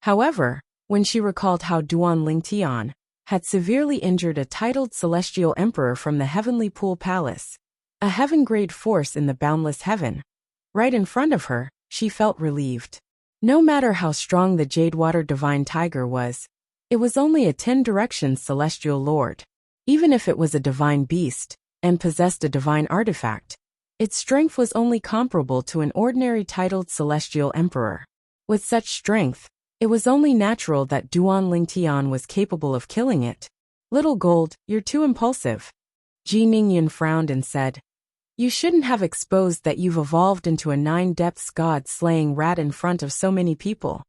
However, when she recalled how Duan Lingtian had severely injured a titled celestial emperor from the Heavenly Pool Palace, a heaven-grade force in the boundless heaven, right in front of her, she felt relieved. No matter how strong the Jadewater Divine Tiger was, it was only a 10-direction celestial lord. Even if it was a divine beast and possessed a divine artifact, its strength was only comparable to an ordinary titled celestial emperor. With such strength, it was only natural that Duan Lingtian was capable of killing it. Little Gold, you're too impulsive. Ji Ningyan frowned and said, you shouldn't have exposed that you've evolved into a 9-depths god-slaying rat in front of so many people.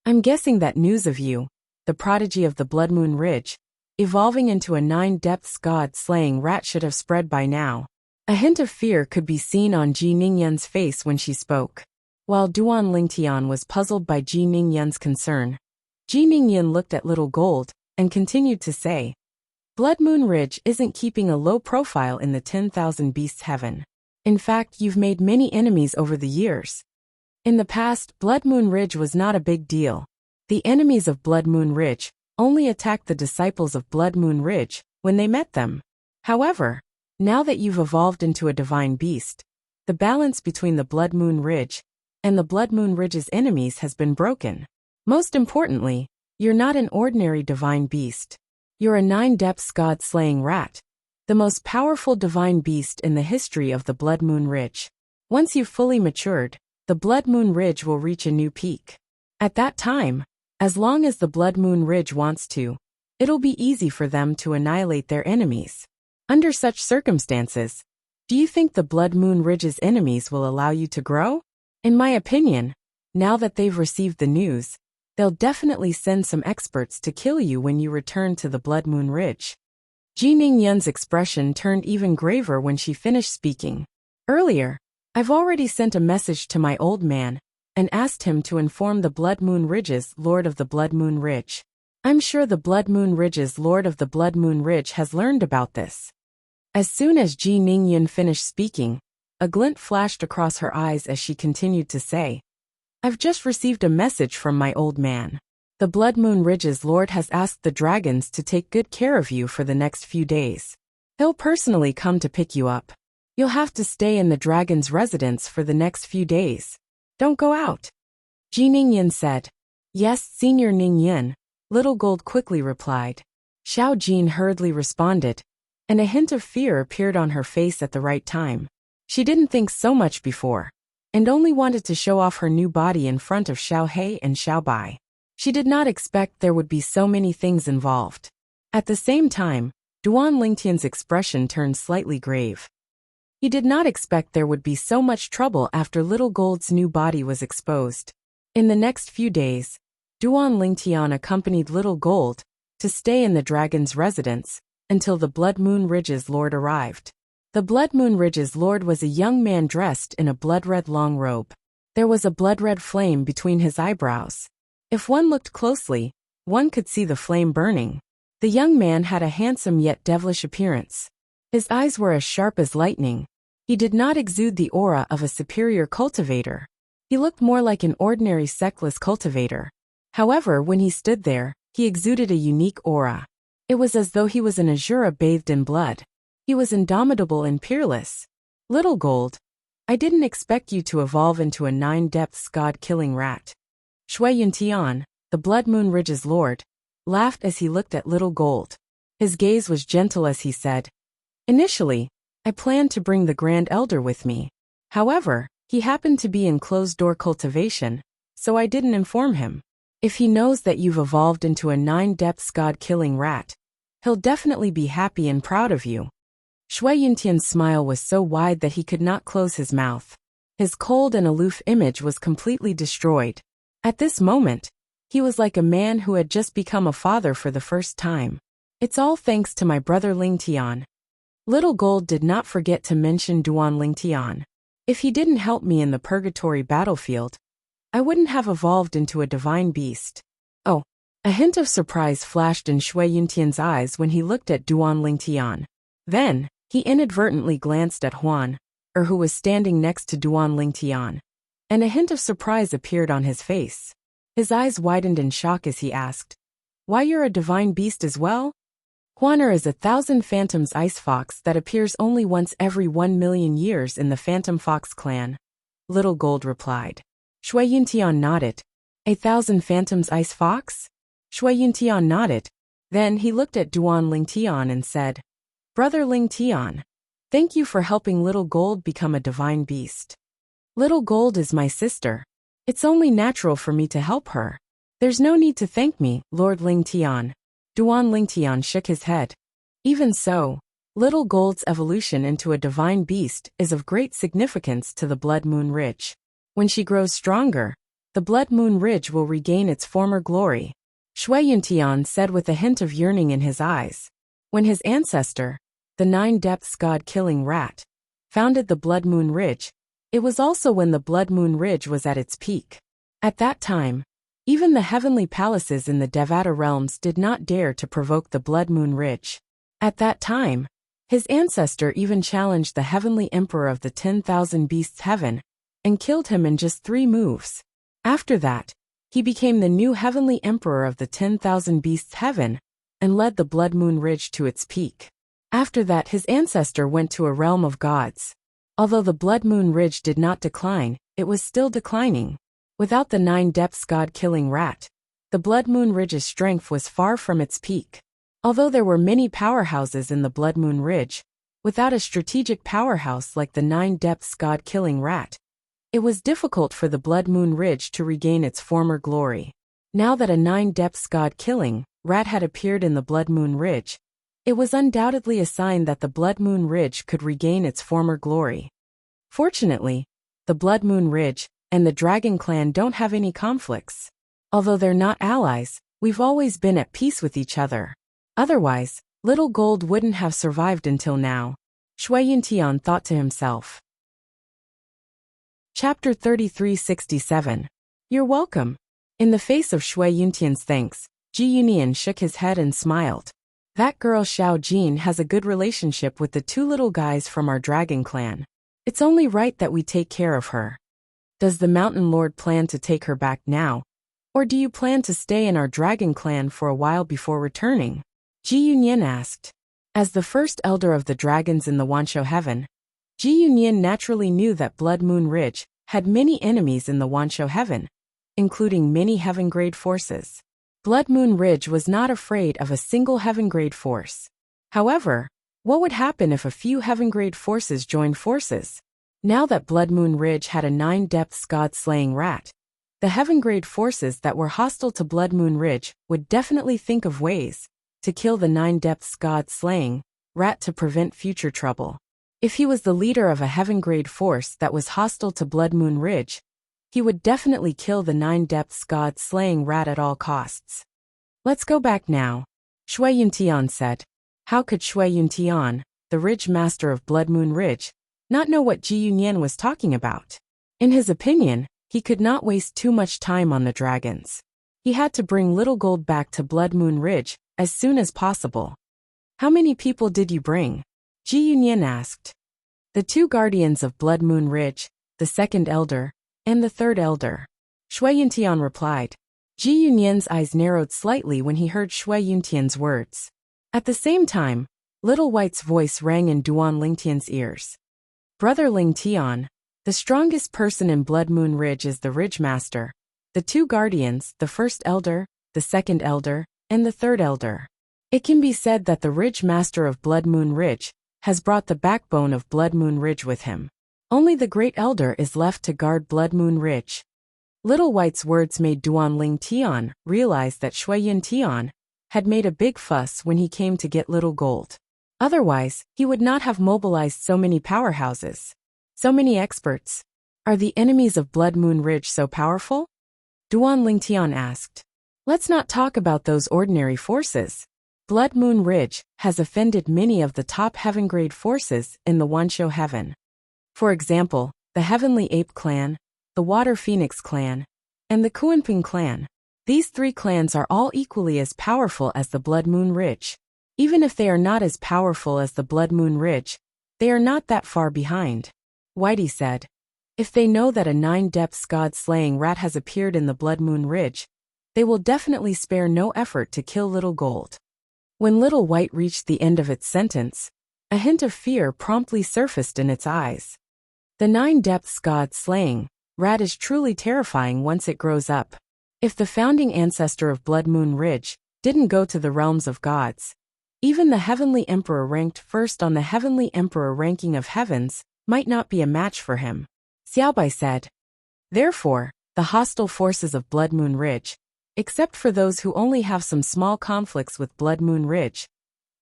I'm guessing that news of you, the prodigy of the Blood Moon Ridge, evolving into a 9-depths god-slaying rat should have spread by now. A hint of fear could be seen on Ji Ningyan's face when she spoke. While Duan Lingtian was puzzled by Ji Ningyan's concern, Ji Ningyan looked at Little Gold and continued to say, Blood Moon Ridge isn't keeping a low profile in the 10,000 Beasts Heaven. In fact, you've made many enemies over the years. In the past, Blood Moon Ridge was not a big deal. The enemies of Blood Moon Ridge only attacked the disciples of Blood Moon Ridge when they met them. However, now that you've evolved into a divine beast, the balance between the Blood Moon Ridge and the Blood Moon Ridge's enemies has been broken. Most importantly, you're not an ordinary divine beast. You're a 9-depths god-slaying rat, the most powerful divine beast in the history of the Blood Moon Ridge. Once you've fully matured, the Blood Moon Ridge will reach a new peak. At that time, as long as the Blood Moon Ridge wants to, it'll be easy for them to annihilate their enemies. Under such circumstances, do you think the Blood Moon Ridge's enemies will allow you to grow? In my opinion, now that they've received the news, they'll definitely send some experts to kill you when you return to the Blood Moon Ridge. Ji Ningyan's expression turned even graver when she finished speaking. Earlier, I've already sent a message to my old man and asked him to inform the Blood Moon Ridge's Lord of the Blood Moon Ridge. I'm sure the Blood Moon Ridge's Lord of the Blood Moon Ridge has learned about this. As soon as Ji Ningyan finished speaking, a glint flashed across her eyes as she continued to say, I've just received a message from my old man. The Blood Moon Ridge's Lord has asked the dragons to take good care of you for the next few days. He'll personally come to pick you up. You'll have to stay in the dragon's residence for the next few days. Don't go out. Ji Ningyan said. Yes, Senior Ningyan, Little Gold quickly replied. Xiao Jin hurriedly responded, and a hint of fear appeared on her face at the right time. She didn't think so much before, and only wanted to show off her new body in front of Xiao He and Xiao Bai. She did not expect there would be so many things involved. At the same time, Duan Lingtian's expression turned slightly grave. He did not expect there would be so much trouble after Little Gold's new body was exposed. In the next few days, Duan Lingtian accompanied Little Gold to stay in the dragon's residence until the Blood Moon Ridge's Lord arrived. The Blood Moon Ridge's Lord was a young man dressed in a blood-red long robe. There was a blood-red flame between his eyebrows. If one looked closely, one could see the flame burning. The young man had a handsome yet devilish appearance. His eyes were as sharp as lightning. He did not exude the aura of a superior cultivator. He looked more like an ordinary sexless cultivator. However, when he stood there, he exuded a unique aura. It was as though he was an Azura bathed in blood. He was indomitable and peerless. Little Gold, I didn't expect you to evolve into a 9-depths god-killing rat. Shui Yuntian, the Blood Moon Ridge's Lord, laughed as he looked at Little Gold. His gaze was gentle as he said, Initially, I planned to bring the Grand Elder with me. However, he happened to be in closed-door cultivation, so I didn't inform him. If he knows that you've evolved into a 9-depths god-killing rat, he'll definitely be happy and proud of you. Shui Yuntian's smile was so wide that he could not close his mouth. His cold and aloof image was completely destroyed. At this moment, he was like a man who had just become a father for the first time. It's all thanks to my brother Lingtian. Little Gold did not forget to mention Duan Lingtian. If he didn't help me in the purgatory battlefield, I wouldn't have evolved into a divine beast. Oh, a hint of surprise flashed in Shui Yuntian's eyes when he looked at Duan Lingtian. Then, he inadvertently glanced at Huan, who was standing next to Duan Lingtian, and a hint of surprise appeared on his face. His eyes widened in shock as he asked, "Why, you're a divine beast as well?" Huaner is a 1,000 phantoms ice fox that appears only once every 1,000,000 years in the Phantom Fox clan. Little Gold replied. Shui Yuntian nodded. "A 1,000 phantoms ice fox?" Shui Yuntian nodded. Then he looked at Duan Lingtian and said, "Brother Lingtian, thank you for helping Little Gold become a divine beast. Little Gold is my sister. It's only natural for me to help her. There's no need to thank me, Lord Lingtian." Duan Lingtian shook his head. Even so, Little Gold's evolution into a divine beast is of great significance to the Blood Moon Ridge. When she grows stronger, the Blood Moon Ridge will regain its former glory, Shui Yuntian said with a hint of yearning in his eyes. When his ancestor, the Nine Depths God-killing rat, founded the Blood Moon Ridge, it was also when the Blood Moon Ridge was at its peak. At that time, even the heavenly palaces in the Devata realms did not dare to provoke the Blood Moon Ridge. At that time, his ancestor even challenged the heavenly emperor of the 10,000 beasts heaven, and killed him in just 3 moves. After that, he became the new heavenly emperor of the 10,000 beasts heaven, and led the Blood Moon Ridge to its peak. After that his ancestor went to a realm of gods. Although the Blood Moon Ridge did not decline, it was still declining. Without the 9 Depths God-killing rat, the Blood Moon Ridge's strength was far from its peak. Although there were many powerhouses in the Blood Moon Ridge, without a strategic powerhouse like the 9 Depths God-killing rat, it was difficult for the Blood Moon Ridge to regain its former glory. Now that a 9 Depths God-killing rat had appeared in the Blood Moon Ridge, it was undoubtedly a sign that the Blood Moon Ridge could regain its former glory. Fortunately, the Blood Moon Ridge and the Dragon Clan don't have any conflicts. Although they're not allies, we've always been at peace with each other. Otherwise, Little Gold wouldn't have survived until now, Shui Yuntian thought to himself. Chapter 3367. You're welcome. In the face of Shui Yuntian's thanks, Ji Yunian shook his head and smiled. That girl Xiao Jin has a good relationship with the 2 little guys from our dragon clan. It's only right that we take care of her. Does the Mountain Lord plan to take her back now? Or do you plan to stay in our dragon clan for a while before returning? Ji Yunyan asked. As the first elder of the dragons in the Wanshou heaven, Ji Yunyan naturally knew that Blood Moon Ridge had many enemies in the Wanshou heaven, including many heaven-grade forces. Blood Moon Ridge was not afraid of a single heaven-grade force. However, what would happen if a few heaven-grade forces joined forces? Now that Blood Moon Ridge had a 9 Depths God-slaying rat, the heaven-grade forces that were hostile to Blood Moon Ridge would definitely think of ways to kill the 9 Depths God-slaying rat to prevent future trouble. If he was the leader of a heaven-grade force that was hostile to Blood Moon Ridge, he would definitely kill the 9 Depths God-slaying rat at all costs. Let's go back now, Shui Yuntian said. How could Shui Yuntian, the Ridge Master of Blood Moon Ridge, not know what Ji Yunyan was talking about? In his opinion, he could not waste too much time on the dragons. He had to bring Little Gold back to Blood Moon Ridge as soon as possible. How many people did you bring? Ji Yunyan asked. The 2 guardians of Blood Moon Ridge, the 2nd elder, and the 3rd elder. Shui Yuntian replied. Ji Yunyan's eyes narrowed slightly when he heard Shui Yuntian's words. At the same time, Little White's voice rang in Duan Lingtian's ears. Brother Lingtian, the strongest person in Blood Moon Ridge is the Ridge Master, the 2 guardians, the 1st elder, the 2nd elder, and the 3rd elder. It can be said that the Ridge Master of Blood Moon Ridge has brought the backbone of Blood Moon Ridge with him. Only the Great Elder is left to guard Blood Moon Ridge. Little White's words made Duan Lingtian realize that Shui Yuntian had made a big fuss when he came to get Little Gold. Otherwise, he would not have mobilized so many powerhouses. So many experts. Are the enemies of Blood Moon Ridge so powerful? Duan Lingtian asked. Let's not talk about those ordinary forces. Blood Moon Ridge has offended many of the top heaven-grade forces in the Wanshou heaven. For example, the Heavenly Ape Clan, the Water Phoenix Clan, and the Kuanping Clan. These 3 clans are all equally as powerful as the Blood Moon Ridge. Even if they are not as powerful as the Blood Moon Ridge, they are not that far behind. Whitey said. If they know that a 9-depths god-slaying rat has appeared in the Blood Moon Ridge, they will definitely spare no effort to kill Little Gold. When Little White reached the end of its sentence, a hint of fear promptly surfaced in its eyes. The 9-depths god-slaying rat is truly terrifying once it grows up. If the founding ancestor of Blood Moon Ridge didn't go to the realms of gods, even the Heavenly Emperor ranked first on the Heavenly Emperor ranking of heavens might not be a match for him. Xiaobai said. Therefore, the hostile forces of Blood Moon Ridge, except for those who only have some small conflicts with Blood Moon Ridge,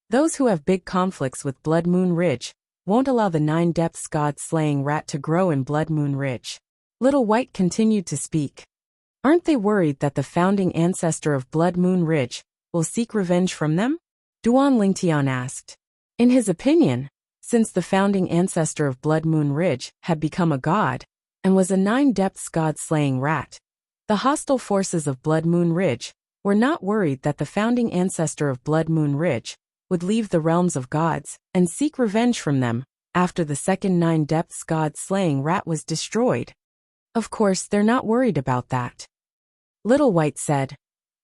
those who have big conflicts with Blood Moon Ridge won't allow the 9-depths god-slaying rat to grow in Blood Moon Ridge. Little White continued to speak. Aren't they worried that the founding ancestor of Blood Moon Ridge will seek revenge from them? Duan Lingtian asked. In his opinion, since the founding ancestor of Blood Moon Ridge had become a god and was a 9-depths god-slaying rat, the hostile forces of Blood Moon Ridge were not worried that the founding ancestor of Blood Moon Ridge would leave the realms of gods and seek revenge from them after the second 9-depths god-slaying rat was destroyed. Of course, they're not worried about that. Little White said.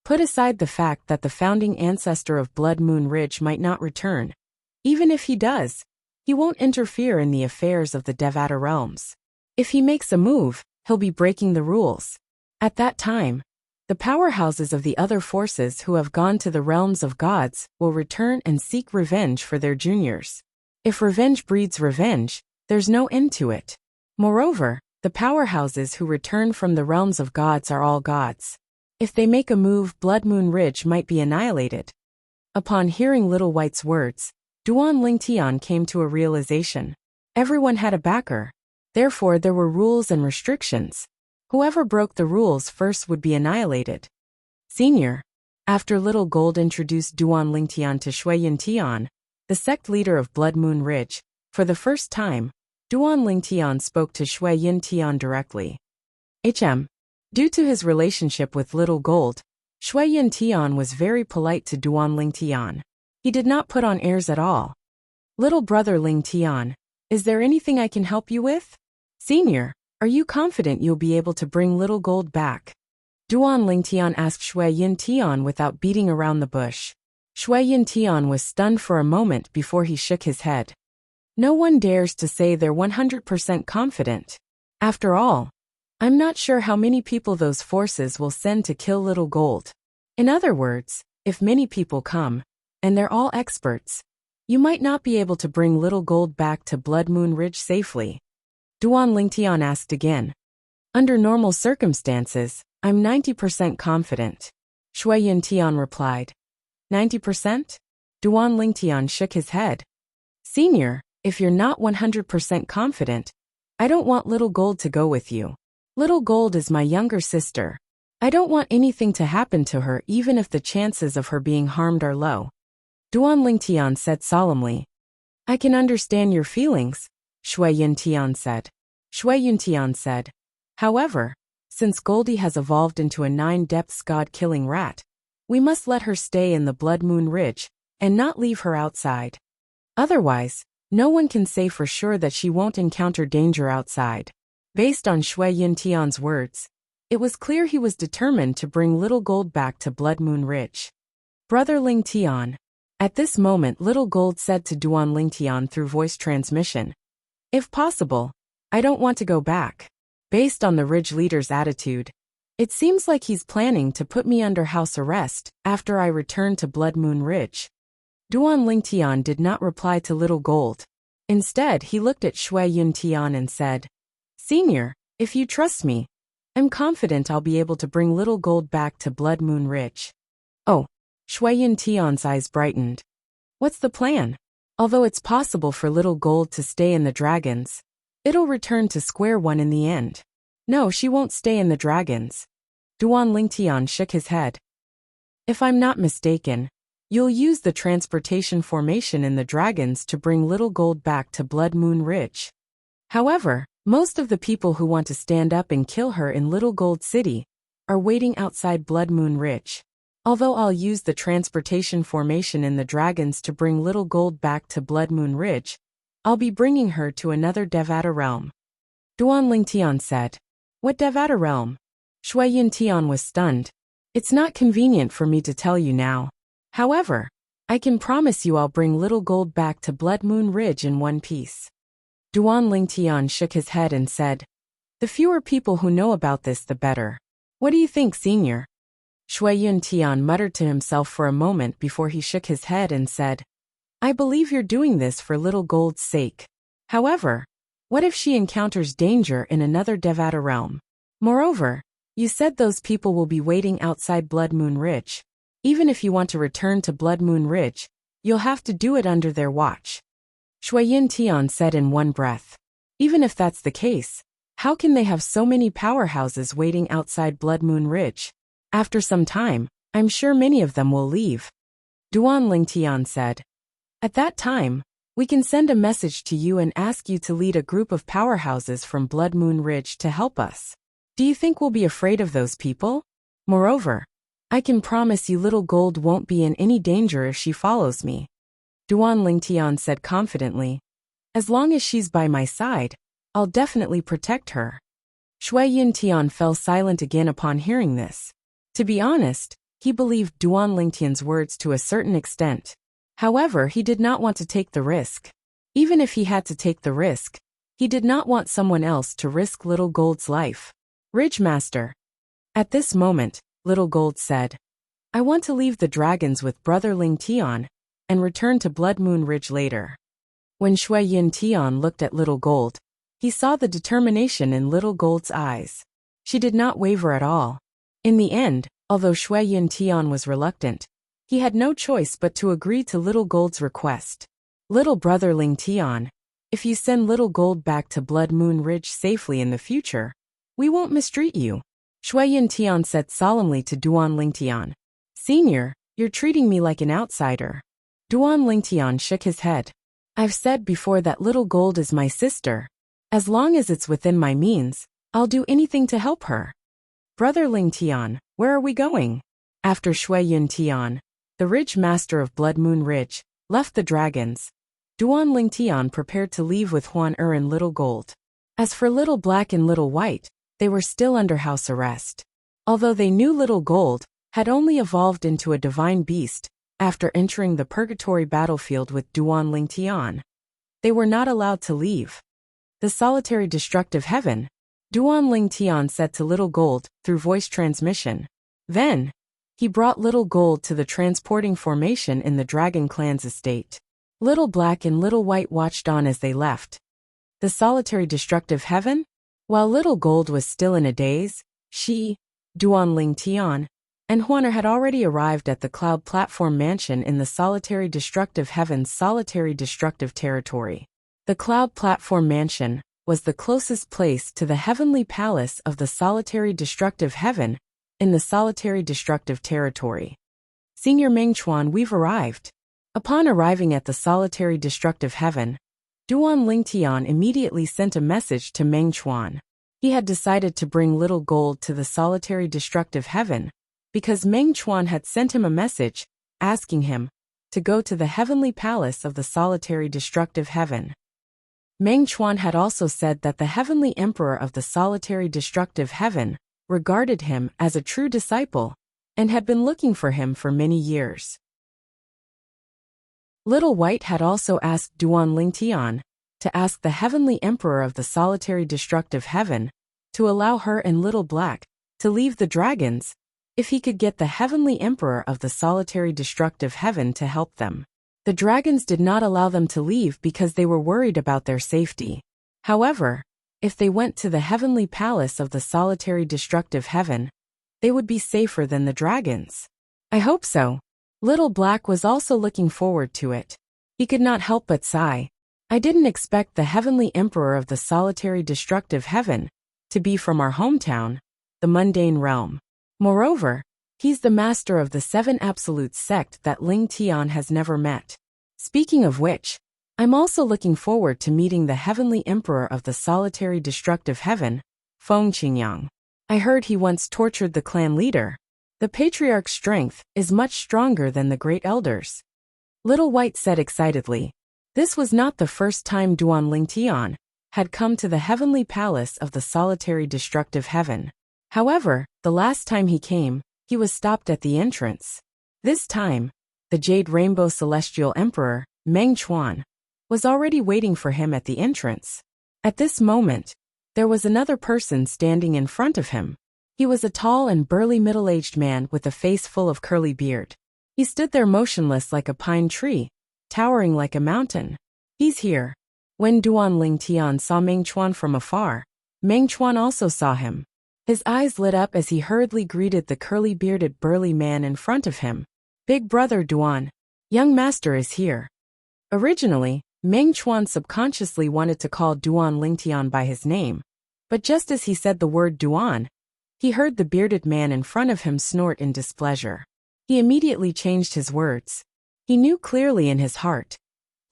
Put aside the fact that the founding ancestor of Blood Moon Ridge might not return. Even if he does, he won't interfere in the affairs of the Devata realms. If he makes a move, he'll be breaking the rules. At that time, the powerhouses of the other forces who have gone to the realms of gods will return and seek revenge for their juniors. If revenge breeds revenge, there's no end to it. Moreover, the powerhouses who return from the realms of gods are all gods. If they make a move, Blood Moon Ridge might be annihilated. Upon hearing Little White's words, Duan Lingtian came to a realization. Everyone had a backer. Therefore, there were rules and restrictions. Whoever broke the rules first would be annihilated. Senior. After Little Gold introduced Duan Lingtian to Shui Yintian, the sect leader of Blood Moon Ridge, for the first time, Duan Lingtian spoke to Shui Yintian directly. Due to his relationship with Little Gold, Shui Yintian was very polite to Duan Lingtian. He did not put on airs at all. Little brother Lingtian, is there anything I can help you with? Senior, are you confident you'll be able to bring Little Gold back? Duan Lingtian asked Shui Yintian without beating around the bush. Shui Yintian was stunned for a moment before he shook his head. No one dares to say they're 100% confident. After all, I'm not sure how many people those forces will send to kill Little Gold. In other words, if many people come, and they're all experts, you might not be able to bring Little Gold back to Blood Moon Ridge safely. Duan Lingtian asked again. Under normal circumstances, I'm 90% confident. Shui Yintian replied. 90%? Duan Lingtian shook his head. Senior, if you're not 100% confident, I don't want Little Gold to go with you. Little Gold is my younger sister. I don't want anything to happen to her even if the chances of her being harmed are low. Duan Lingtian said solemnly. I can understand your feelings, Shui Yintian said. Shui Yintian said. However, since Goldie has evolved into a 9-depths god-killing rat, we must let her stay in the Blood Moon Ridge and not leave her outside. Otherwise, no one can say for sure that she won't encounter danger outside. Based on Shui Yintian's words, it was clear he was determined to bring Little Gold back to Blood Moon Ridge. Brother Lingtian. At this moment Little Gold said to Duan Lingtian through voice transmission. If possible, I don't want to go back. Based on the Ridge leader's attitude, it seems like he's planning to put me under house arrest after I return to Blood Moon Ridge. Duan Lingtian did not reply to Little Gold. Instead, he looked at Shui Yintian and said, Senior, if you trust me, I'm confident I'll be able to bring Little Gold back to Blood Moon Ridge. Oh, Shui Yintian's eyes brightened. What's the plan? Although it's possible for Little Gold to stay in the dragons, it'll return to square one in the end. No, she won't stay in the dragons. Duan Lingtian shook his head. If I'm not mistaken, you'll use the transportation formation in the dragons to bring Little Gold back to Blood Moon Ridge. However, most of the people who want to stand up and kill her in Little Gold City are waiting outside Blood Moon Ridge. Although I'll use the transportation formation in the dragons to bring Little Gold back to Blood Moon Ridge, I'll be bringing her to another Devata realm. Duan Lingtian said. What Devata realm? Shui Yin Tian was stunned. It's not convenient for me to tell you now. However, I can promise you I'll bring Little Gold back to Blood Moon Ridge in one piece. Duan Lingtian shook his head and said, the fewer people who know about this the better. What do you think, Senior? Shui Yin Tian muttered to himself for a moment before he shook his head and said, I believe you're doing this for Little Gold's sake. However, what if she encounters danger in another Devata realm? Moreover, you said those people will be waiting outside Blood Moon Ridge. Even if you want to return to Blood Moon Ridge, you'll have to do it under their watch. Shui Yin Tian said in one breath. Even if that's the case, how can they have so many powerhouses waiting outside Blood Moon Ridge? After some time, I'm sure many of them will leave. Duan Lingtian said. At that time, we can send a message to you and ask you to lead a group of powerhouses from Blood Moon Ridge to help us. Do you think we'll be afraid of those people? Moreover, I can promise you Little Gold won't be in any danger if she follows me. Duan Lingtian said confidently. As long as she's by my side, I'll definitely protect her. Shui Yin Tian fell silent again upon hearing this. To be honest, he believed Duan Lingtian's words to a certain extent. However, he did not want to take the risk. Even if he had to take the risk, he did not want someone else to risk Little Gold's life. Ridge Master. At this moment, Little Gold said, I want to leave the dragons with Brother Lingtian and return to Blood Moon Ridge later. When Shui Yin Tian looked at Little Gold, he saw the determination in Little Gold's eyes. She did not waver at all. In the end, although Shui Yin Tian was reluctant, he had no choice but to agree to Little Gold's request. Little Brother Lingtian, if you send Little Gold back to Blood Moon Ridge safely in the future, we won't mistreat you. Shui Yin Tian said solemnly to Duan Lingtian. Senior, you're treating me like an outsider. Duan Lingtian shook his head. I've said before that Little Gold is my sister. As long as it's within my means, I'll do anything to help her. Brother Lingtian, where are we going? After Shui Yin Tian, the Ridge Master of Blood Moon Ridge, left the dragons, Duan Lingtian prepared to leave with Huan and Little Gold. As for Little Black and Little White, they were still under house arrest. Although they knew Little Gold had only evolved into a divine beast after entering the purgatory battlefield with Duan Lingtian, they were not allowed to leave. The solitary destructive heaven, Duan Lingtian said to Little Gold through voice transmission. Then, he brought Little Gold to the transporting formation in the Dragon Clan's estate. Little Black and Little White watched on as they left. The solitary destructive heaven? While Little Gold was still in a daze, she, Duan Lingtian, and Huaner had already arrived at the Cloud Platform Mansion in the solitary destructive heaven's solitary destructive territory. The Cloud Platform Mansion was the closest place to the heavenly palace of the solitary destructive heaven in the solitary destructive territory. Senior Mengchuan, we've arrived. Upon arriving at the solitary destructive heaven, Duan Lingtian immediately sent a message to Mengchuan. He had decided to bring Little Gold to the solitary destructive heaven because Mengchuan had sent him a message asking him to go to the heavenly palace of the solitary destructive heaven. Mengchuan had also said that the heavenly emperor of the solitary destructive heaven regarded him as a true disciple and had been looking for him for many years. Little White had also asked Duan Lingtian to ask the heavenly emperor of the solitary destructive heaven to allow her and Little Black to leave the dragons if he could get the heavenly emperor of the solitary destructive heaven to help them. The dragons did not allow them to leave because they were worried about their safety. However, if they went to the heavenly palace of the solitary destructive heaven, they would be safer than the dragons. I hope so. Little Black was also looking forward to it. He could not help but sigh. I didn't expect the heavenly emperor of the solitary destructive heaven to be from our hometown, the mundane realm. Moreover, he's the master of the 7 absolutes sect that Ling Tian has never met. Speaking of which, I'm also looking forward to meeting the heavenly emperor of the solitary destructive heaven, Feng Qingyang. I heard he once tortured the clan leader. The patriarch's strength is much stronger than the great elders. Little White said excitedly. This was not the first time Duan Lingtian had come to the heavenly palace of the solitary destructive heaven. However, the last time he came, he was stopped at the entrance. This time, the Jade Rainbow Celestial Emperor, Meng Chuan, was already waiting for him at the entrance. At this moment, there was another person standing in front of him. He was a tall and burly middle-aged man with a face full of curly beard. He stood there motionless like a pine tree, towering like a mountain. "He's here." When Duan Lingtian saw Meng Chuan from afar, Meng Chuan also saw him. His eyes lit up as he hurriedly greeted the curly-bearded burly man in front of him. "Big brother Duan, young master is here." Originally, Meng Chuan subconsciously wanted to call Duan Lingtian by his name, but just as he said the word Duan, he heard the bearded man in front of him snort in displeasure. He immediately changed his words. He knew clearly in his heart.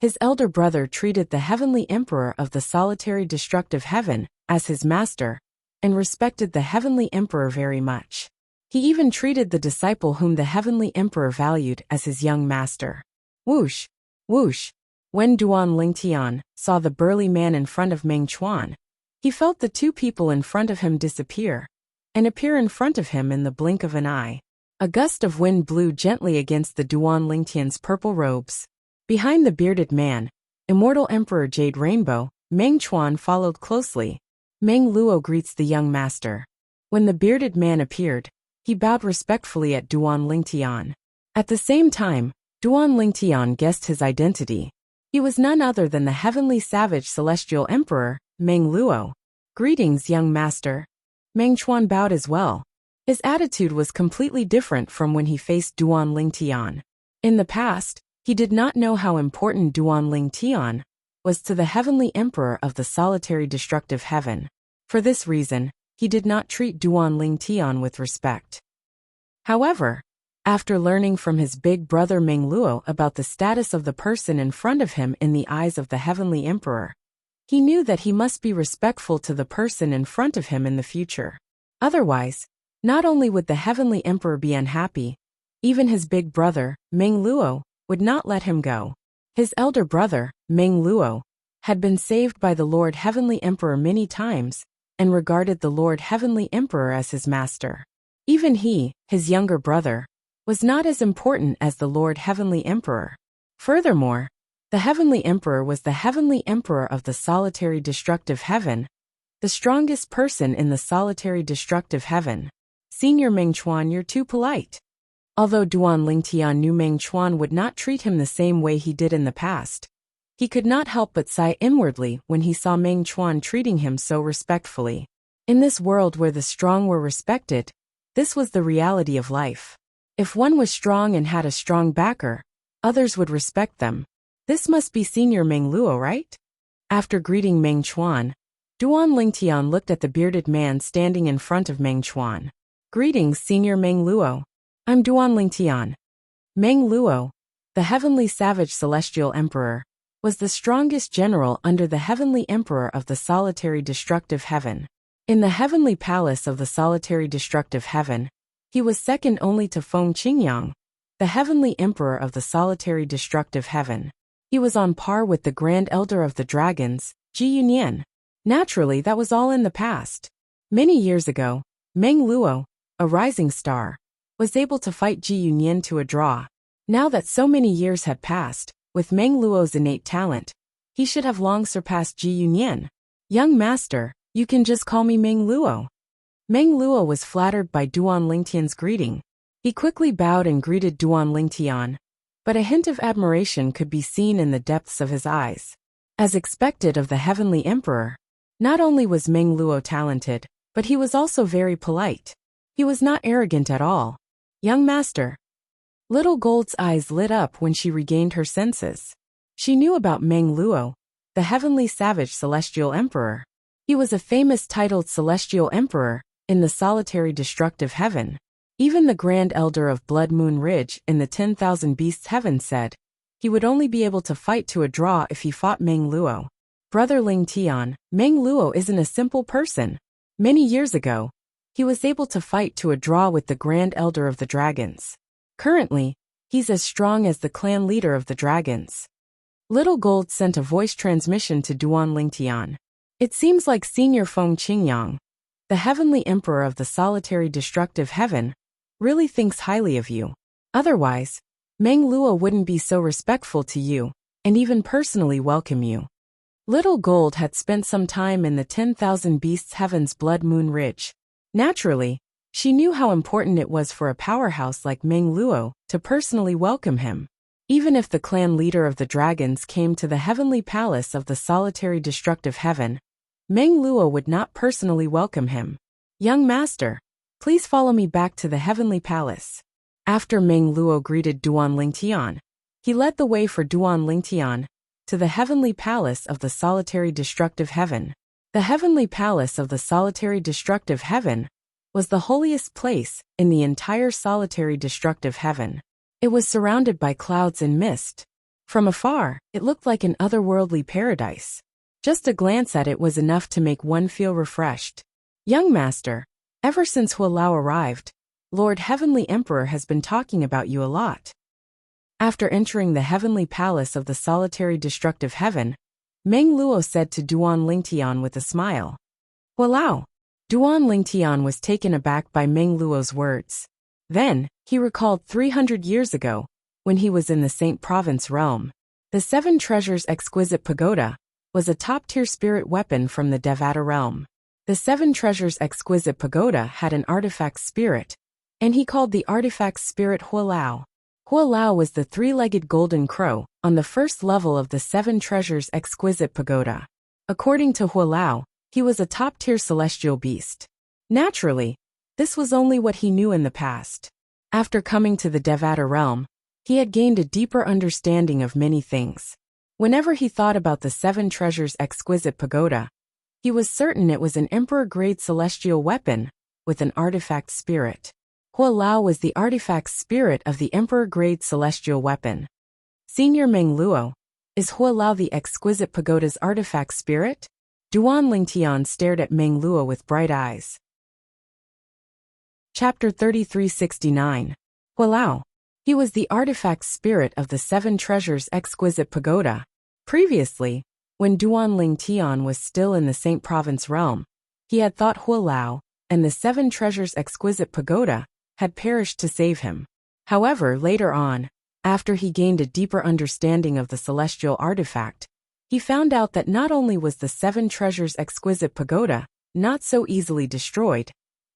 His elder brother treated the heavenly emperor of the solitary destructive heaven as his master, and respected the heavenly emperor very much. He even treated the disciple whom the heavenly emperor valued as his young master. Whoosh! Whoosh! When Duan Lingtian saw the burly man in front of Meng Chuan, he felt the two people in front of him disappear and appear in front of him in the blink of an eye. A gust of wind blew gently against the Duan Lingtian's purple robes. Behind the bearded man, Immortal Emperor Jade Rainbow, Meng Chuan followed closely. Meng Luo greets the young master. When the bearded man appeared, he bowed respectfully at Duan Lingtian. At the same time, Duan Lingtian guessed his identity. He was none other than the heavenly savage celestial emperor, Meng Luo. "Greetings, young master." Meng Chuan bowed as well. His attitude was completely different from when he faced Duan Lingtian. In the past, he did not know how important Duan Lingtian was to the heavenly emperor of the solitary destructive heaven. For this reason, he did not treat Duan Lingtian with respect. However, after learning from his big brother Meng Luo about the status of the person in front of him in the eyes of the heavenly emperor, he knew that he must be respectful to the person in front of him in the future. Otherwise, not only would the heavenly emperor be unhappy, even his big brother, Meng Luo, would not let him go. His elder brother, Meng Luo, had been saved by the Lord Heavenly Emperor many times and regarded the Lord Heavenly Emperor as his master. Even he, his younger brother, was not as important as the Lord Heavenly Emperor. Furthermore, the Heavenly Emperor was the Heavenly Emperor of the solitary destructive heaven, the strongest person in the solitary destructive heaven. "Senior Meng Chuan, you're too polite." Although Duan Lingtian knew Meng Chuan would not treat him the same way he did in the past, he could not help but sigh inwardly when he saw Meng Chuan treating him so respectfully. In this world where the strong were respected, this was the reality of life. If one was strong and had a strong backer, others would respect them. "This must be Senior Meng Luo, right?" After greeting Meng Chuan, Duan Lingtian looked at the bearded man standing in front of Meng Chuan. "Greetings, Senior Meng Luo. I'm Duan Lingtian." Meng Luo, the heavenly savage celestial emperor, was the strongest general under the heavenly emperor of the solitary destructive heaven. In the heavenly palace of the solitary destructive heaven, he was second only to Feng Qingyang, the heavenly emperor of the solitary destructive heaven. He was on par with the grand elder of the dragons, Ji Yunyan. Naturally, that was all in the past. Many years ago, Meng Luo, a rising star, was able to fight Ji Yunyan to a draw. Now that so many years had passed, with Meng Luo's innate talent, he should have long surpassed Ji Yunyan. "Young master, you can just call me Meng Luo." Meng Luo was flattered by Duan Lingtian's greeting. He quickly bowed and greeted Duan Lingtian, but a hint of admiration could be seen in the depths of his eyes. As expected of the heavenly emperor, not only was Meng Luo talented, but he was also very polite. He was not arrogant at all. "Young master." Little Gold's eyes lit up when she regained her senses. She knew about Meng Luo, the heavenly savage celestial emperor. He was a famous titled celestial emperor in the solitary destructive heaven. Even the grand elder of Blood Moon Ridge in the 10,000 Beasts heaven said he would only be able to fight to a draw if he fought Meng Luo. "Brother Lingtian, Meng Luo isn't a simple person. Many years ago, he was able to fight to a draw with the Grand Elder of the Dragons. Currently, he's as strong as the clan leader of the Dragons." Little Gold sent a voice transmission to Duan Lingtian. It seems like Senior Feng Qingyang, the heavenly emperor of the solitary destructive heaven, really thinks highly of you. Otherwise, Meng Luo wouldn't be so respectful to you, and even personally welcome you. Little Gold had spent some time in the 10,000 Beasts Heaven's Blood Moon Ridge. Naturally, she knew how important it was for a powerhouse like Meng Luo to personally welcome him. Even if the clan leader of the dragons came to the heavenly palace of the solitary destructive heaven, Meng Luo would not personally welcome him. Young master, please follow me back to the heavenly palace. After Meng Luo greeted Duan Lingtian, he led the way for Duan Lingtian to the heavenly palace of the solitary destructive heaven. The heavenly palace of the solitary destructive heaven was the holiest place in the entire solitary destructive heaven. It was surrounded by clouds and mist. From afar, it looked like an otherworldly paradise. Just a glance at it was enough to make one feel refreshed. Young master, ever since Hualao arrived, Lord Heavenly Emperor has been talking about you a lot. After entering the heavenly palace of the solitary destructive heaven, Meng Luo said to Duan Lingtian with a smile. Hualao. Duan Lingtian was taken aback by Meng Luo's words. Then, he recalled 300 years ago, when he was in the Saint Province realm. The Seven Treasures Exquisite Pagoda was a top-tier spirit weapon from the Devata realm. The Seven Treasures Exquisite Pagoda had an artifact spirit, and he called the artifact spirit Hualao. Hualao was the three-legged golden crow on the first level of the Seven Treasures Exquisite Pagoda. According to Hualao, he was a top-tier celestial beast. Naturally, this was only what he knew in the past. After coming to the Devata realm, he had gained a deeper understanding of many things. Whenever he thought about the Seven Treasures Exquisite Pagoda, he was certain it was an emperor-grade celestial weapon with an artifact spirit. Hualao was the artifact spirit of the emperor-grade celestial weapon. Senior Meng Luo, is Hualao the Exquisite Pagoda's artifact spirit? Duan Lingtian stared at Meng Luo with bright eyes. Chapter 3369. Hualao. He was the artifact spirit of the Seven Treasures Exquisite Pagoda. Previously, when Duan Lingtian was still in the Saint Province realm, he had thought Hualao and the Seven Treasures Exquisite Pagoda had perished to save him. However, later on, after he gained a deeper understanding of the celestial artifact, he found out that not only was the Seven Treasures Exquisite Pagoda not so easily destroyed,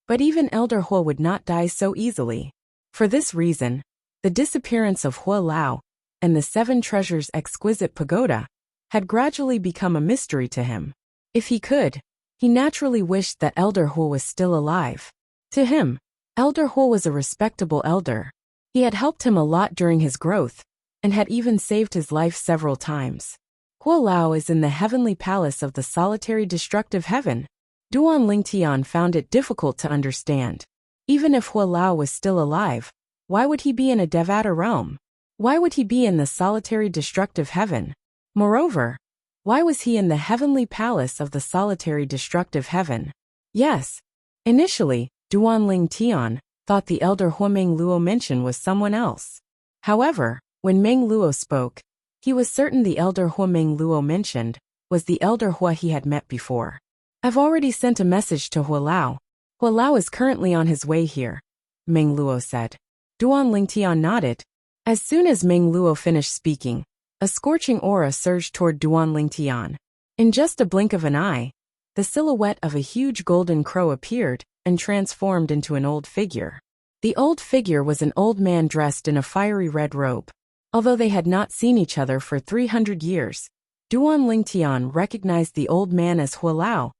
but even Elder Hua would not die so easily. For this reason, the disappearance of Hualao and the Seven Treasures Exquisite Pagoda had gradually become a mystery to him. If he could, he naturally wished that Elder Hua was still alive. To him, Elder Hua was a respectable elder. He had helped him a lot during his growth, and had even saved his life several times. Hualao is in the heavenly palace of the solitary destructive heaven. Duan Lingtian found it difficult to understand. Even if Hualao was still alive, why would he be in a Devata realm? Why would he be in the solitary destructive heaven? Moreover, why was he in the heavenly palace of the solitary destructive heaven? Yes, initially, Duan Lingtian thought the elder Hua Meng Luo mentioned was someone else. However, when Meng Luo spoke, he was certain the elder Hua Meng Luo mentioned was the elder Hua he had met before. I've already sent a message to Hualao. Hualao is currently on his way here, Meng Luo said. Duan Lingtian nodded. As soon as Meng Luo finished speaking, a scorching aura surged toward Duan Lingtian. In just a blink of an eye, the silhouette of a huge golden crow appeared and transformed into an old figure. The old figure was an old man dressed in a fiery red robe. Although they had not seen each other for 300 years, Duan Lingtian recognized the old man as Hualao,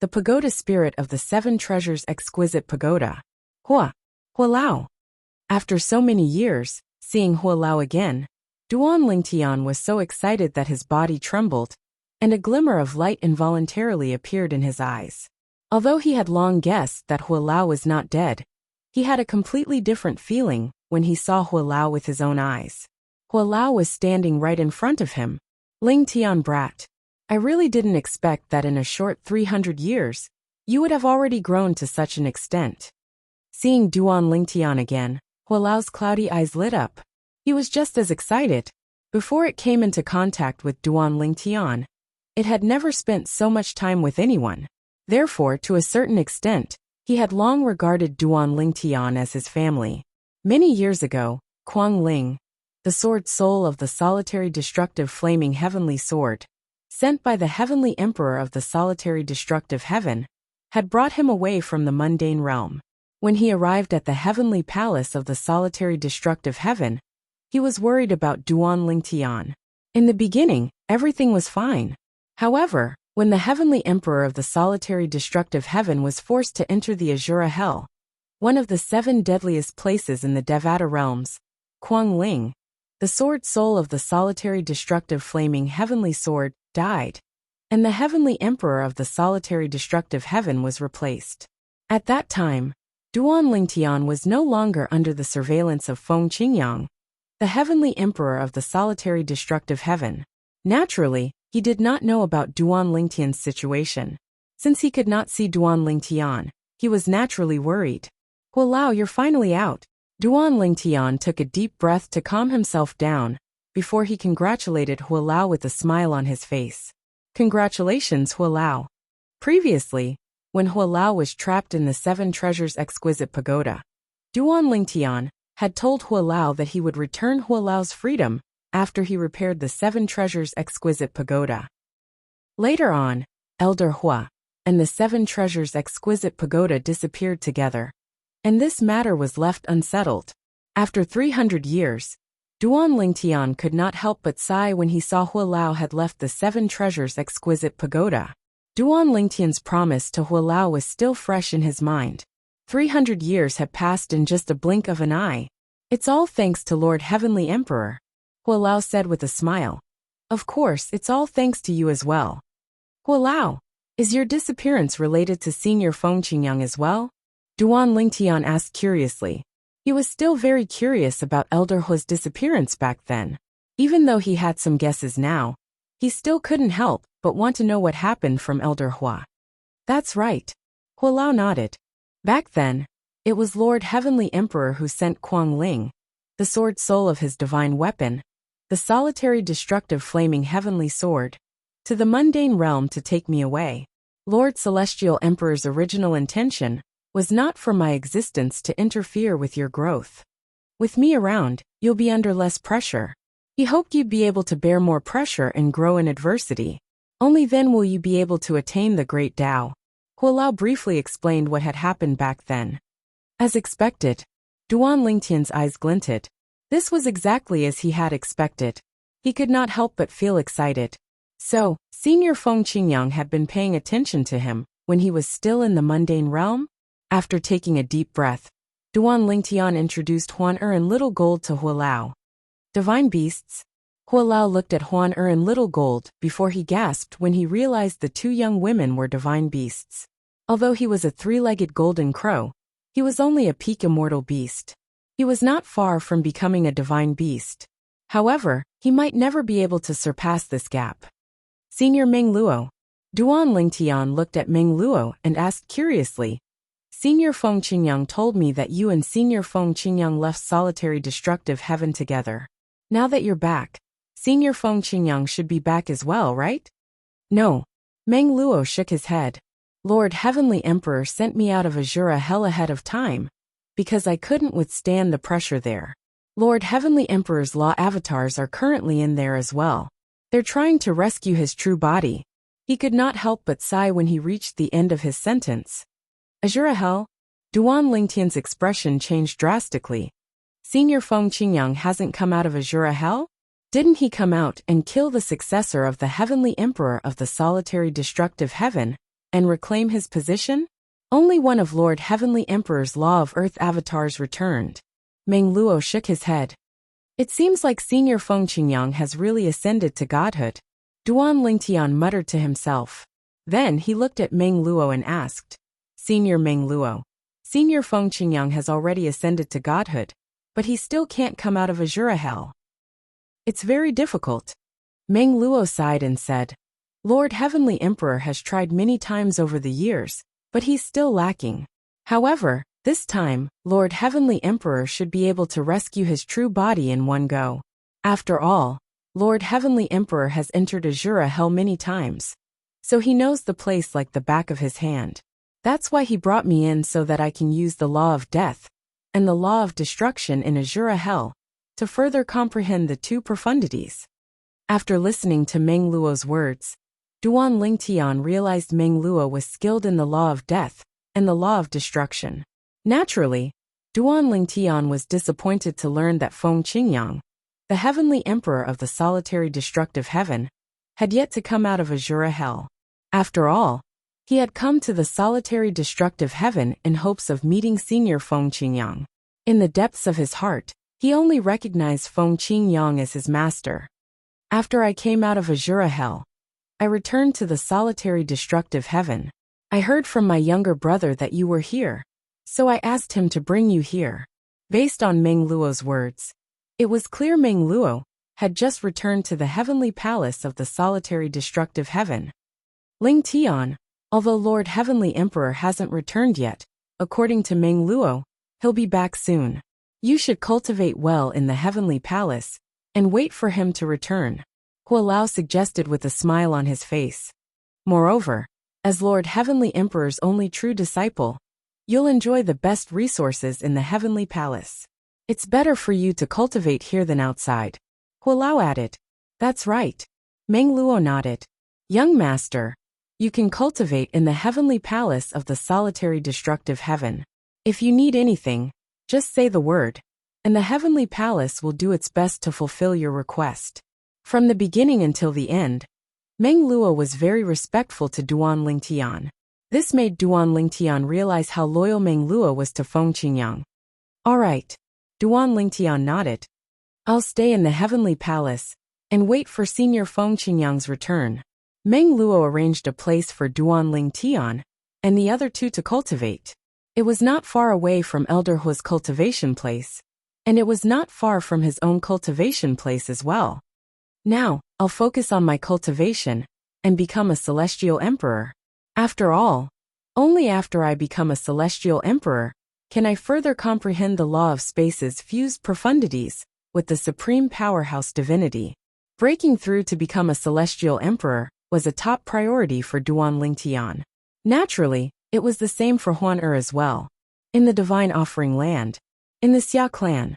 the pagoda spirit of the Seven Treasures Exquisite Pagoda. Hualao. After so many years, seeing Hualao again, Duan Lingtian was so excited that his body trembled, and a glimmer of light involuntarily appeared in his eyes. Although he had long guessed that Hualao was not dead, he had a completely different feeling when he saw Hualao with his own eyes. Hualao was standing right in front of him. Lingtian brat, I really didn't expect that in a short 300 years, you would have already grown to such an extent. Seeing Duan Lingtian again, Hualao's cloudy eyes lit up. He was just as excited. Before it came into contact with Duan Lingtian, It had never spent so much time with anyone. Therefore, to a certain extent, he had long regarded Duan Lingtian as his family. Many years ago, Kuang Ling, the sword soul of the solitary destructive flaming heavenly sword, sent by the heavenly emperor of the solitary destructive heaven, had brought him away from the mundane realm. When he arrived at the heavenly palace of the solitary destructive heaven, he was worried about Duan Lingtian. In the beginning, everything was fine. However, when the heavenly emperor of the solitary destructive heaven was forced to enter the Azura Hell, one of the 7 deadliest places in the Devata realms, Kuang Ling, the sword soul of the solitary destructive flaming heavenly sword, died, and the heavenly emperor of the solitary destructive heaven was replaced. At that time, Duan Lingtian was no longer under the surveillance of Feng Qingyang, the heavenly emperor of the solitary destructive heaven. Naturally, he did not know about Duan Lingtian's situation. Since he could not see Duan Lingtian, he was naturally worried. "Hulao, you're finally out." Duan Lingtian took a deep breath to calm himself down, before he congratulated Hulao with a smile on his face. "Congratulations, Hulao." Previously, when Hulao was trapped in the 7 Treasures Exquisite Pagoda, Duan Lingtian had told Hulao that he would return Hualao's freedom after he repaired the 7 Treasures Exquisite Pagoda. Later on, Elder Hua and the 7 Treasures Exquisite Pagoda disappeared together, and this matter was left unsettled. After 300 years, Duan Lingtian could not help but sigh when he saw Hualao had left the 7 Treasures Exquisite Pagoda. Duan Lingtian's promise to Hualao was still fresh in his mind. 300 years had passed in just a blink of an eye. "It's all thanks to Lord Heavenly Emperor," Hualao said with a smile. "Of course, it's all thanks to you as well." "Hualao, is your disappearance related to Senior Feng Qingyang as well?" Duan Lingtian asked curiously. He was still very curious about Elder Hua's disappearance back then. Even though he had some guesses now, he still couldn't help but want to know what happened from Elder Hua. "That's right." Hualao nodded. "Back then, it was Lord Heavenly Emperor who sent Kuang Ling, the sword soul of his divine weapon, the solitary destructive flaming heavenly sword, to the mundane realm to take me away. Lord Celestial Emperor's original intention was not for my existence to interfere with your growth. With me around, you'll be under less pressure. He hoped you'd be able to bear more pressure and grow in adversity. Only then will you be able to attain the great Tao." Hualao briefly explained what had happened back then. As expected, Duan Lingtian's eyes glinted. This was exactly as he had expected. He could not help but feel excited. So, Senior Feng Qingyang had been paying attention to him when he was still in the mundane realm? After taking a deep breath, Duan Lingtian introduced Huan-Er and Little Gold to Hualao. "Divine beasts?" Hualao looked at Huan-Er and Little Gold before he gasped when he realized the 2 young women were divine beasts. Although he was a 3-legged golden crow, he was only a peak immortal beast. He was not far from becoming a divine beast. However, he might never be able to surpass this gap. "Senior Meng Luo." Duan Lingtian looked at Meng Luo and asked curiously, "Senior Feng Qingyang told me that you and Senior Feng Qingyang left solitary destructive heaven together. Now that you're back, Senior Feng Qingyang should be back as well, right?" "No." Meng Luo shook his head. "Lord Heavenly Emperor sent me out of Azura Hell ahead of time, because I couldn't withstand the pressure there. Lord Heavenly Emperor's law avatars are currently in there as well. They're trying to rescue his true body." He could not help but sigh when he reached the end of his sentence. "Azura Hell?" Duan Lingtian's expression changed drastically. "Senior Feng Qingyang hasn't come out of Azura Hell? Didn't he come out and kill the successor of the Heavenly Emperor of the solitary destructive heaven, and reclaim his position? Only one of Lord Heavenly Emperor's Law of Earth avatars returned." Meng Luo shook his head. "It seems like Senior Feng Qingyang has really ascended to godhood." Duan Lingtian muttered to himself. Then he looked at Meng Luo and asked, "Senior Meng Luo, Senior Feng Qingyang has already ascended to godhood, but he still can't come out of Azura Hell. It's very difficult." Meng Luo sighed and said, "Lord Heavenly Emperor has tried many times over the years, but he's still lacking. However, this time, Lord Heavenly Emperor should be able to rescue his true body in one go. After all, Lord Heavenly Emperor has entered Azura Hell many times, so he knows the place like the back of his hand. That's why he brought me in so that I can use the law of death and the law of destruction in Azura Hell to further comprehend the two profundities. After listening to Meng Luo's words, Duan Lingtian realized Meng Luo was skilled in the law of death and the law of destruction. Naturally, Duan Lingtian was disappointed to learn that Feng Qingyang, the heavenly emperor of the solitary destructive heaven, had yet to come out of Azura Hell. After all, he had come to the solitary destructive heaven in hopes of meeting Senior Feng Qingyang. In the depths of his heart, he only recognized Feng Qingyang as his master. After I came out of Azura Hell, I returned to the solitary destructive heaven. I heard from my younger brother that you were here, so I asked him to bring you here. Based on Meng Luo's words, it was clear Meng Luo had just returned to the heavenly palace of the solitary destructive heaven. Ling Tian, although Lord Heavenly Emperor hasn't returned yet, according to Meng Luo, he'll be back soon. You should cultivate well in the heavenly palace and wait for him to return, Hua Lao suggested with a smile on his face. Moreover, as Lord Heavenly Emperor's only true disciple, you'll enjoy the best resources in the heavenly palace. It's better for you to cultivate here than outside, Hua Lao added. That's right. Meng Luo nodded. Young master, you can cultivate in the heavenly palace of the solitary destructive heaven. If you need anything, just say the word, and the heavenly palace will do its best to fulfill your request. From the beginning until the end, Meng Luo was very respectful to Duan Lingtian. This made Duan Lingtian realize how loyal Meng Luo was to Feng Qingyang. All right, Duan Lingtian nodded. I'll stay in the heavenly palace and wait for Senior Feng Qingyang's return. Meng Luo arranged a place for Duan Lingtian and the other two to cultivate. It was not far away from Elder Hua's cultivation place, and it was not far from his own cultivation place as well. Now, I'll focus on my cultivation and become a celestial emperor. After all, only after I become a celestial emperor can I further comprehend the law of space's fused profundities with the supreme powerhouse divinity. Breaking through to become a celestial emperor was a top priority for Duan Lingtian. Naturally, it was the same for Huan as well. In the Divine Offering Land, in the Xia clan,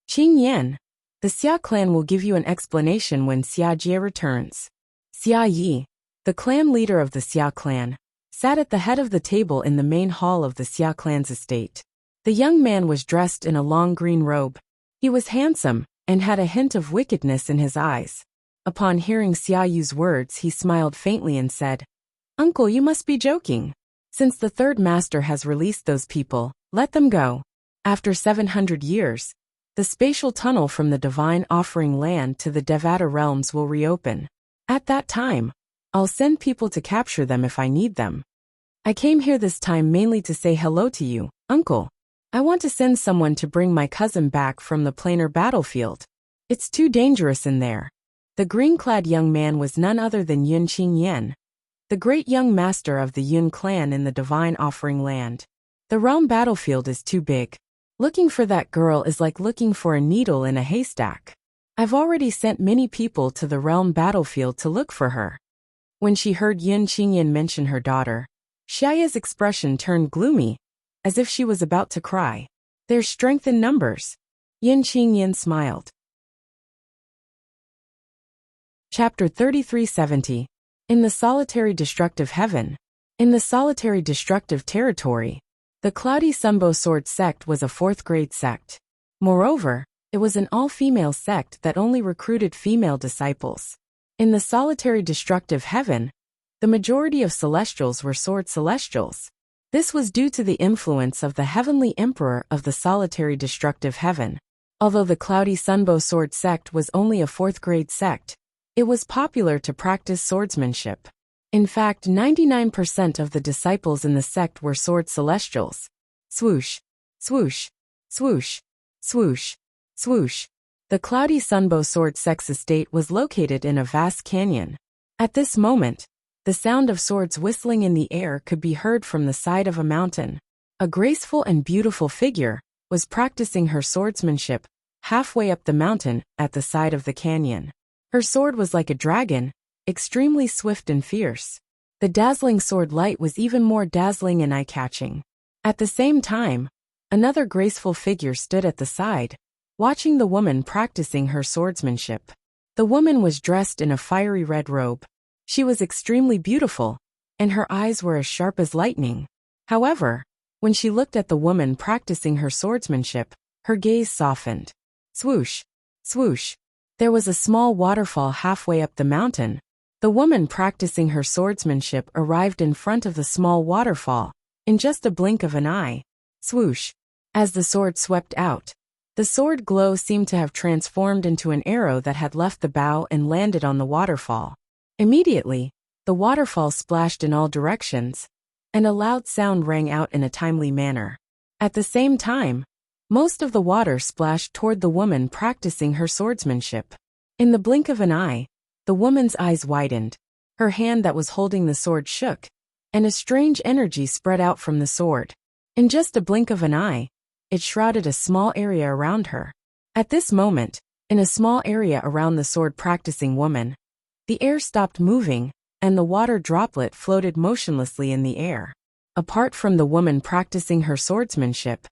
Qing Yan, the Xia clan will give you an explanation when Xia Jie returns. Xia Yi, the clan leader of the Xia clan, sat at the head of the table in the main hall of the Xia clan's estate. The young man was dressed in a long green robe. He was handsome and had a hint of wickedness in his eyes. Upon hearing Xia Yu's words, he smiled faintly and said, "Uncle, you must be joking. Since the third master has released those people, let them go." After 700 years, the spatial tunnel from the Divine Offering Land to the Devata realms will reopen. At that time, I'll send people to capture them if I need them. I came here this time mainly to say hello to you, Uncle. I want to send someone to bring my cousin back from the planar battlefield. It's too dangerous in there. The green-clad young man was none other than Yun Qingyan, the great young master of the Yun clan in the Divine Offering Land. The realm battlefield is too big. Looking for that girl is like looking for a needle in a haystack. I've already sent many people to the realm battlefield to look for her. When she heard Yun Qingyan mention her daughter, Xiaya's expression turned gloomy, as if she was about to cry. There's strength in numbers. Yun Qingyan smiled. Chapter 3370. In the solitary destructive heaven. In the solitary destructive territory, the Cloudy Sunbow Sword sect was a 4th grade sect. Moreover, it was an all-female sect that only recruited female disciples. In the solitary destructive heaven, the majority of celestials were sword celestials. This was due to the influence of the heavenly emperor of the solitary destructive heaven. Although the Cloudy Sunbow Sword sect was only a 4th grade sect, it was popular to practice swordsmanship. In fact, 99% of the disciples in the sect were sword celestials. Swoosh, swoosh, swoosh, swoosh, swoosh. The Cloudy Sunbow Sword sect's estate was located in a vast canyon. At this moment, the sound of swords whistling in the air could be heard from the side of a mountain. A graceful and beautiful figure was practicing her swordsmanship halfway up the mountain at the side of the canyon. Her sword was like a dragon, extremely swift and fierce. The dazzling sword light was even more dazzling and eye-catching. At the same time, another graceful figure stood at the side, watching the woman practicing her swordsmanship. The woman was dressed in a fiery red robe. She was extremely beautiful, and her eyes were as sharp as lightning. However, when she looked at the woman practicing her swordsmanship, her gaze softened. Swoosh, swoosh. There was a small waterfall halfway up the mountain. The woman practicing her swordsmanship arrived in front of the small waterfall, in just a blink of an eye. Swoosh. As the sword swept out, the sword glow seemed to have transformed into an arrow that had left the bow and landed on the waterfall. Immediately, the waterfall splashed in all directions, and a loud sound rang out in a timely manner. At the same time, most of the water splashed toward the woman practicing her swordsmanship. In the blink of an eye, the woman's eyes widened. Her hand that was holding the sword shook, and a strange energy spread out from the sword. In just a blink of an eye, it shrouded a small area around her. At this moment, in a small area around the sword-practicing woman, the air stopped moving, and the water droplet floated motionlessly in the air. Apart from the woman practicing her swordsmanship,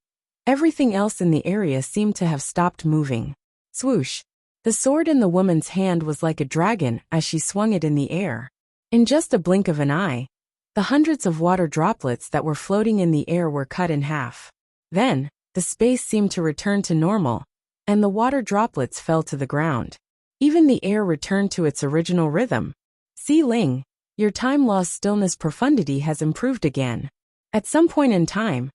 everything else in the area seemed to have stopped moving. Swoosh! The sword in the woman's hand was like a dragon as she swung it in the air. In just a blink of an eye, the hundreds of water droplets that were floating in the air were cut in half. Then, the space seemed to return to normal, and the water droplets fell to the ground. Even the air returned to its original rhythm. Si Ling, your time-lost stillness profundity has improved again. At some point in time,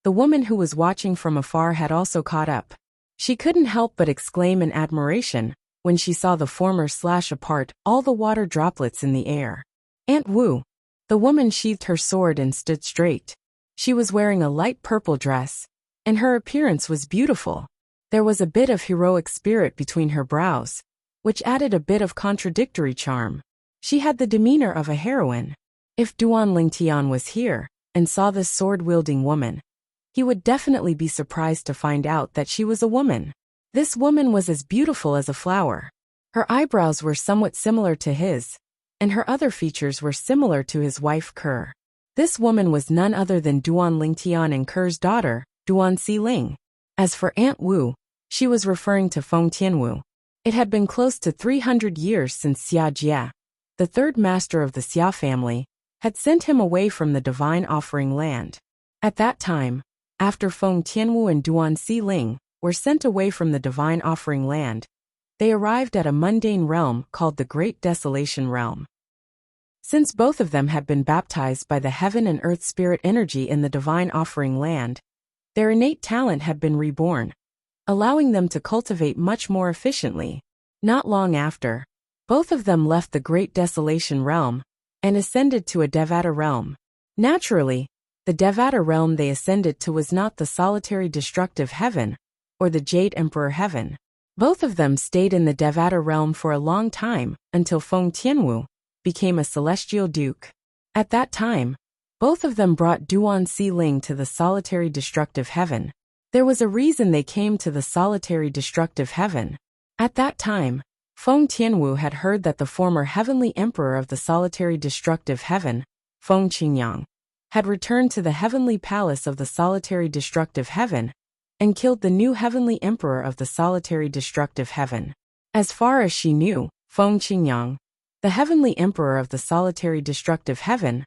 the woman who was watching from afar had also caught up. She couldn't help but exclaim in admiration when she saw the former slash apart all the water droplets in the air. Aunt Wu. The woman sheathed her sword and stood straight. She was wearing a light purple dress, and her appearance was beautiful. There was a bit of heroic spirit between her brows, which added a bit of contradictory charm. She had the demeanor of a heroine. If Duan Lingtian was here and saw this sword-wielding woman, he would definitely be surprised to find out that she was a woman. This woman was as beautiful as a flower. Her eyebrows were somewhat similar to his, and her other features were similar to his wife Kerr. This woman was none other than Duan Lingtian and Kerr's daughter, Duan Si Ling. As for Aunt Wu, she was referring to Feng Tianwu. It had been close to 300 years since Xia Jie, the third master of the Xia family, had sent him away from the divine offering land. At that time, after Feng Tianwu and Duan Si Ling were sent away from the divine offering land, they arrived at a mundane realm called the Great Desolation Realm. Since both of them had been baptized by the heaven and earth spirit energy in the divine offering land, their innate talent had been reborn, allowing them to cultivate much more efficiently. Not long after, both of them left the Great Desolation Realm and ascended to a Devata realm. Naturally, the Devata realm they ascended to was not the solitary destructive heaven, or the Jade Emperor heaven. Both of them stayed in the Devata realm for a long time, until Feng Tianwu became a celestial duke. At that time, both of them brought Duan Si Ling to the solitary destructive heaven. There was a reason they came to the solitary destructive heaven. At that time, Feng Tianwu had heard that the former heavenly emperor of the solitary destructive heaven, Feng Qingyang, had returned to the heavenly palace of the solitary destructive heaven and killed the new heavenly emperor of the solitary destructive heaven. As far as she knew, Feng Qingyang, the heavenly emperor of the solitary destructive heaven,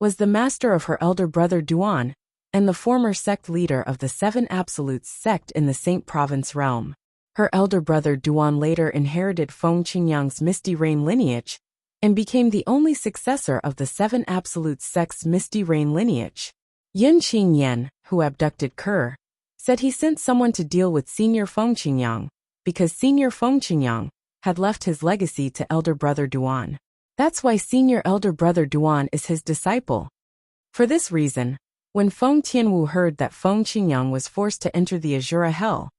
was the master of her elder brother Duan and the former sect leader of the Seven Absolutes sect in the Saint Province realm. Her elder brother Duan later inherited Feng Qingyang's Misty Rain lineage and became the only successor of the Seven Absolutes sect's Misty Rain lineage. Yun Qingyan, who abducted Kerr, said he sent someone to deal with Senior Feng Qingyang because Senior Feng Qingyang had left his legacy to elder brother Duan. That's why Senior elder brother Duan is his disciple. For this reason, when Feng Tianwu heard that Feng Qingyang was forced to enter the Azura Hell,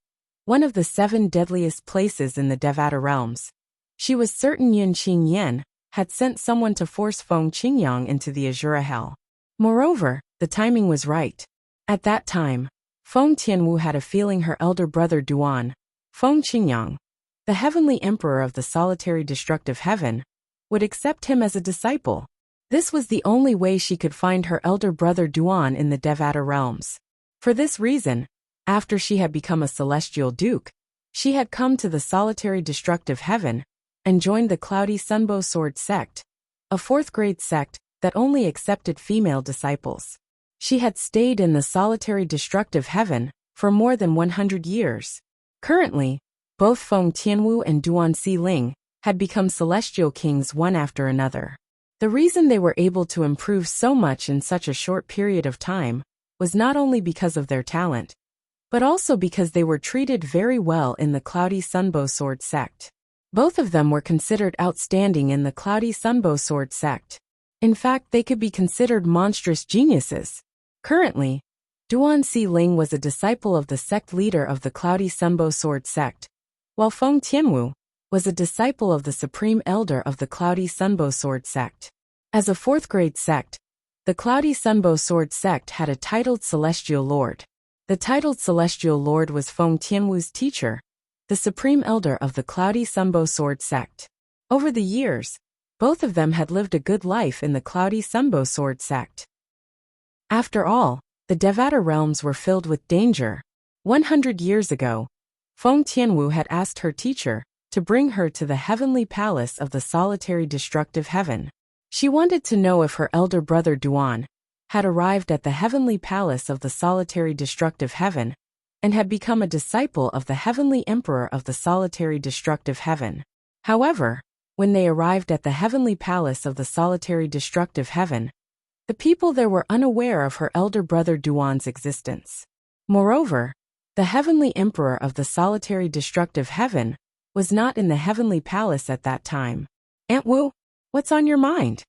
one of the 7 deadliest places in the Devata realms, she was certain Yun Qingyan had sent someone to force Feng Qingyang into the Azura Hell. Moreover, the timing was right. At that time, Feng Tianwu had a feeling her elder brother Duan, Feng Qingyang, the heavenly emperor of the solitary destructive heaven, would accept him as a disciple. This was the only way she could find her elder brother Duan in the Devata realms. For this reason, after she had become a celestial duke, she had come to the solitary destructive heaven and joined the Cloudy Sunbow Sword sect, a fourth-grade sect that only accepted female disciples. She had stayed in the solitary destructive heaven for more than 100 years. Currently, both Feng Tianwu and Duan Xiling had become celestial kings one after another. The reason they were able to improve so much in such a short period of time was not only because of their talent, but also because they were treated very well in the Cloudy Sunbow Sword sect. Both of them were considered outstanding in the Cloudy Sunbow Sword sect. In fact, they could be considered monstrous geniuses. Currently, Duan Xiling was a disciple of the sect leader of the Cloudy Sunbow Sword sect, while Feng Tianwu was a disciple of the supreme elder of the Cloudy Sunbow Sword sect. As a fourth-grade sect, the Cloudy Sunbow Sword sect had a titled celestial lord. The titled celestial lord was Feng Tianwu's teacher, the supreme elder of the Cloudy Sunbow Sword sect. Over the years, both of them had lived a good life in the Cloudy Sunbow Sword sect. After all, the Devata realms were filled with danger. 100 years ago, Feng Tianwu had asked her teacher to bring her to the heavenly palace of the solitary destructive heaven. She wanted to know if her elder brother Duan had arrived at the heavenly palace of the solitary destructive heaven and had become a disciple of the heavenly emperor of the solitary destructive heaven. However, when they arrived at the heavenly palace of the solitary destructive heaven, the people there were unaware of her elder brother Duan's existence. Moreover, the heavenly emperor of the solitary destructive heaven was not in the heavenly palace at that time. "Aunt Wu, what's on your mind?"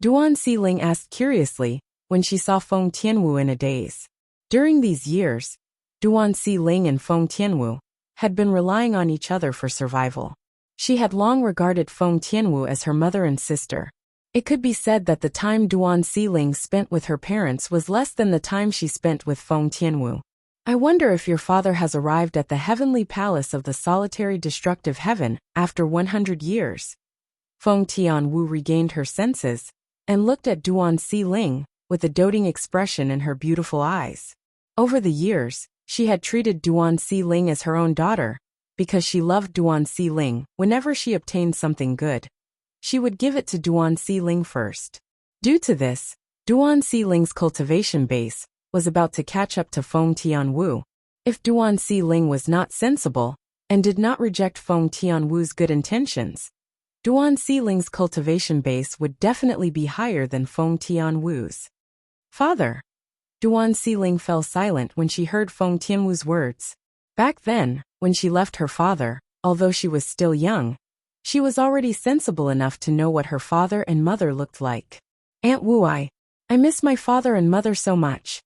Duan Xiling asked curiously when she saw Feng Tianwu in a daze. During these years, Duan Xiling and Feng Tianwu had been relying on each other for survival. She had long regarded Feng Tianwu as her mother and sister. It could be said that the time Duan Xiling spent with her parents was less than the time she spent with Feng Tianwu. "I wonder if your father has arrived at the heavenly palace of the solitary destructive heaven after 100 years. Feng Tianwu regained her senses and looked at Duan Xiling with a doting expression in her beautiful eyes. Over the years, she had treated Duan Xiling as her own daughter because she loved Duan Xiling. Whenever she obtained something good, she would give it to Duan Xiling first. Due to this, Duan Xiling's cultivation base was about to catch up to Feng Tianwu. If Duan Xiling was not sensible and did not reject Feng Tianwu's good intentions, Duan Xiling's cultivation base would definitely be higher than Feng Tianwu's. "Father." Duan Xiling fell silent when she heard Feng Tianwu's words. Back then, when she left her father, although she was still young, she was already sensible enough to know what her father and mother looked like. "Aunt Wu, I miss my father and mother so much."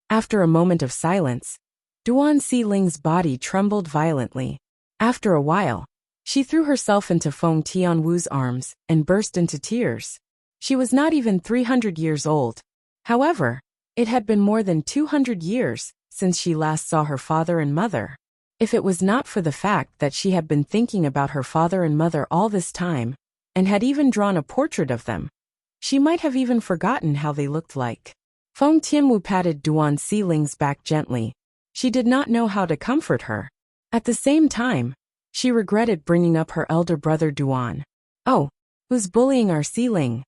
After a moment of silence, Duan Xiling's body trembled violently. After a while, she threw herself into Feng Tianwu's arms and burst into tears. She was not even 300 years old. However, it had been more than 200 years since she last saw her father and mother. If it was not for the fact that she had been thinking about her father and mother all this time, and had even drawn a portrait of them, she might have even forgotten how they looked like. Feng Tianwu patted Duan Xiling's back gently. She did not know how to comfort her. At the same time, she regretted bringing up her elder brother Duan. "Oh, who's bullying our Xiling?"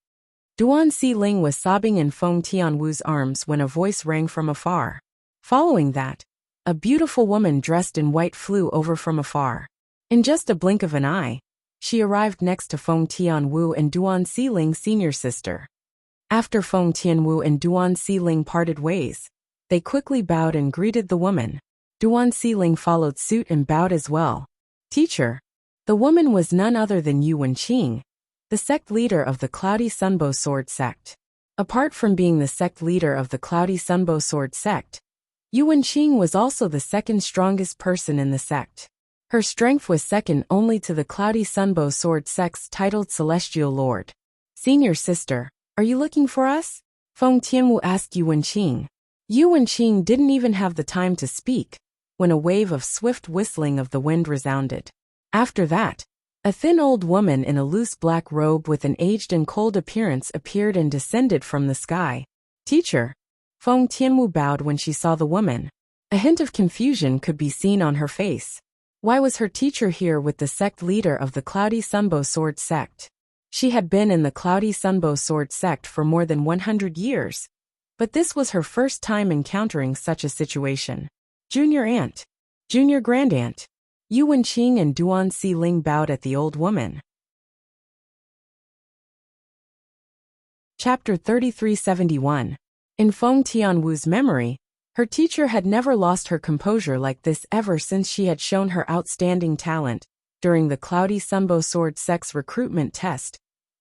Duan Xiling was sobbing in Feng Tianwu's arms when a voice rang from afar. Following that, a beautiful woman dressed in white flew over from afar. In just a blink of an eye, she arrived next to Feng Tianwu and Duan Xiling's senior sister. After Feng Tianwu and Duan Xiling parted ways, they quickly bowed and greeted the woman. Duan Xiling followed suit and bowed as well. "Teacher." The woman was none other than Yu Wenqing, the sect leader of the Cloudy Sunbow Sword sect. Apart from being the sect leader of the Cloudy Sunbow Sword sect, Yu Wenqing was also the second strongest person in the sect. Her strength was second only to the Cloudy Sunbow Sword sect's titled Celestial Lord. "Senior sister, are you looking for us?" Feng Tianwu asked Yu Wenqing. Yu Wenqing didn't even have the time to speak when a wave of swift whistling of the wind resounded. After that, a thin old woman in a loose black robe with an aged and cold appearance appeared and descended from the sky. Teacher. Feng Tianwu bowed when she saw the woman. A hint of confusion could be seen on her face. Why was her teacher here with the sect leader of the Cloudy Sunbow Sword sect? She had been in the Cloudy Sunbow Sword sect for more than 100 years. But this was her first time encountering such a situation. Junior aunt. Junior grandaunt. Yu Wenqing and Duan Xiling bowed at the old woman. Chapter 3371. In Feng Tianwu's memory, her teacher had never lost her composure like this ever since she had shown her outstanding talent during the Cloudy Sunbow Sword sect's recruitment test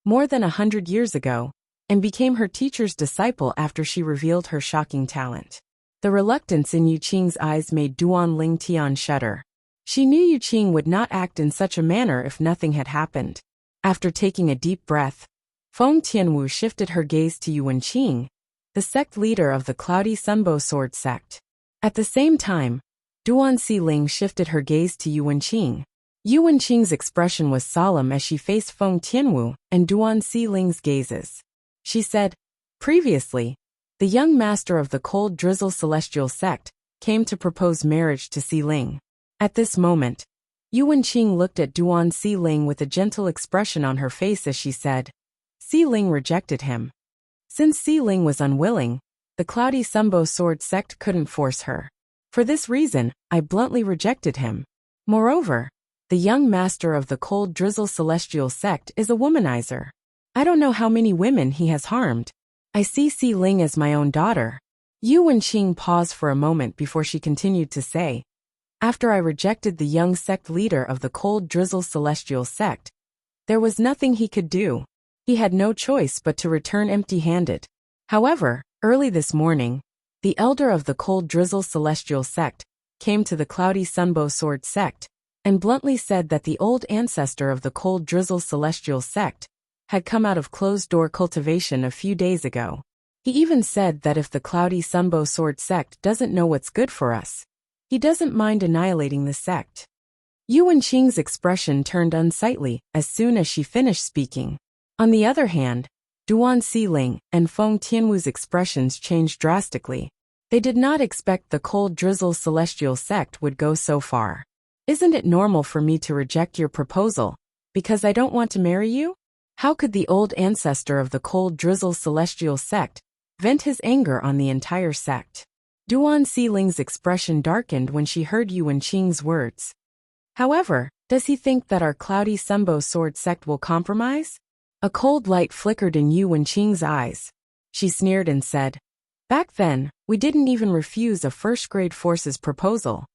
more than 100 years ago, and became her teacher's disciple after she revealed her shocking talent. The reluctance in Yu Qing's eyes made Duan Lingtian shudder. She knew Yu Qing would not act in such a manner if nothing had happened. After taking a deep breath, Feng Tianwu shifted her gaze to Yu Wenqing, the sect leader of the Cloudy Sunbow Sword sect. At the same time, Duan Xiling shifted her gaze to Yu Wenqing. Yu Wenqing's expression was solemn as she faced Feng Tianwu and Duan Xiling's gazes. She said, "Previously, the young master of the Cold Drizzle Celestial sect came to propose marriage to Xiling. At this moment, Yu Wenqing looked at Duan Xiling with a gentle expression on her face as she said, Xiling rejected him. Since Xiling was unwilling, the Cloudy Sunbow Sword sect couldn't force her. For this reason, I bluntly rejected him. Moreover, the young master of the Cold Drizzle Celestial sect is a womanizer. I don't know how many women he has harmed. I see Xiling as my own daughter." Yu Wenqing paused for a moment before she continued to say, "After I rejected the young sect leader of the Cold Drizzle Celestial sect, there was nothing he could do. He had no choice but to return empty-handed. However, early this morning, the elder of the Cold Drizzle Celestial sect came to the Cloudy Sunbow Sword sect and bluntly said that the old ancestor of the Cold Drizzle Celestial sect had come out of closed-door cultivation a few days ago. He even said that if the Cloudy Sunbow Sword sect doesn't know what's good for us, he doesn't mind annihilating the sect." Yu Wenqing's expression turned unsightly as soon as she finished speaking. On the other hand, Duan Xiling and Feng Tianwu's expressions changed drastically. They did not expect the Cold Drizzle Celestial sect would go so far. "Isn't it normal for me to reject your proposal because I don't want to marry you? How could the old ancestor of the Cold Drizzle Celestial sect vent his anger on the entire sect?" Duan Xiling's expression darkened when she heard Yu Wenqing's words. "However, does he think that our Cloudy Sunbow Sword sect will compromise?" A cold light flickered in Yu Wenqing's eyes. She sneered and said, "Back then, we didn't even refuse a first-grade force's proposal."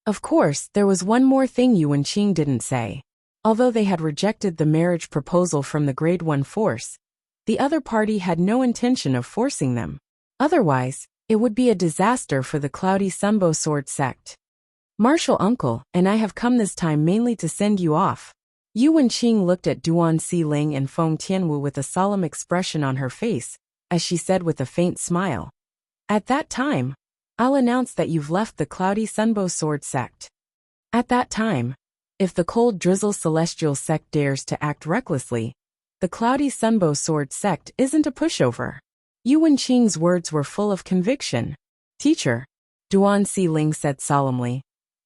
Of course, there was one more thing Yu Wenqing didn't say. Although they had rejected the marriage proposal from the Grade 1 force, the other party had no intention of forcing them. Otherwise, it would be a disaster for the Cloudy Sunbow Sword sect. "Martial uncle and I have come this time mainly to send you off." Yu Wenqing looked at Duan Xiling and Feng Tianwu with a solemn expression on her face, as she said with a faint smile, "At that time, I'll announce that you've left the Cloudy Sunbow Sword sect. At that time, if the Cold Drizzle Celestial sect dares to act recklessly, the Cloudy Sunbow Sword sect isn't a pushover." Yu Wenqing's words were full of conviction. "Teacher," Duan Xiling said solemnly,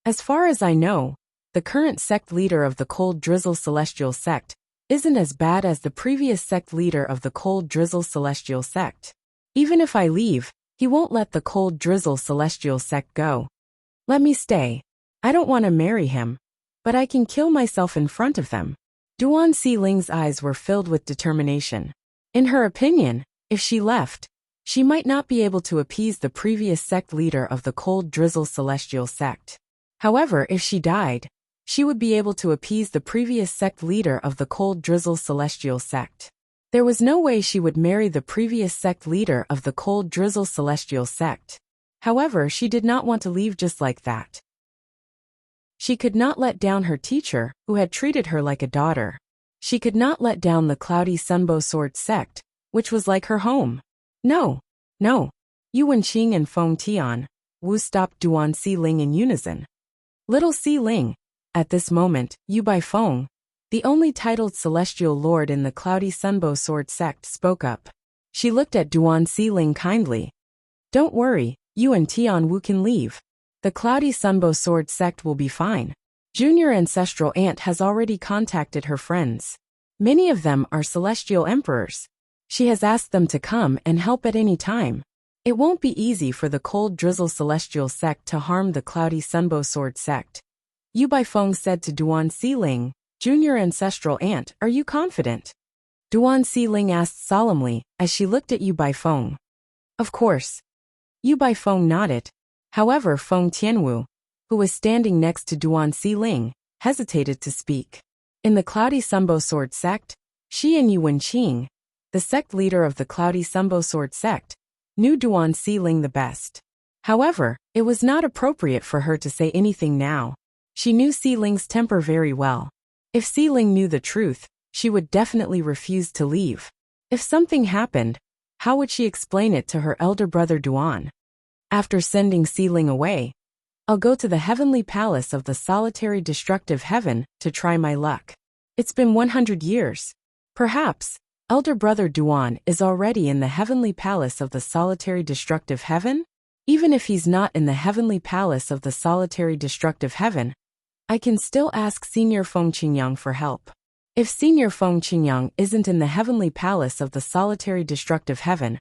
"as far as I know, the current sect leader of the Cold Drizzle Celestial sect isn't as bad as the previous sect leader of the Cold Drizzle Celestial sect. Even if I leave, he won't let the Cold Drizzle Celestial sect go. Let me stay. I don't want to marry him, but I can kill myself in front of them." Duan Xiling's eyes were filled with determination. In her opinion, if she left, she might not be able to appease the previous sect leader of the Cold Drizzle Celestial sect. However, if she died, she would be able to appease the previous sect leader of the Cold Drizzle Celestial sect. There was no way she would marry the previous sect leader of the Cold Drizzle Celestial sect. However, she did not want to leave just like that. She could not let down her teacher, who had treated her like a daughter. She could not let down the Cloudy Sunbow Sword sect, which was like her home. No, no. Yu Wenqing and Feng Tianwu stopped Duan Xiling in unison. "Little Xiling, At this moment, Yu Baifeng, the only titled celestial lord in the Cloudy Sunbow Sword sect, spoke up. She looked at Duan Siling kindly. Don't worry, you and Tianwu can leave. The Cloudy Sunbow Sword sect will be fine. Junior Ancestral Aunt has already contacted her friends. Many of them are celestial emperors. She has asked them to come and help at any time. It won't be easy for the Cold Drizzle Celestial sect to harm the Cloudy Sunbow Sword sect. Yu Baifeng said to Duan Siling, Junior Ancestral Aunt, are you confident? Duan Siling asked solemnly, as she looked at Yu Baifeng. Of course. Yu Baifeng nodded. However, Feng Tianwu, who was standing next to Duan Siling, hesitated to speak. In the Cloudy Sunbow Sword sect, she and Yu Wenqing, the sect leader of the Cloudy Sunbow Sword sect, knew Duan Siling the best. However, it was not appropriate for her to say anything now. She knew Siling's temper very well. If Siling knew the truth, she would definitely refuse to leave. If something happened, how would she explain it to her elder brother Duan? After sending Siling away, I'll go to the heavenly palace of the solitary destructive heaven to try my luck. It's been 100 years. Perhaps, elder brother Duan is already in the heavenly palace of the solitary destructive heaven? Even if he's not in the heavenly palace of the solitary destructive heaven, I can still ask Senior Feng Qingyang for help. If Senior Feng Qingyang isn't in the heavenly palace of the solitary destructive heaven,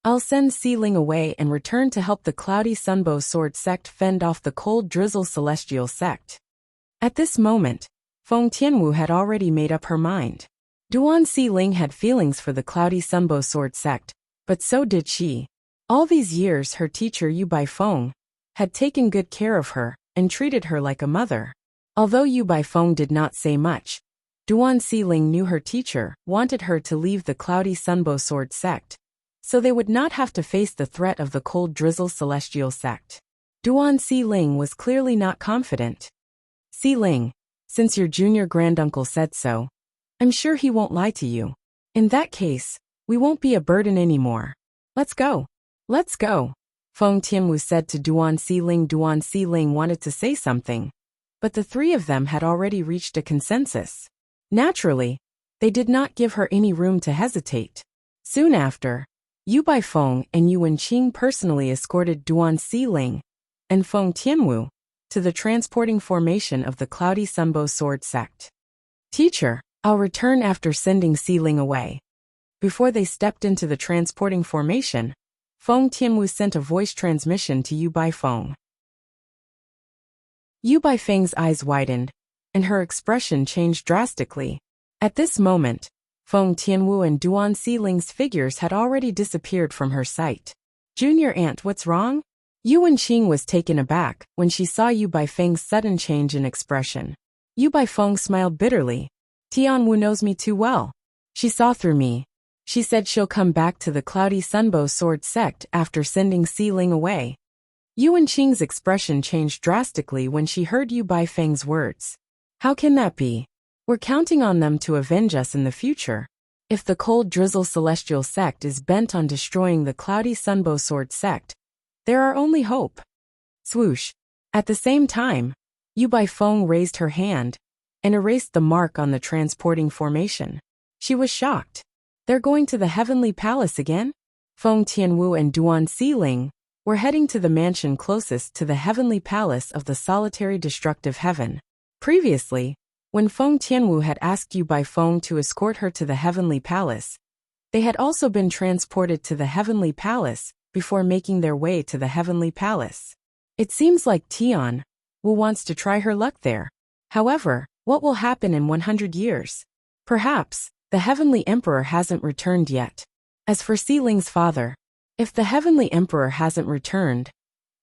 I'll send Siling away and return to help the Cloudy Sunbow Sword sect fend off the Cold Drizzle Celestial sect. At this moment, Feng Tianwu had already made up her mind. Duan Siling had feelings for the Cloudy Sunbow Sword sect, but so did she. All these years her teacher Yu Baifeng had taken good care of her and treated her like a mother. Although Yu Baifeng did not say much, Duan Siling knew her teacher wanted her to leave the Cloudy Sunbow Sword sect, so they would not have to face the threat of the Cold Drizzle Celestial sect. Duan Siling was clearly not confident. Siling, since your junior granduncle said so, I'm sure he won't lie to you. In that case, we won't be a burden anymore. Let's go. Let's go. Feng Tianwu said to Duan Siling. Duan Siling wanted to say something, but the three of them had already reached a consensus. Naturally, they did not give her any room to hesitate. Soon after, Yu Baifeng and Yu Wenqing personally escorted Duan Siling and Feng Tianwu to the transporting formation of the Cloudy Sunbow Sword sect. Teacher, I'll return after sending Siling away. Before they stepped into the transporting formation, Feng Tianwu sent a voice transmission to Yu Baifeng. Yu Baifeng's eyes widened, and her expression changed drastically. At this moment, Feng Tianwu and Duan Siling's figures had already disappeared from her sight. Junior Aunt, what's wrong? Yu Wenqing was taken aback when she saw Yu Baifeng's sudden change in expression. Yu Baifeng smiled bitterly. Tianwu knows me too well. She saw through me. She said she'll come back to the Cloudy Sunbow Sword sect after sending Siling away. Yu Wenqing's expression changed drastically when she heard Yu Baifeng's words. How can that be? We're counting on them to avenge us in the future. If the Cold Drizzle Celestial sect is bent on destroying the Cloudy Sunbow Sword sect, there are only hope. Swoosh. At the same time, Yu Baifeng raised her hand and erased the mark on the transporting formation. She was shocked. They're going to the heavenly palace again? Feng Tianwu and Duan Siling were heading to the mansion closest to the heavenly palace of the solitary destructive heaven. Previously, when Feng Tianwu had asked Yu Baifeng to escort her to the heavenly palace, they had also been transported to the heavenly palace before making their way to the heavenly palace. It seems like Tianwu wants to try her luck there. However, what will happen in 100 years? Perhaps the heavenly emperor hasn't returned yet. As for Siling's father, if the heavenly emperor hasn't returned,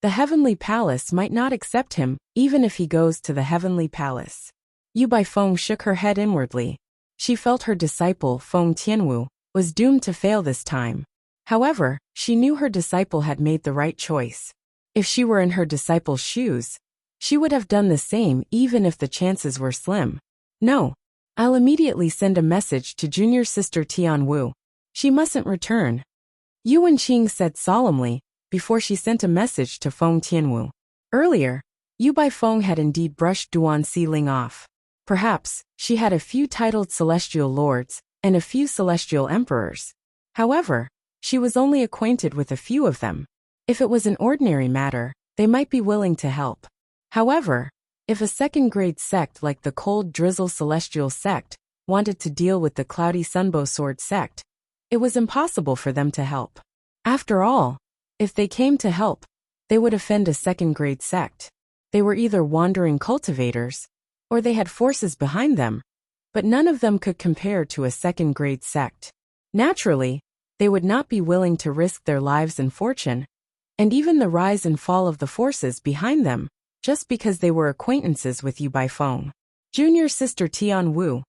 the heavenly palace might not accept him even if he goes to the heavenly palace. Yu Baifeng shook her head inwardly. She felt her disciple Feng Tianwu was doomed to fail this time. However, she knew her disciple had made the right choice. If she were in her disciple's shoes, she would have done the same even if the chances were slim. No, I'll immediately send a message to junior sister Tianwu. She mustn't return. Yu Wenqing said solemnly before she sent a message to Feng Tianwu. Earlier, Yu Baifeng had indeed brushed Duan Xiling off. Perhaps, she had a few titled celestial lords, and a few celestial emperors. However, she was only acquainted with a few of them. If it was an ordinary matter, they might be willing to help. However, if a second-grade sect like the Cold Drizzle Celestial Sect wanted to deal with the Cloudy Sunbow Sword Sect, it was impossible for them to help. After all, if they came to help, they would offend a second-grade sect. They were either wandering cultivators, or they had forces behind them, but none of them could compare to a second-grade sect. Naturally, they would not be willing to risk their lives and fortune, and even the rise and fall of the forces behind them, just because they were acquaintances with Yu Baifeng. Junior sister Tian Wu.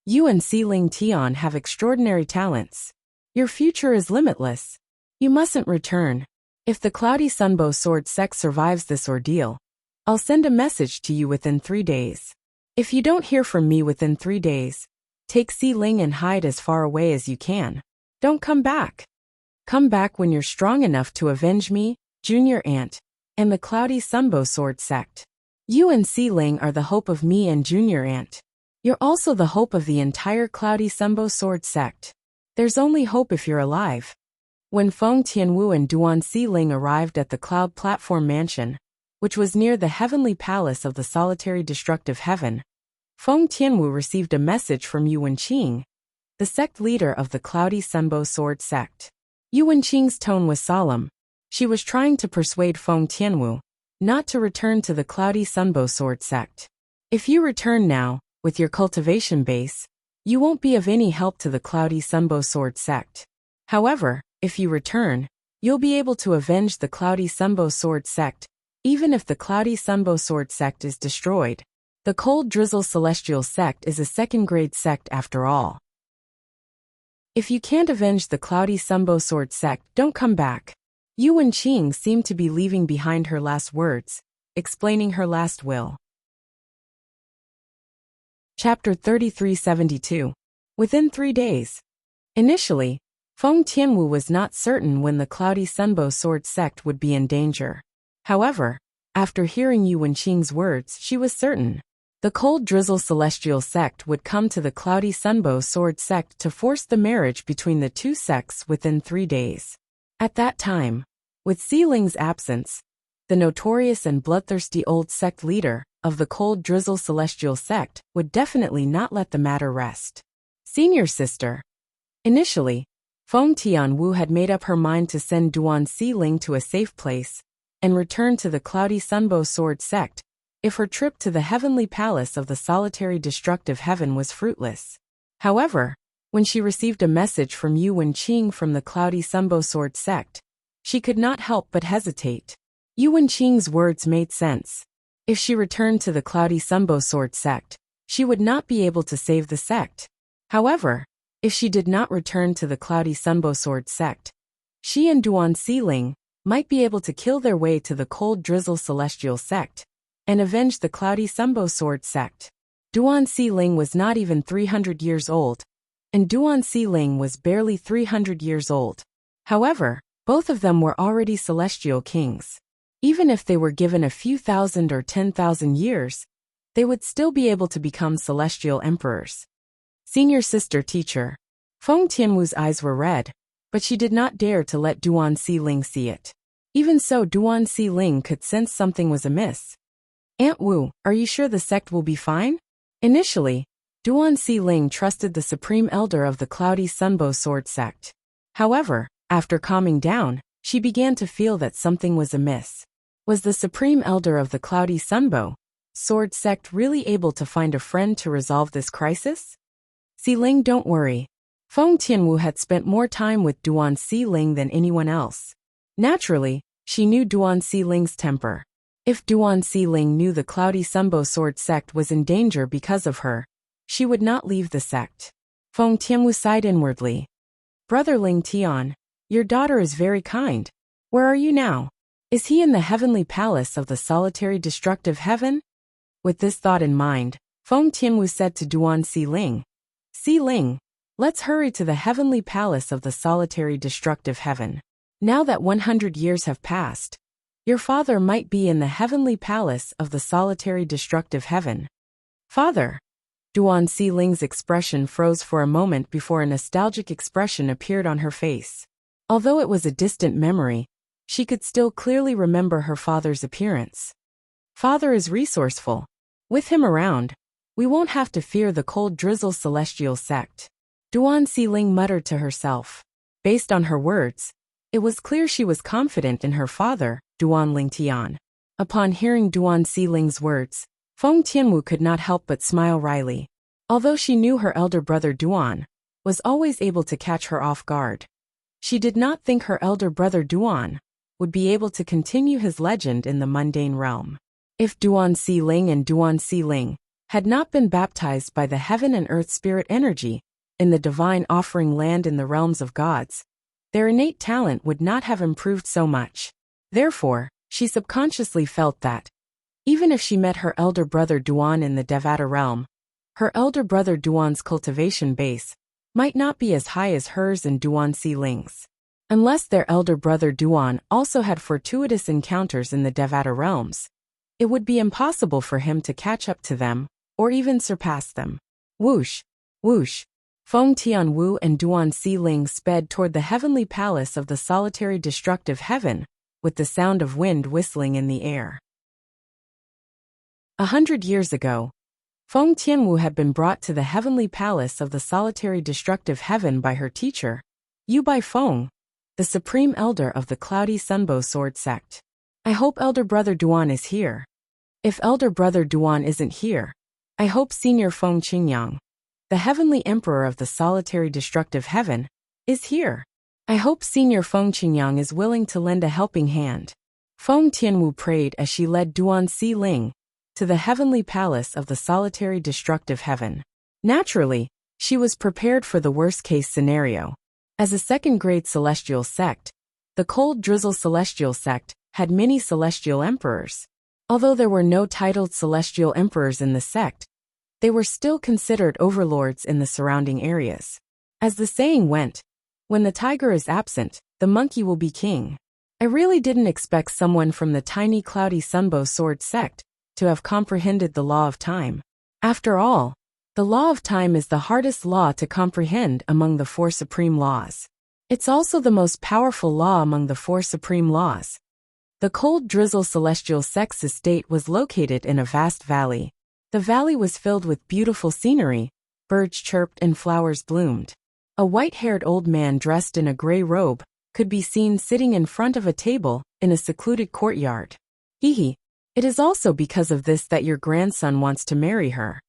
You and Xiling Tian have extraordinary talents. Your future is limitless. You mustn't return. If the Cloudy Sunbow Sword Sect survives this ordeal, I'll send a message to you within 3 days. If you don't hear from me within 3 days, take Xiling and hide as far away as you can. Don't come back. Come back when you're strong enough to avenge me, Junior Aunt, and the Cloudy Sunbow Sword Sect. You and Xiling are the hope of me and Junior Aunt. You're also the hope of the entire Cloudy Sunbow Sword Sect. There's only hope if you're alive. When Feng Tianwu and Duan Xiling arrived at the Cloud Platform Mansion, which was near the heavenly palace of the solitary destructive heaven, Feng Tianwu received a message from Yu Wenqing, the sect leader of the Cloudy Sunbow Sword Sect. Yu Wenqing's tone was solemn. She was trying to persuade Feng Tianwu not to return to the Cloudy Sunbow Sword Sect. If you return now, with your cultivation base, you won't be of any help to the Cloudy Sunbow Sword Sect. However, if you return, you'll be able to avenge the Cloudy Sunbow Sword Sect, even if the Cloudy Sunbow Sword Sect is destroyed. The Cold Drizzle Celestial Sect is a second-grade sect after all. If you can't avenge the Cloudy Sunbow Sword Sect, don't come back. Yu Wenqing seemed to be leaving behind her last words, explaining her last will. Chapter 3372. Within 3 days. Initially, Feng Tianwu was not certain when the Cloudy Sunbow Sword Sect would be in danger. However, after hearing Yu Wenqing's words, she was certain. The Cold Drizzle Celestial Sect would come to the Cloudy Sunbow Sword Sect to force the marriage between the two sects within 3 days. At that time, with Xiling's absence, the notorious and bloodthirsty old sect leader of the Cold Drizzle Celestial Sect would definitely not let the matter rest. Senior sister. Initially, Feng Tianwu had made up her mind to send Duan Xiling to a safe place and return to the Cloudy Sunbow Sword Sect if her trip to the heavenly palace of the solitary destructive heaven was fruitless. However, when she received a message from Yu Wenqing from the Cloudy Sunbow Sword Sect, she could not help but hesitate. Yu Wenqing's words made sense. If she returned to the Cloudy Sunbow Sword Sect, she would not be able to save the sect. However, if she did not return to the Cloudy Sunbow Sword Sect, she and Duan Xiling might be able to kill their way to the Cold Drizzle Celestial Sect and avenge the Cloudy Sunbow Sword Sect. Duan Xiling was not even 300 years old, and Duan Xiling was barely 300 years old. However, both of them were already celestial kings. Even if they were given a few thousand or 10,000 years, they would still be able to become celestial emperors. Senior sister teacher. Feng Tianwu's eyes were red, but she did not dare to let Duan Xiling see it. Even so, Duan Xiling could sense something was amiss. Aunt Wu, are you sure the sect will be fine? Initially, Duan Xiling trusted the supreme elder of the Cloudy Sunbow Sword Sect. However, after calming down, she began to feel that something was amiss. Was the supreme elder of the Cloudy Sunbow Sword Sect really able to find a friend to resolve this crisis? Xiling, don't worry. Feng Tianwu had spent more time with Duan Xiling than anyone else. Naturally, she knew Duan Xiling's temper. If Duan Xiling knew the Cloudy Sunbow Sword Sect was in danger because of her, she would not leave the sect. Feng Tianwu sighed inwardly. Brother Ling Tian, your daughter is very kind. Where are you now? Is he in the heavenly palace of the solitary destructive heaven? With this thought in mind, Feng Tianwu said to Duan Xiling, Xiling, let's hurry to the heavenly palace of the solitary destructive heaven. Now that 100 years have passed, Your father might be in the heavenly palace of the solitary destructive heaven. Father! Duan Xiling's expression froze for a moment before a nostalgic expression appeared on her face. Although it was a distant memory, she could still clearly remember her father's appearance. Father is resourceful. With him around, we won't have to fear the cold drizzle celestial sect. Duan Xiling muttered to herself. Based on her words, it was clear she was confident in her father, Duan Lingtian. Upon hearing Duan Xiling's words, Feng Tianwu could not help but smile wryly. Although she knew her elder brother Duan was always able to catch her off guard, she did not think her elder brother Duan would be able to continue his legend in the mundane realm. If Duan Xiling and Duan Xiling had not been baptized by the heaven and earth spirit energy in the divine offering land in the realms of gods, their innate talent would not have improved so much. Therefore, she subconsciously felt that, even if she met her elder brother Duan in the Devata realm, her elder brother Duan's cultivation base might not be as high as hers and Duan Xiling's. Unless their elder brother Duan also had fortuitous encounters in the Devata realms, it would be impossible for him to catch up to them, or even surpass them. Whoosh! Whoosh! Feng Tianwu and Duan Xiling sped toward the heavenly palace of the solitary destructive heaven, with the sound of wind whistling in the air. 100 years ago, Feng Tianwu had been brought to the heavenly palace of the solitary destructive heaven by her teacher, Yu Bai Feng, the supreme elder of the cloudy sunbow sword sect. I hope elder brother Duan is here. If elder brother Duan isn't here, I hope senior Feng Qingyang, the heavenly emperor of the solitary destructive heaven, is here. I hope senior Feng Qingyang is willing to lend a helping hand. Feng Tianwu prayed as she led Duan Xiling to the heavenly palace of the solitary destructive heaven. Naturally, she was prepared for the worst-case scenario. As a second-grade celestial sect, the cold drizzle celestial sect had many celestial emperors. Although there were no titled celestial emperors in the sect, they were still considered overlords in the surrounding areas. As the saying went, when the tiger is absent, the monkey will be king. I really didn't expect someone from the tiny cloudy sunbow sword sect to have comprehended the law of time. After all, the law of time is the hardest law to comprehend among the four supreme laws. It's also the most powerful law among the four supreme laws. The cold drizzle celestial sect's estate was located in a vast valley. The valley was filled with beautiful scenery, birds chirped and flowers bloomed. A white-haired old man dressed in a gray robe could be seen sitting in front of a table in a secluded courtyard. Hehe, it is also because of this that your grandson wants to marry her.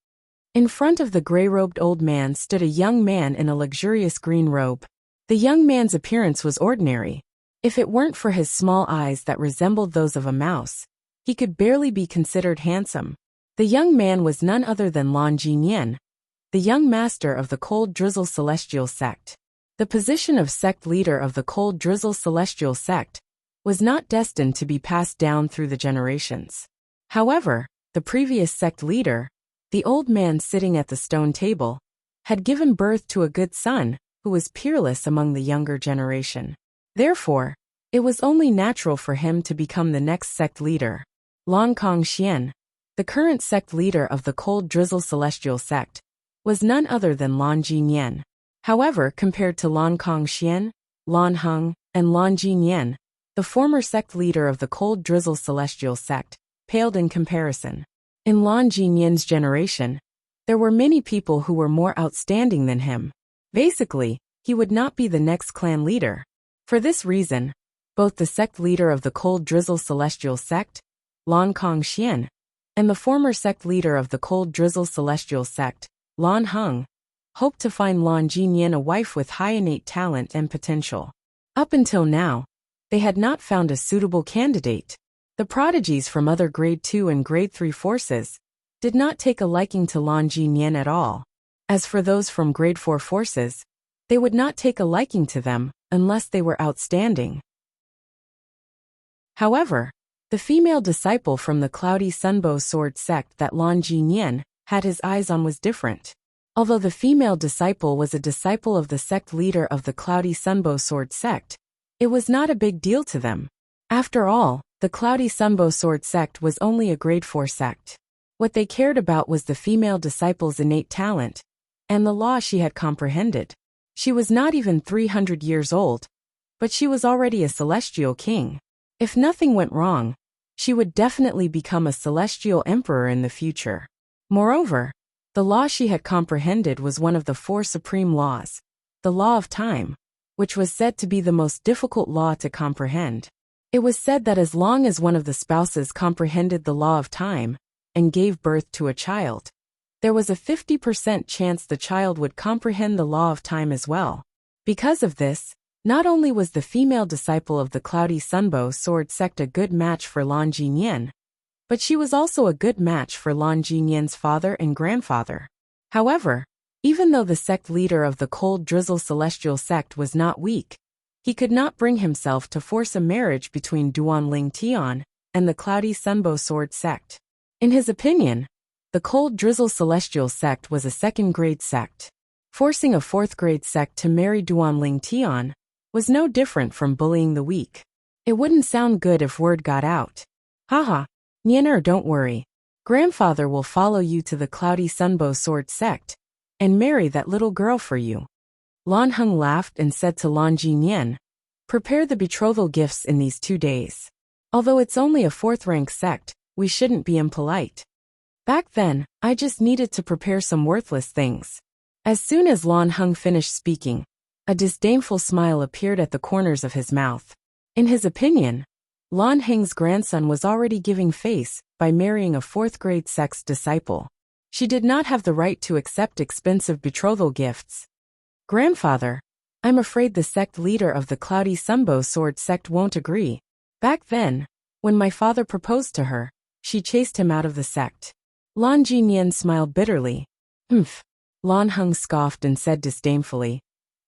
In front of the gray-robed old man stood a young man in a luxurious green robe. The young man's appearance was ordinary. If it weren't for his small eyes that resembled those of a mouse, he could barely be considered handsome. The young man was none other than Lan Jinyan, the young master of the cold drizzle celestial sect. The position of sect leader of the cold drizzle celestial sect was not destined to be passed down through the generations. However, the previous sect leader, the old man sitting at the stone table, had given birth to a good son who was peerless among the younger generation. Therefore, it was only natural for him to become the next sect leader. Lan Kongxian, the current sect leader of the cold drizzle celestial sect, was none other than Lan Jinyan. However, compared to Lan Kongxian, Lan Heng, and Lan Jinyan, the former sect leader of the cold drizzle celestial sect paled in comparison. In Lan Jinyan's generation, there were many people who were more outstanding than him. Basically, he would not be the next clan leader. For this reason, both the sect leader of the cold drizzle celestial sect, Lan Kongxian, and the former sect leader of the cold drizzle celestial sect, Lan Heng, hoped to find Lan Jinyan a wife with high innate talent and potential. Up until now, they had not found a suitable candidate. The prodigies from other grade 2 and grade 3 forces did not take a liking to Lan Jinyan at all. As for those from grade 4 forces, they would not take a liking to them unless they were outstanding. However, the female disciple from the cloudy sunbow sword sect that Lan Jinyan had his eyes on was different. Although the female disciple was a disciple of the sect leader of the cloudy sunbow sword sect, it was not a big deal to them. After all, the Cloudy Sunbow Sword sect was only a grade 4 sect. What they cared about was the female disciple's innate talent and the law she had comprehended. She was not even 300 years old, but she was already a celestial king. If nothing went wrong, she would definitely become a celestial emperor in the future. Moreover, the law she had comprehended was one of the 4 supreme laws, the law of time, which was said to be the most difficult law to comprehend. It was said that as long as one of the spouses comprehended the law of time and gave birth to a child, there was a 50% chance the child would comprehend the law of time as well. Because of this, not only was the female disciple of the Cloudy Sunbow Sword sect a good match for Lan Jinyan, but she was also a good match for Lan Jinyan's father and grandfather. However, even though the sect leader of the Cold Drizzle Celestial sect was not weak, he could not bring himself to force a marriage between Duan Ling Tian and the Cloudy Sunbow Sword sect. In his opinion, the Cold Drizzle Celestial sect was a second-grade sect. Forcing a fourth-grade sect to marry Duan Ling Tian was no different from bullying the weak. It wouldn't sound good if word got out. Haha, Nyener, don't worry. Grandfather will follow you to the Cloudy Sunbow Sword sect and marry that little girl for you. Lan Heng laughed and said to Lan Jinyan, prepare the betrothal gifts in these 2 days. Although it's only a 4th-rank sect, we shouldn't be impolite. Back then, I just needed to prepare some worthless things. As soon as Lan Heng finished speaking, a disdainful smile appeared at the corners of his mouth. In his opinion, Lan Heng's grandson was already giving face by marrying a 4th-grade sect's disciple. She did not have the right to accept expensive betrothal gifts. Grandfather, I'm afraid the sect leader of the Cloudy Sunbow Sword sect won't agree. Back then, when my father proposed to her, she chased him out of the sect. Lan Jinyan smiled bitterly. Humph. Lan Heng scoffed and said disdainfully,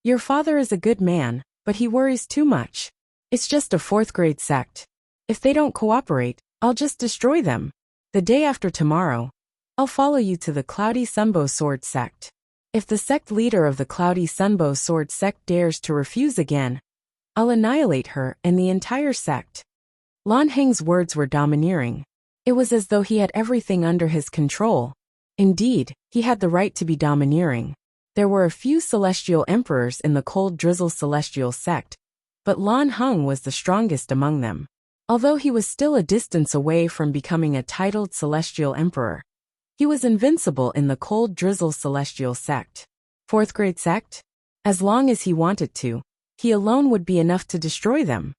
your father is a good man, but he worries too much. It's just a 4th-grade sect. If they don't cooperate, I'll just destroy them. The day after tomorrow, I'll follow you to the Cloudy Sunbow Sword sect. If the sect leader of the Cloudy Sunbow Sword sect dares to refuse again, I'll annihilate her and the entire sect. Lan Heng's words were domineering. It was as though he had everything under his control. Indeed, he had the right to be domineering. There were a few celestial emperors in the Cold Drizzle Celestial sect, but Lan Heng was the strongest among them. Although he was still a distance away from becoming a titled celestial emperor, he was invincible in the Cold Drizzle Celestial sect. 4th-grade sect? As long as he wanted to, he alone would be enough to destroy them.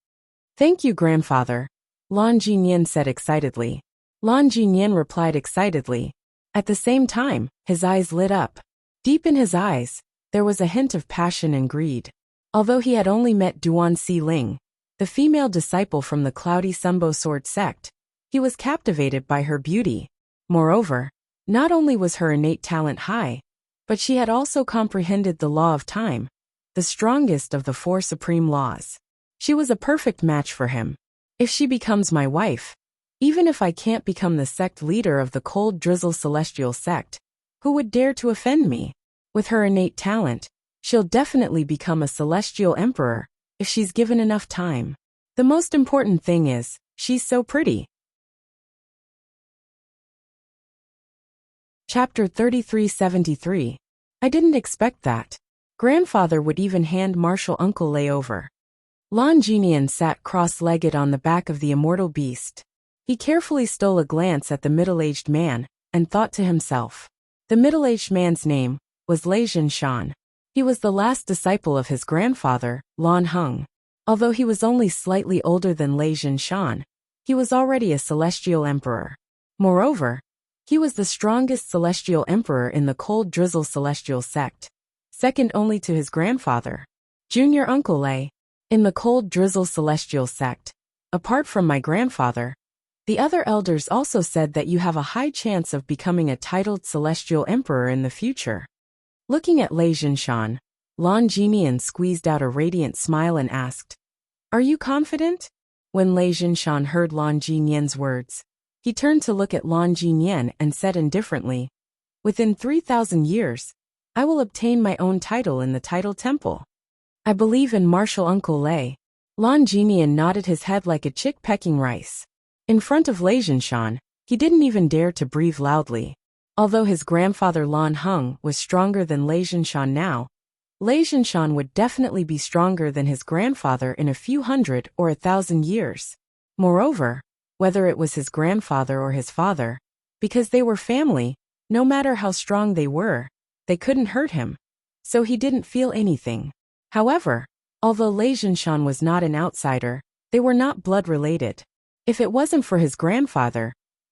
Thank you, grandfather, Lan Jinyan said excitedly. Lan Jinyan replied excitedly. At the same time, his eyes lit up. Deep in his eyes, there was a hint of passion and greed. Although he had only met Duan Si Ling, the female disciple from the Cloudy Sunbow Sword sect, he was captivated by her beauty. Moreover, not only was her innate talent high, but she had also comprehended the law of time, the strongest of the 4 supreme laws. She was a perfect match for him. If she becomes my wife, even if I can't become the sect leader of the Cold Drizzle Celestial sect, who would dare to offend me? With her innate talent, she'll definitely become a celestial emperor, if she's given enough time. The most important thing is, she's so pretty. Chapter 3373. I didn't expect that. Grandfather would even hand martial Uncle Lei over. Lan Jinyan sat cross-legged on the back of the immortal beast. He carefully stole a glance at the middle-aged man, and thought to himself. The middle-aged man's name was Lei Zhinshan. He was the last disciple of his grandfather, Lan Heng. Although he was only slightly older than Lei Zhinshan, he was already a celestial emperor. Moreover, he was the strongest celestial emperor in the Cold Drizzle Celestial sect, second only to his grandfather, Junior Uncle Lei. In the Cold Drizzle Celestial sect, apart from my grandfather, the other elders also said that you have a high chance of becoming a titled celestial emperor in the future. Looking at Lei Zhinshan, Lan Jinyan squeezed out a radiant smile and asked, are you confident? When Lei Zhinshan heard Lan Jinyan's words, he turned to look at Lan Jinyan and said indifferently, within 3,000 years, I will obtain my own title in the title temple. I believe in martial Uncle Lei. Lan Jinian nodded his head like a chick pecking rice. In front of Lei Zhinshan, he didn't even dare to breathe loudly. Although his grandfather Lan Heng was stronger than Lei Zhinshan now, Lei Zhinshan would definitely be stronger than his grandfather in a few hundred or 1,000 years. Moreover, whether it was his grandfather or his father, because they were family, no matter how strong they were, they couldn't hurt him. So he didn't feel anything. However, although Lei Zhinshan was not an outsider, they were not blood-related. If it wasn't for his grandfather,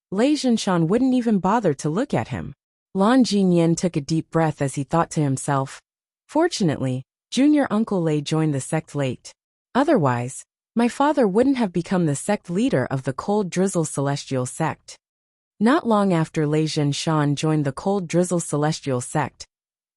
Lei Zhinshan wouldn't even bother to look at him. Lan Jinyan took a deep breath as he thought to himself, "Fortunately, Junior Uncle Lei joined the sect late. Otherwise, my father wouldn't have become the sect leader of the Cold Drizzle Celestial Sect." Not long after Lei Zhinshan joined the Cold Drizzle Celestial Sect,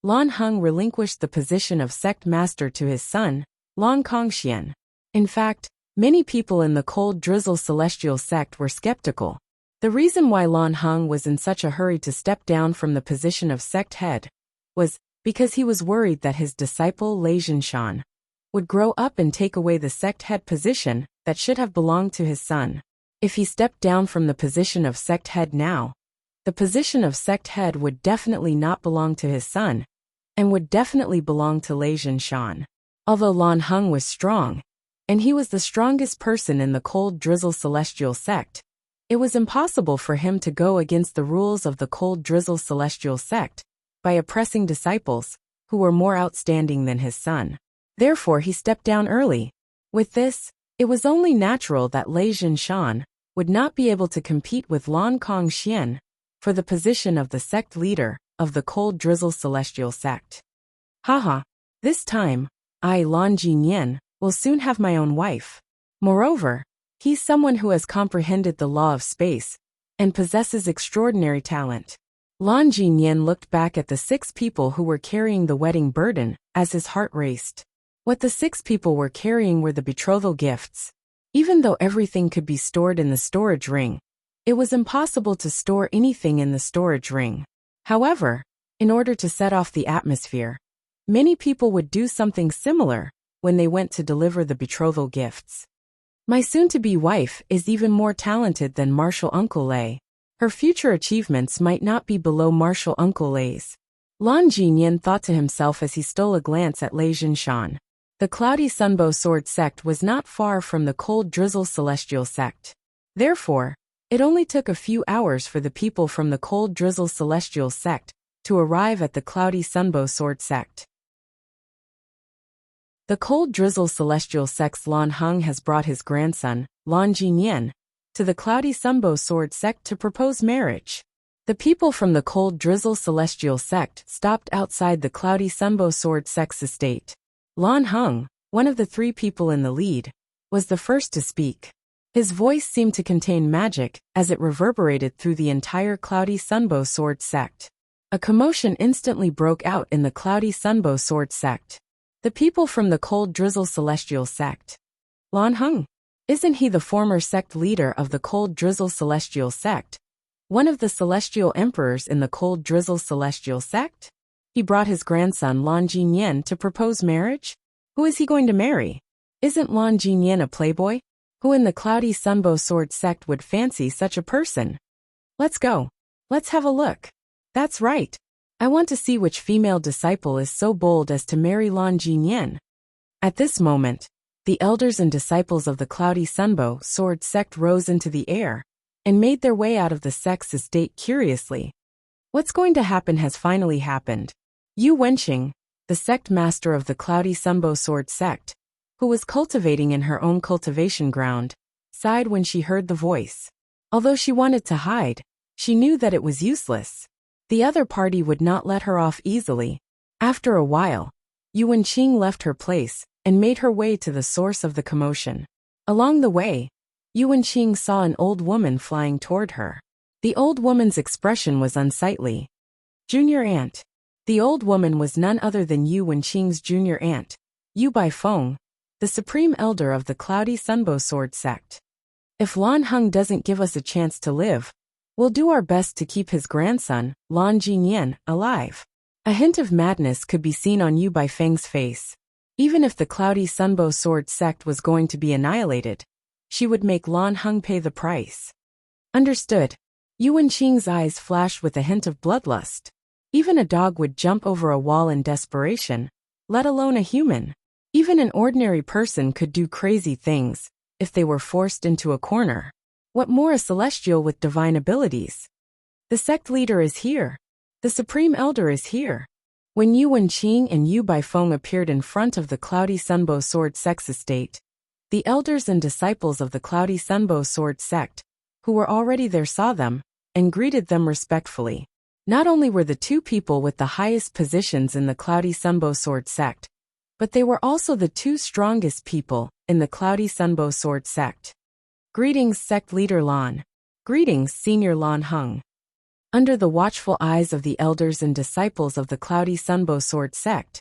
Lan Heng relinquished the position of sect master to his son, Lan Kongxian. In fact, many people in the Cold Drizzle Celestial Sect were skeptical. The reason why Lan Heng was in such a hurry to step down from the position of sect head was because he was worried that his disciple Lei Zhinshan would grow up and take away the sect head position that should have belonged to his son. If he stepped down from the position of sect head now, the position of sect head would definitely not belong to his son, and would definitely belong to Lei Zhinshan. Although Lan Heng was strong, and he was the strongest person in the Cold Drizzle Celestial Sect, it was impossible for him to go against the rules of the Cold Drizzle Celestial Sect by oppressing disciples who were more outstanding than his son. Therefore he stepped down early. With this, it was only natural that Lei Zhinshan would not be able to compete with Lan Kongxian for the position of the sect leader of the Cold Drizzle Celestial Sect. Haha, this time, I, Lan Jinyan, will soon have my own wife. Moreover, he's someone who has comprehended the law of space and possesses extraordinary talent. Lan Jinyan looked back at the 6 people who were carrying the wedding burden as his heart raced. What the 6 people were carrying were the betrothal gifts. Even though everything could be stored in the storage ring, it was impossible to store anything in the storage ring. However, in order to set off the atmosphere, many people would do something similar when they went to deliver the betrothal gifts. My soon-to-be wife is even more talented than Martial Uncle Lei. Her future achievements might not be below Martial Uncle Lei's. Lan Jinyan thought to himself as he stole a glance at Lei Zhinshan. The Cloudy Sunbow Sword Sect was not far from the Cold Drizzle Celestial Sect. Therefore, it only took a few hours for the people from the Cold Drizzle Celestial Sect to arrive at the Cloudy Sunbow Sword Sect. The Cold Drizzle Celestial Sect's Lan Heng has brought his grandson, Lan Jinyan, to the Cloudy Sunbow Sword Sect to propose marriage. The people from the Cold Drizzle Celestial Sect stopped outside the Cloudy Sunbow Sword Sect's estate. Lan Heng, one of the 3 people in the lead, was the first to speak. His voice seemed to contain magic as it reverberated through the entire Cloudy Sunbow Sword Sect. A commotion instantly broke out in the Cloudy Sunbow Sword Sect. The people from the Cold Drizzle Celestial Sect. Lan Heng, isn't he the former sect leader of the Cold Drizzle Celestial Sect? One of the celestial emperors in the Cold Drizzle Celestial Sect? He brought his grandson Lan Jinyan to propose marriage? Who is he going to marry? Isn't Lan Jinyan a playboy? Who in the Cloudy Sunbow Sword Sect would fancy such a person? Let's go. Let's have a look. That's right. I want to see which female disciple is so bold as to marry Lan Jinyan. At this moment, the elders and disciples of the Cloudy Sunbow Sword Sect rose into the air and made their way out of the sect's estate curiously. What's going to happen has finally happened. Yu Wenqing, the sect master of the Cloudy Sunbow Sword Sect, who was cultivating in her own cultivation ground, sighed when she heard the voice. Although she wanted to hide, she knew that it was useless. The other party would not let her off easily. After a while, Yu Wenqing left her place and made her way to the source of the commotion. Along the way, Yu Wenqing saw an old woman flying toward her. The old woman's expression was unsightly. Junior aunt. The old woman was none other than Yu Wenqing's junior aunt, Yu Baifeng, the supreme elder of the Cloudy Sunbow Sword Sect. If Lan Heng doesn't give us a chance to live, we'll do our best to keep his grandson, Lan Jinyan, alive. A hint of madness could be seen on Yu Baifeng's face. Even if the Cloudy Sunbow Sword sect was going to be annihilated, she would make Lan Heng pay the price. Understood. Yu Wenqing's eyes flashed with a hint of bloodlust. Even a dog would jump over a wall in desperation, let alone a human. Even an ordinary person could do crazy things if they were forced into a corner. What more a celestial with divine abilities? The sect leader is here. The supreme elder is here. When Yu Wenqing and Yu Baifeng appeared in front of the Cloudy Sunbow Sword sect's estate, the elders and disciples of the Cloudy Sunbow Sword sect, who were already there, saw them and greeted them respectfully. Not only were the two people with the highest positions in the Cloudy Sunbow Sword sect, but they were also the two strongest people in the Cloudy Sunbow Sword sect. Greetings, sect leader Lan. Greetings, senior Lan Heng. Under the watchful eyes of the elders and disciples of the Cloudy Sunbow Sword sect,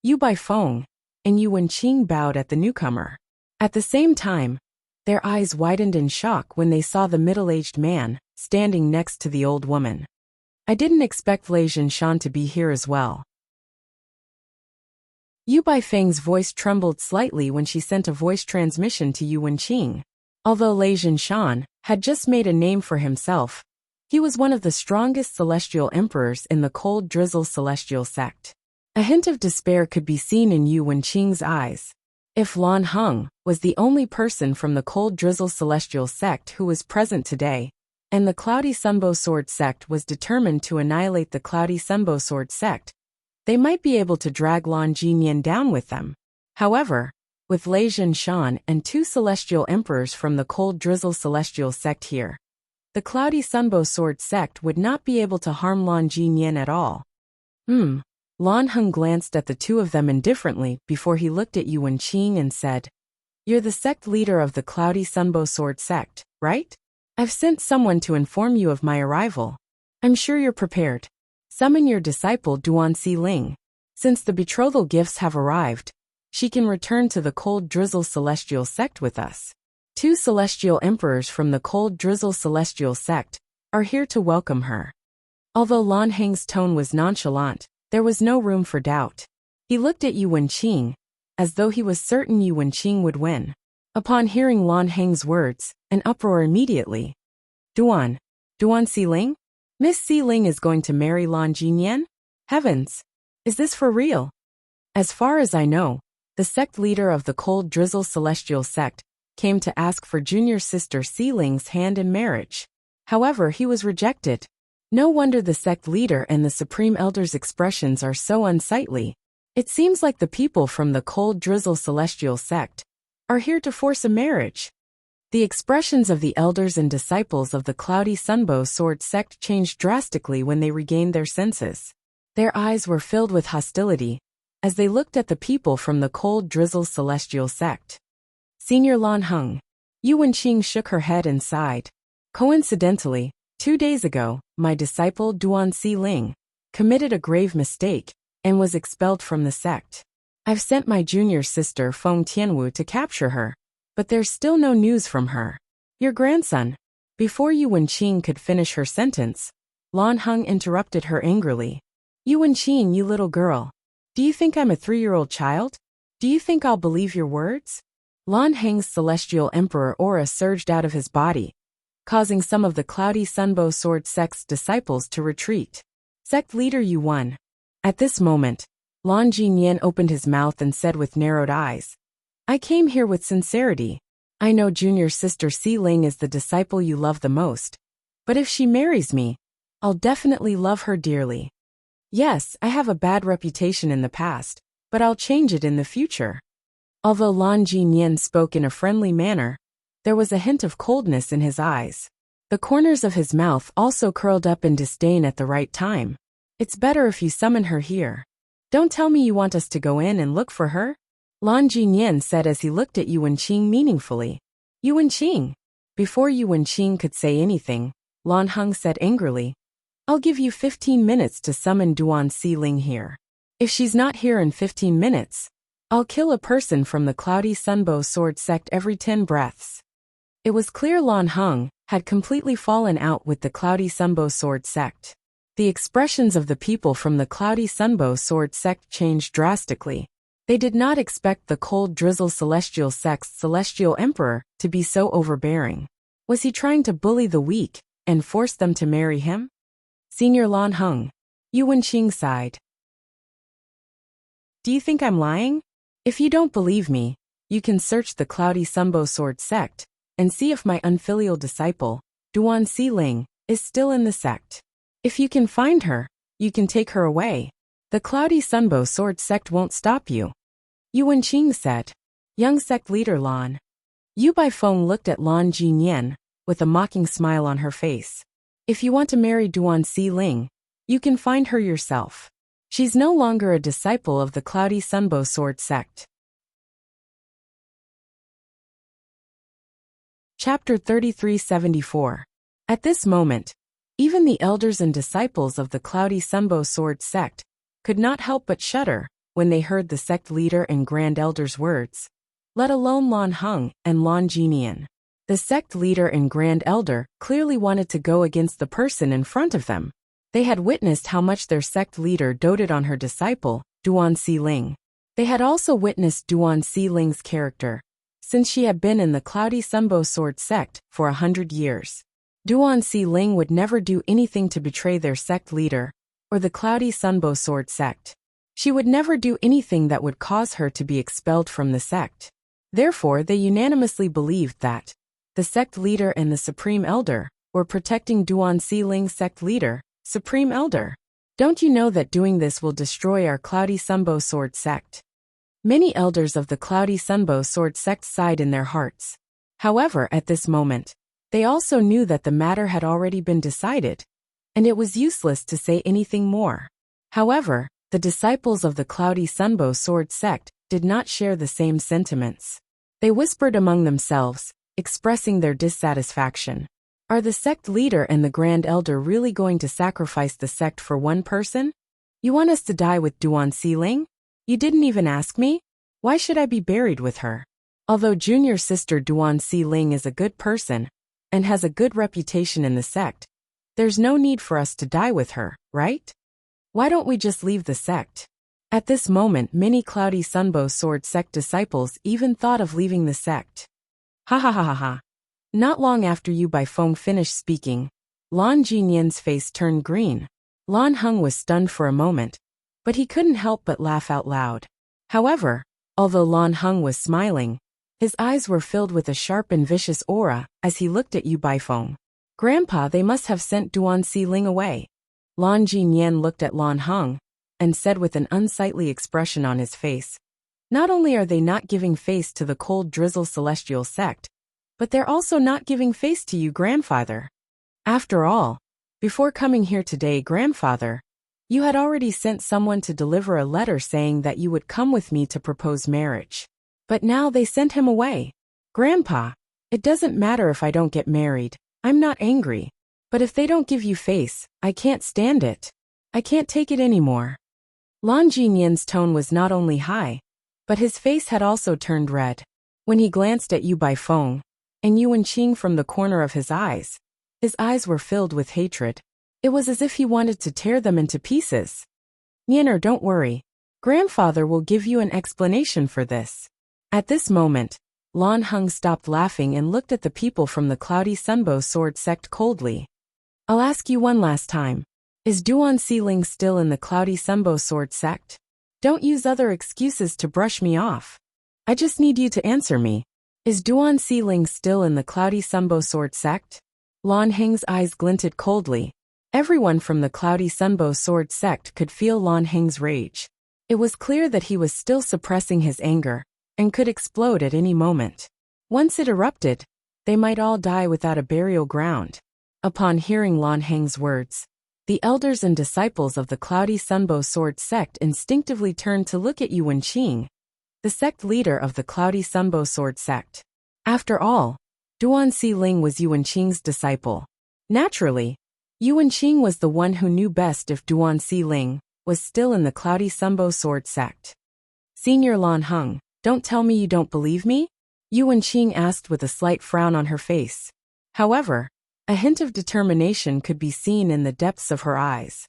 Yu Baifeng and Yu Wenqing bowed at the newcomer. At the same time, their eyes widened in shock when they saw the middle-aged man standing next to the old woman. I didn't expect Lei Zhinshan to be here as well. Yu Baifeng's voice trembled slightly when she sent a voice transmission to Yu Wenqing. Although Lei Zhinshan had just made a name for himself, he was one of the strongest celestial emperors in the Cold Drizzle Celestial sect. A hint of despair could be seen in Yu Wenqing's eyes. If Lan Heng was the only person from the Cold Drizzle Celestial sect who was present today, and the Cloudy Sunbow Sword sect was determined to annihilate the Cloudy Sunbow Sword sect, they might be able to drag Lan Jinyan down with them. However, with Lei Zhinshan and two celestial emperors from the Cold Drizzle Celestial sect here, the Cloudy Sunbow Sword sect would not be able to harm Lan Jinyan at all. Lan Heng glanced at the two of them indifferently before he looked at Yu Wenqing and said, "You're the sect leader of the Cloudy Sunbow Sword sect, right? I've sent someone to inform you of my arrival. I'm sure you're prepared. Summon your disciple Duan Xiling. Since the betrothal gifts have arrived, she can return to the Cold Drizzle Celestial sect with us. Two celestial emperors from the Cold Drizzle Celestial sect are here to welcome her." Although Lan Heng's tone was nonchalant, there was no room for doubt. He looked at Yu Wenqing, as though he was certain Yu Wenqing would win. Upon hearing Lan Heng's words, an uproar immediately. Duan Xiling? Miss Xiling is going to marry Lan Jinyan? Heavens! Is this for real? As far as I know, the sect leader of the Cold Drizzle Celestial sect came to ask for junior sister Xiling's hand in marriage. However, he was rejected. No wonder the sect leader and the supreme elder's expressions are so unsightly. It seems like the people from the Cold Drizzle Celestial sect are here to force a marriage. The expressions of the elders and disciples of the Cloudy Sunbow Sword sect changed drastically when they regained their senses. Their eyes were filled with hostility as they looked at the people from the Cold Drizzle Celestial sect. Senior Lan Heng. Yu Wenqing shook her head and sighed. Coincidentally, 2 days ago, my disciple Duan Xiling committed a grave mistake and was expelled from the sect. I've sent my junior sister Feng Tianwu to capture her, but there's still no news from her. Your grandson. Before Yu Wenqing could finish her sentence, Lan Heng interrupted her angrily. Yu Wenqing, you little girl. Do you think I'm a 3-year-old child? Do you think I'll believe your words? Lan Heng's celestial emperor aura surged out of his body, causing some of the Cloudy Sunbow Sword sect's disciples to retreat. Sect leader Yu Wen. At this moment, Lan Jinyan opened his mouth and said with narrowed eyes, I came here with sincerity. I know junior sister Xiling is the disciple you love the most, but if she marries me, I'll definitely love her dearly. Yes, I have a bad reputation in the past, but I'll change it in the future. Although Lan Jinyan spoke in a friendly manner, there was a hint of coldness in his eyes. The corners of his mouth also curled up in disdain at the right time. It's better if you summon her here. Don't tell me you want us to go in and look for her? Lan Jinyan said as he looked at Yu Wenqing meaningfully. Yu Wenqing. Before Yu Wenqing could say anything, Lan Heng said angrily, I'll give you 15 minutes to summon Duan Xiling here. If she's not here in 15 minutes, I'll kill a person from the Cloudy Sunbow Sword sect every 10 breaths. It was clear Lan Heng had completely fallen out with the Cloudy Sunbow Sword sect. The expressions of the people from the Cloudy Sunbow Sword sect changed drastically. They did not expect the cold drizzle celestial sect's celestial emperor to be so overbearing. Was he trying to bully the weak and force them to marry him? Senior Lan Heng. Yu Wenqing sighed. Do you think I'm lying? If you don't believe me, you can search the Cloudy Sunbow Sword sect and see if my unfilial disciple, Duan Xiling, is still in the sect. If you can find her, you can take her away. The Cloudy Sunbow Sword sect won't stop you. Yu Wenqing said. Young sect leader Lan. Yu Baifeng looked at Lan Jinyan with a mocking smile on her face. If you want to marry Duan Xiling, you can find her yourself. She's no longer a disciple of the Cloudy Sunbow Sword sect. Chapter 3374. At this moment, even the elders and disciples of the Cloudy Sunbow Sword sect could not help but shudder when they heard the sect leader and grand elder's words, let alone Lan Heng and Lan Jinian. The sect leader and grand elder clearly wanted to go against the person in front of them. They had witnessed how much their sect leader doted on her disciple, Duan Xiling. They had also witnessed Duan Xiling's character, since she had been in the Cloudy Sunbow Sword sect for 100 years. Duan Xiling would never do anything to betray their sect leader, or the Cloudy Sunbow Sword sect. She would never do anything that would cause her to be expelled from the sect. Therefore, they unanimously believed that the sect leader and the supreme elder were protecting Duan Xiling's sect leader, supreme elder. Don't you know that doing this will destroy our Cloudy Sunbow Sword sect? Many elders of the Cloudy Sunbow Sword sect sighed in their hearts. However, at this moment, they also knew that the matter had already been decided, and it was useless to say anything more. However, the disciples of the Cloudy Sunbow Sword sect did not share the same sentiments. They whispered among themselves, expressing their dissatisfaction. Are the sect leader and the grand elder really going to sacrifice the sect for one person? You want us to die with Duan Xiling? You didn't even ask me? Why should I be buried with her? Although junior sister Duan Xiling is a good person and has a good reputation in the sect, there's no need for us to die with her, right? Why don't we just leave the sect? At this moment, many Cloudy Sunbow Sword sect disciples even thought of leaving the sect. Ha ha ha ha ha. Not long after Yu Baifeng finished speaking, Lan Jinyan's face turned green. Lan Heng was stunned for a moment, but he couldn't help but laugh out loud. However, although Lan Heng was smiling, his eyes were filled with a sharp and vicious aura as he looked at Yu Baifeng. Grandpa, they must have sent Duan Xiling away. Lan Jinyan looked at Lan Heng and said with an unsightly expression on his face, not only are they not giving face to the cold drizzle celestial sect, but they're also not giving face to you, grandfather. After all, before coming here today, grandfather, you had already sent someone to deliver a letter saying that you would come with me to propose marriage. But now they sent him away. Grandpa, it doesn't matter if I don't get married. I'm not angry. But if they don't give you face, I can't stand it. I can't take it anymore. Lan Jinyan's tone was not only high, but his face had also turned red. When he glanced at Yu Baifeng and Yu Wenqing from the corner of his eyes were filled with hatred. It was as if he wanted to tear them into pieces. Nyener, don't worry. Grandfather will give you an explanation for this. At this moment, Lan Heng stopped laughing and looked at the people from the Cloudy Sunbow Sword sect coldly. I'll ask you one last time. Is Duan Xiling still in the Cloudy Sunbow Sword sect? Don't use other excuses to brush me off. I just need you to answer me. Is Duan Xiling still in the Cloudy Sunbow Sword sect? Lan Heng's eyes glinted coldly. Everyone from the Cloudy Sunbow Sword sect could feel Lan Heng's rage. It was clear that he was still suppressing his anger and could explode at any moment. Once it erupted, they might all die without a burial ground. Upon hearing Lan Heng's words, the elders and disciples of the Cloudy Sunbow Sword sect instinctively turned to look at Yu Wenqing, the sect leader of the Cloudy Sunbow Sword sect. After all, Duan Xiling was Yu Wenqing's disciple. Naturally, Yu Wenqing was the one who knew best if Duan Xiling was still in the Cloudy Sunbow Sword sect. Senior Lan Heng, don't tell me you don't believe me? Yu Wenqing asked with a slight frown on her face. However, a hint of determination could be seen in the depths of her eyes.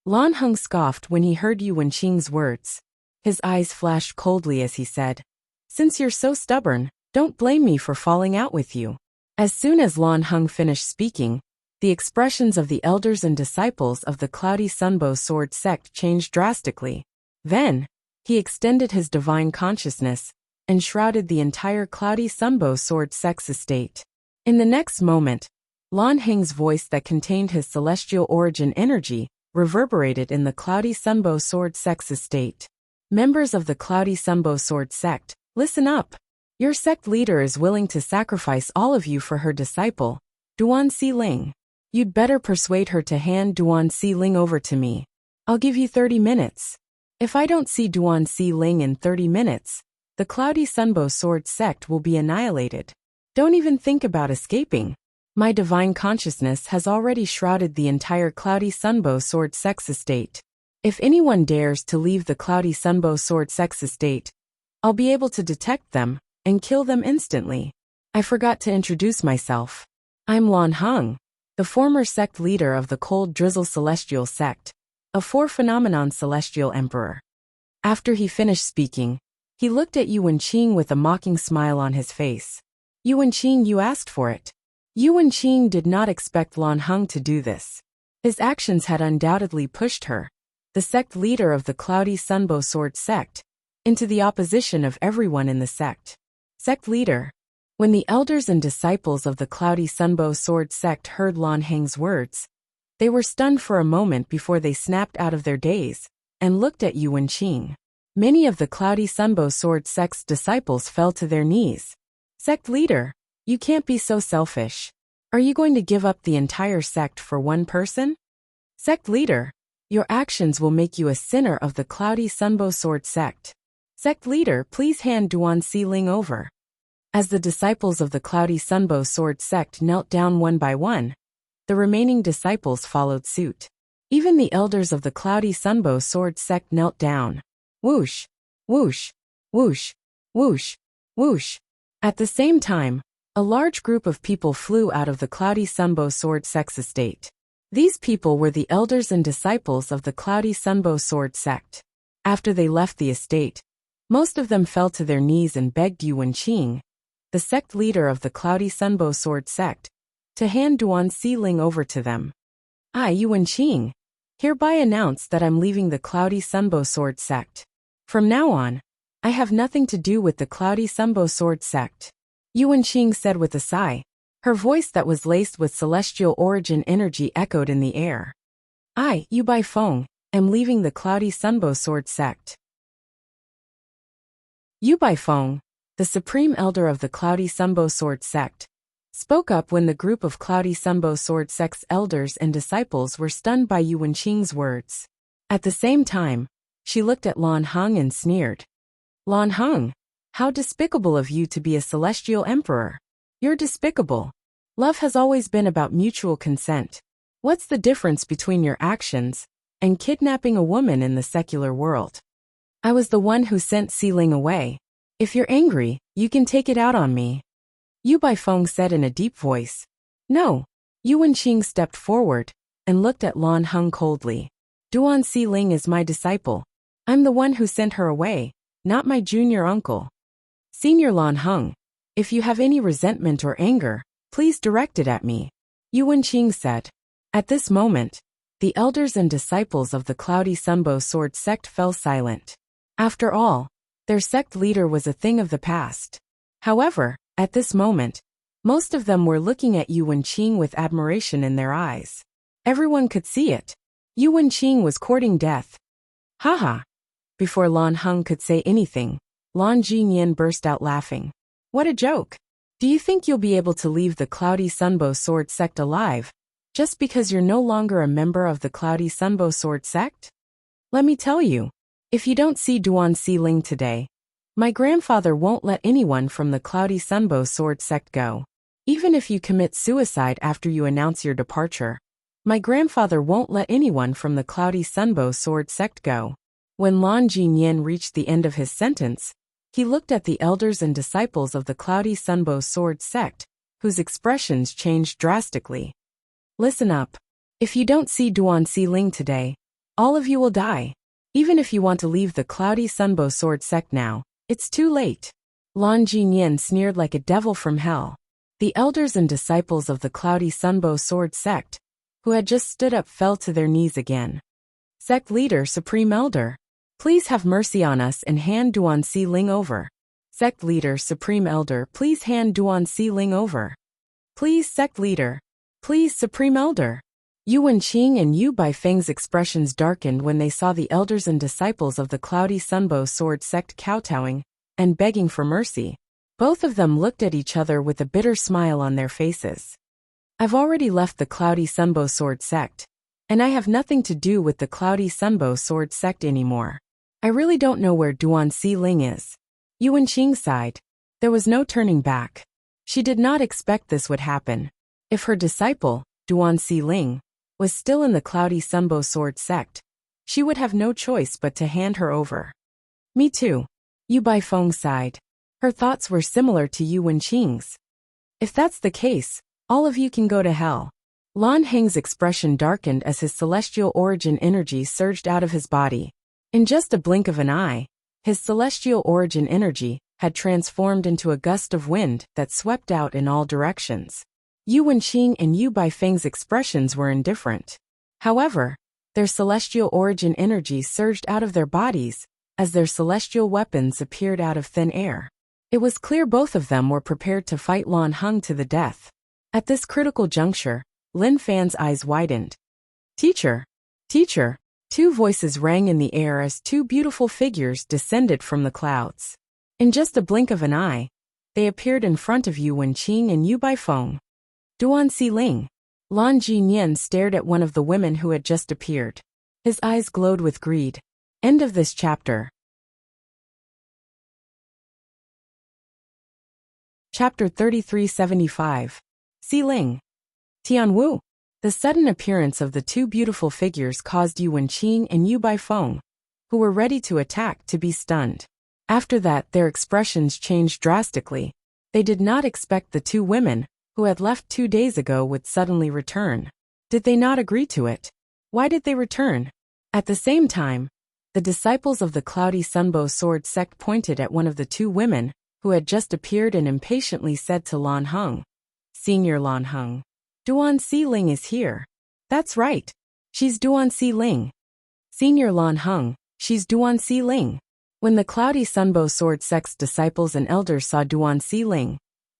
Lan Heng scoffed when he heard Yu Wenqing's words. His eyes flashed coldly as he said, "Since you're so stubborn, don't blame me for falling out with you." As soon as Lan Heng finished speaking, the expressions of the elders and disciples of the Cloudy Sunbow Sword sect changed drastically. Then, he extended his divine consciousness and shrouded the entire Cloudy Sunbow Sword sect's estate. In the next moment, Lan Heng's voice that contained his celestial origin energy reverberated in the Cloudy Sunbow Sword sect's estate. Members of the Cloudy Sunbow Sword sect, listen up. Your sect leader is willing to sacrifice all of you for her disciple, Duan Xiling. You'd better persuade her to hand Duan Xiling over to me. I'll give you 30 minutes. If I don't see Duan Xiling in 30 minutes, the Cloudy Sunbow Sword sect will be annihilated. Don't even think about escaping. My divine consciousness has already shrouded the entire Cloudy Sunbow Sword sect's estate. If anyone dares to leave the Cloudy Sunbow Sword sect's estate, I'll be able to detect them and kill them instantly. I forgot to introduce myself. I'm Lan Heng, the former sect leader of the Cold Drizzle Celestial sect, a four-phenomenon celestial emperor. After he finished speaking, he looked at Yu Wenqing with a mocking smile on his face. Yu Wenqing, you asked for it. Yu Wenqing did not expect Lan Heng to do this. His actions had undoubtedly pushed her, the sect leader of the Cloudy Sunbow Sword sect, into the opposition of everyone in the sect. Sect leader. When the elders and disciples of the Cloudy Sunbow Sword sect heard Lan Heng's words, they were stunned for a moment before they snapped out of their daze and looked at Yu Wenqing. Many of the Cloudy Sunbow Sword sect's disciples fell to their knees. Sect leader, you can't be so selfish. Are you going to give up the entire sect for one person? Sect leader, your actions will make you a sinner of the Cloudy Sunbow Sword sect. Sect leader, please hand Duan Xiling over. As the disciples of the Cloudy Sunbow Sword sect knelt down one by one, the remaining disciples followed suit. Even the elders of the Cloudy Sunbow Sword sect knelt down. Whoosh, whoosh, whoosh, whoosh, whoosh. At the same time, a large group of people flew out of the Cloudy Sunbow Sword sect's estate. These people were the elders and disciples of the Cloudy Sunbow Sword sect. After they left the estate, most of them fell to their knees and begged Yu Wenqing, the sect leader of the Cloudy Sunbow Sword sect, to hand Duan Xiling over to them. I, Yu Wenqing, hereby announce that I'm leaving the Cloudy Sunbow Sword sect. From now on, I have nothing to do with the Cloudy Sunbow Sword sect. Yu Wenqing said with a sigh. Her voice that was laced with celestial origin energy echoed in the air. I, Yu Baifeng, am leaving the Cloudy Sunbow Sword sect. Yu Baifeng, the supreme elder of the Cloudy Sunbow Sword sect, spoke up when the group of Cloudy Sunbow Sword sect's elders and disciples were stunned by Yu Wenqing's words. At the same time, she looked at Lan Heng and sneered. Lan Heng, how despicable of you to be a celestial emperor. You're despicable. Love has always been about mutual consent. What's the difference between your actions and kidnapping a woman in the secular world? I was the one who sent Xiling away. If you're angry, you can take it out on me. Yu Baifeng said in a deep voice. No. Yu Wenqing stepped forward and looked at Lan Heng coldly. Duan Xiling is my disciple. I'm the one who sent her away, not my junior uncle. Senior Lan Heng, if you have any resentment or anger, please direct it at me, Yu Wenqing said. At this moment, the elders and disciples of the Cloudy Sunbow Sword sect fell silent. After all, their sect leader was a thing of the past. However, at this moment, most of them were looking at Yu Wenqing with admiration in their eyes. Everyone could see it. Yu Wenqing was courting death. Haha. Before Lan Heng could say anything, Lan Jingyan burst out laughing. What a joke. Do you think you'll be able to leave the Cloudy Sunbow Sword sect alive, just because you're no longer a member of the Cloudy Sunbow Sword sect? Let me tell you, if you don't see Duan Xiling today, my grandfather won't let anyone from the Cloudy Sunbow Sword sect go. Even if you commit suicide after you announce your departure, my grandfather won't let anyone from the Cloudy Sunbow Sword sect go. When Lan Jingyan reached the end of his sentence, he looked at the elders and disciples of the Cloudy Sunbow Sword sect, whose expressions changed drastically. Listen up. If you don't see Duan Xiling today, All of you will die. Even if you want to leave the cloudy sunbow sword sect now, it's too late. Lan Jinyin sneered like a devil from hell. The elders and disciples of the cloudy sunbow sword sect, who had just stood up, fell to their knees again. Sect leader, Supreme Elder, please have mercy on us and hand Duan Si Ling over. Sect leader, Supreme Elder, please hand Duan Si Ling over. Please, Sect leader. Please, Supreme Elder. Yu Wenqing and Yu Baifeng's expressions darkened when they saw the elders and disciples of the cloudy sunbow sword sect kowtowing and begging for mercy. Both of them looked at each other with a bitter smile on their faces. I've already left the cloudy sunbow sword sect, and I have nothing to do with the cloudy sunbow sword sect anymore. I really don't know where Duan Si Ling is. Yu Wenqing sighed. There was no turning back. She did not expect this would happen. If her disciple, Duan Si Ling, was still in the cloudy sunbow sword sect, she would have no choice but to hand her over. Me too. Yu Baifeng sighed. Her thoughts were similar to Yu Wenqing's. If that's the case, all of you can go to hell. Lan Heng's expression darkened as his celestial origin energy surged out of his body. In just a blink of an eye, his celestial origin energy had transformed into a gust of wind that swept out in all directions. Yu Wenqing and Yu Baifeng's expressions were indifferent. However, their celestial origin energy surged out of their bodies as their celestial weapons appeared out of thin air. It was clear both of them were prepared to fight Lan Heng to the death. At this critical juncture, Lin Fan's eyes widened. Teacher! Teacher! Two voices rang in the air as two beautiful figures descended from the clouds. In just a blink of an eye, they appeared in front of Yu Wenqing and Yu Baifeng. Duan Si Ling. Lan Jinyin stared at one of the women who had just appeared. His eyes glowed with greed. End of this chapter. Chapter 3375. Si Ling. Tianwu. The sudden appearance of the two beautiful figures caused Yu Wenqing and Yu Baifeng, who were ready to attack, to be stunned. After that, their expressions changed drastically. They did not expect the two women, who had left 2 days ago, would suddenly return. Did they not agree to it? Why did they return? At the same time, the disciples of the cloudy sunbow sword sect pointed at one of the two women, who had just appeared, and impatiently said to Lan Heng, Senior Lan Heng, Duan Si Ling is here. That's right. She's Duan Si Ling. Senior Lan Heng, she's Duan Si Ling. When the cloudy sunbow sword sect's disciples and elders saw Duan Si Ling,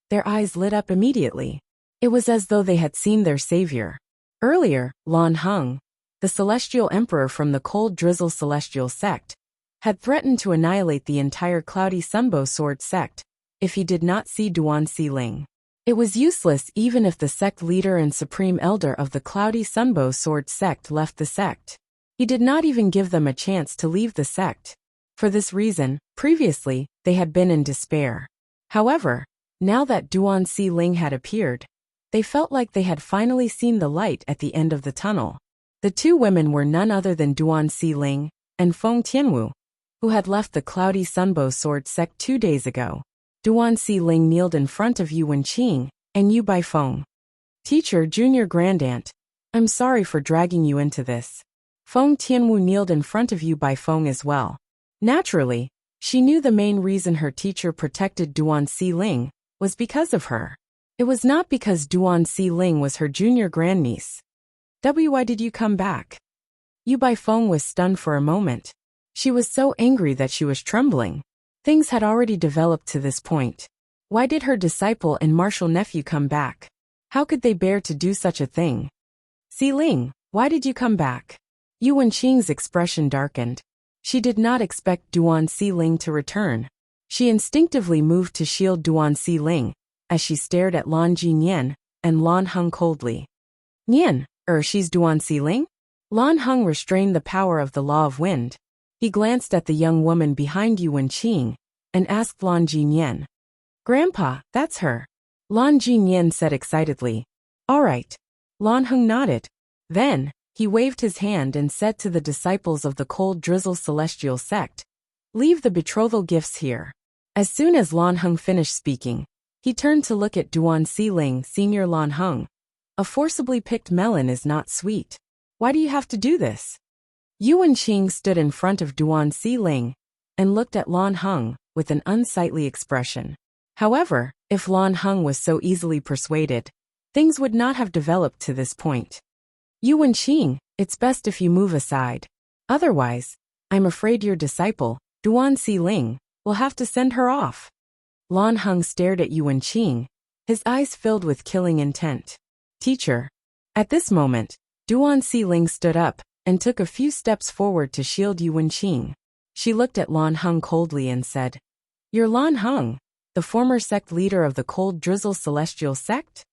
their eyes lit up immediately. It was as though they had seen their savior. Earlier, Lan Heng, the celestial emperor from the cold drizzle celestial sect, had threatened to annihilate the entire cloudy sunbow sword sect if he did not see Duan Si Ling. It was useless even if the sect leader and supreme elder of the cloudy sunbow sword sect left the sect. He did not even give them a chance to leave the sect. For this reason, previously, they had been in despair. However, now that Duan Si Ling had appeared, they felt like they had finally seen the light at the end of the tunnel. The two women were none other than Duan Si Ling and Feng Tianwu, who had left the cloudy sunbow sword sect 2 days ago. Duan Si Ling kneeled in front of Yu Wenqing and Yu Baifeng. Teacher, Junior Grandaunt, I'm sorry for dragging you into this. Feng Tianwu kneeled in front of Yu Baifeng as well. Naturally, she knew the main reason her teacher protected Duan Si Ling was because of her. It was not because Duan Si Ling was her junior grandniece. Why did you come back? Yu Baifeng was stunned for a moment. She was so angry that she was trembling. Things had already developed to this point. Why did her disciple and martial nephew come back? How could they bear to do such a thing? Si Ling, why did you come back? Yu Wenqing's expression darkened. She did not expect Duan Si Ling to return. She instinctively moved to shield Duan Si Ling, as she stared at Lan Jinyin and Lan Heng coldly. Nian, she's Duan Si Ling? Lan Heng restrained the power of the law of wind. He glanced at the young woman behind Yu Wenqing and asked Lan Jinyin. Grandpa, that's her. Lan Jinyin said excitedly. All right. Lan Heng nodded. Then, he waved his hand and said to the disciples of the cold drizzle celestial sect, leave the betrothal gifts here. As soon as Lan Heng finished speaking, he turned to look at Duan Si Ling. Senior Lan Heng, a forcibly picked melon is not sweet. Why do you have to do this? Yu Wenqing stood in front of Duan Xiling and looked at Lan Heng with an unsightly expression. However, if Lan Heng was so easily persuaded, things would not have developed to this point. Yu Wenqing, it's best if you move aside. Otherwise, I'm afraid your disciple, Duan Xiling, will have to send her off. Lan Heng stared at Yu Wenqing, his eyes filled with killing intent. Teacher. At this moment, Duan Xiling stood up and took a few steps forward to shield Yu Wenqing. She looked at Lan Heng coldly and said, You're Lan Heng, the former sect leader of the Cold Drizzle Celestial Sect?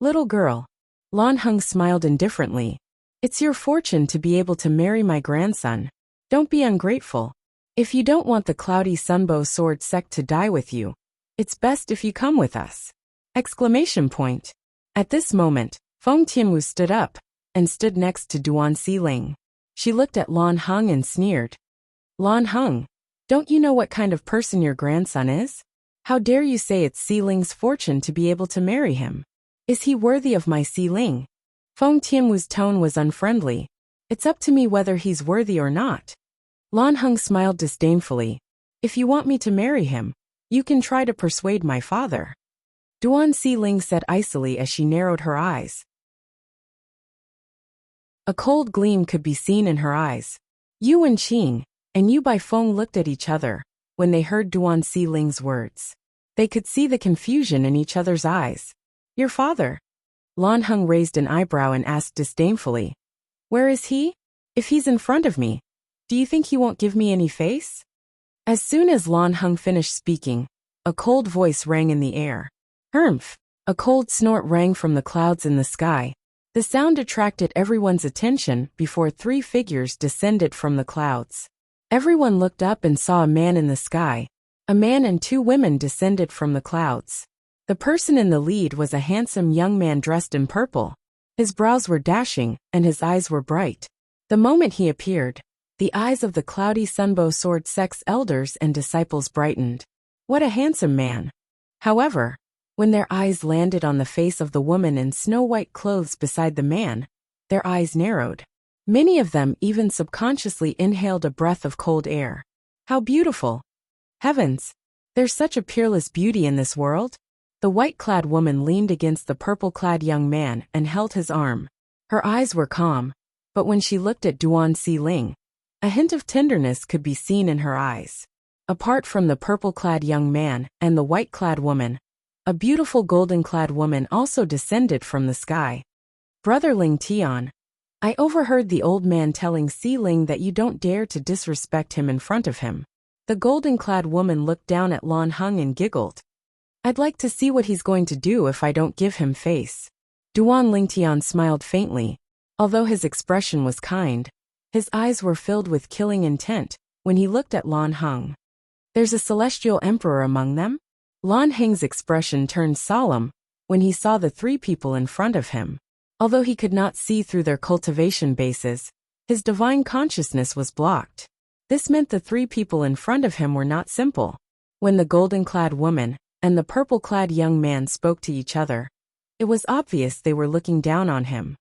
Little girl. Lan Heng smiled indifferently. It's your fortune to be able to marry my grandson. Don't be ungrateful. If you don't want the Cloudy Sunbow Sword sect to die with you, it's best if you come with us. Exclamation point. At this moment, Feng Tianwu stood up and stood next to Duan Xiling. She looked at Lan Heng and sneered. Lan Heng, don't you know what kind of person your grandson is? How dare you say it's Xiling's fortune to be able to marry him? Is he worthy of my Xiling? Feng Tianwu's tone was unfriendly. It's up to me whether he's worthy or not. Lan Heng smiled disdainfully. If you want me to marry him, you can try to persuade my father. Duan Xiling said icily as she narrowed her eyes. A cold gleam could be seen in her eyes. Yu Wenqing and Yu Baifeng looked at each other when they heard Duan Xiling's words. They could see the confusion in each other's eyes. Your father? Lan Heng raised an eyebrow and asked disdainfully. Where is he? If he's in front of me, do you think he won't give me any face? As soon as Lan Heng finished speaking, a cold voice rang in the air. Humph! A cold snort rang from the clouds in the sky. The sound attracted everyone's attention before three figures descended from the clouds. Everyone looked up and saw a man in the sky. A man and two women descended from the clouds. The person in the lead was a handsome young man dressed in purple. His brows were dashing, and his eyes were bright. The moment he appeared, the eyes of the Cloudy Sunbow Sword sect's elders and disciples brightened. What a handsome man! However, when their eyes landed on the face of the woman in snow-white clothes beside the man, their eyes narrowed. Many of them even subconsciously inhaled a breath of cold air. How beautiful! Heavens! There's such a peerless beauty in this world. The white-clad woman leaned against the purple-clad young man and held his arm. Her eyes were calm, but when she looked at Duan Xiling, a hint of tenderness could be seen in her eyes. Apart from the purple-clad young man and the white-clad woman, a beautiful golden-clad woman also descended from the sky. Brother Ling Tian, I overheard the old man telling Xiling that you don't dare to disrespect him in front of him. The golden-clad woman looked down at Lan Heng and giggled. I'd like to see what he's going to do if I don't give him face. Duan Lingtian smiled faintly. Although his expression was kind, his eyes were filled with killing intent when he looked at Lan Heng. There's a celestial emperor among them? Lan Heng's expression turned solemn when he saw the three people in front of him. Although he could not see through their cultivation bases, his divine consciousness was blocked. This meant the three people in front of him were not simple. When the golden-clad woman and the purple-clad young man spoke to each other, it was obvious they were looking down on him.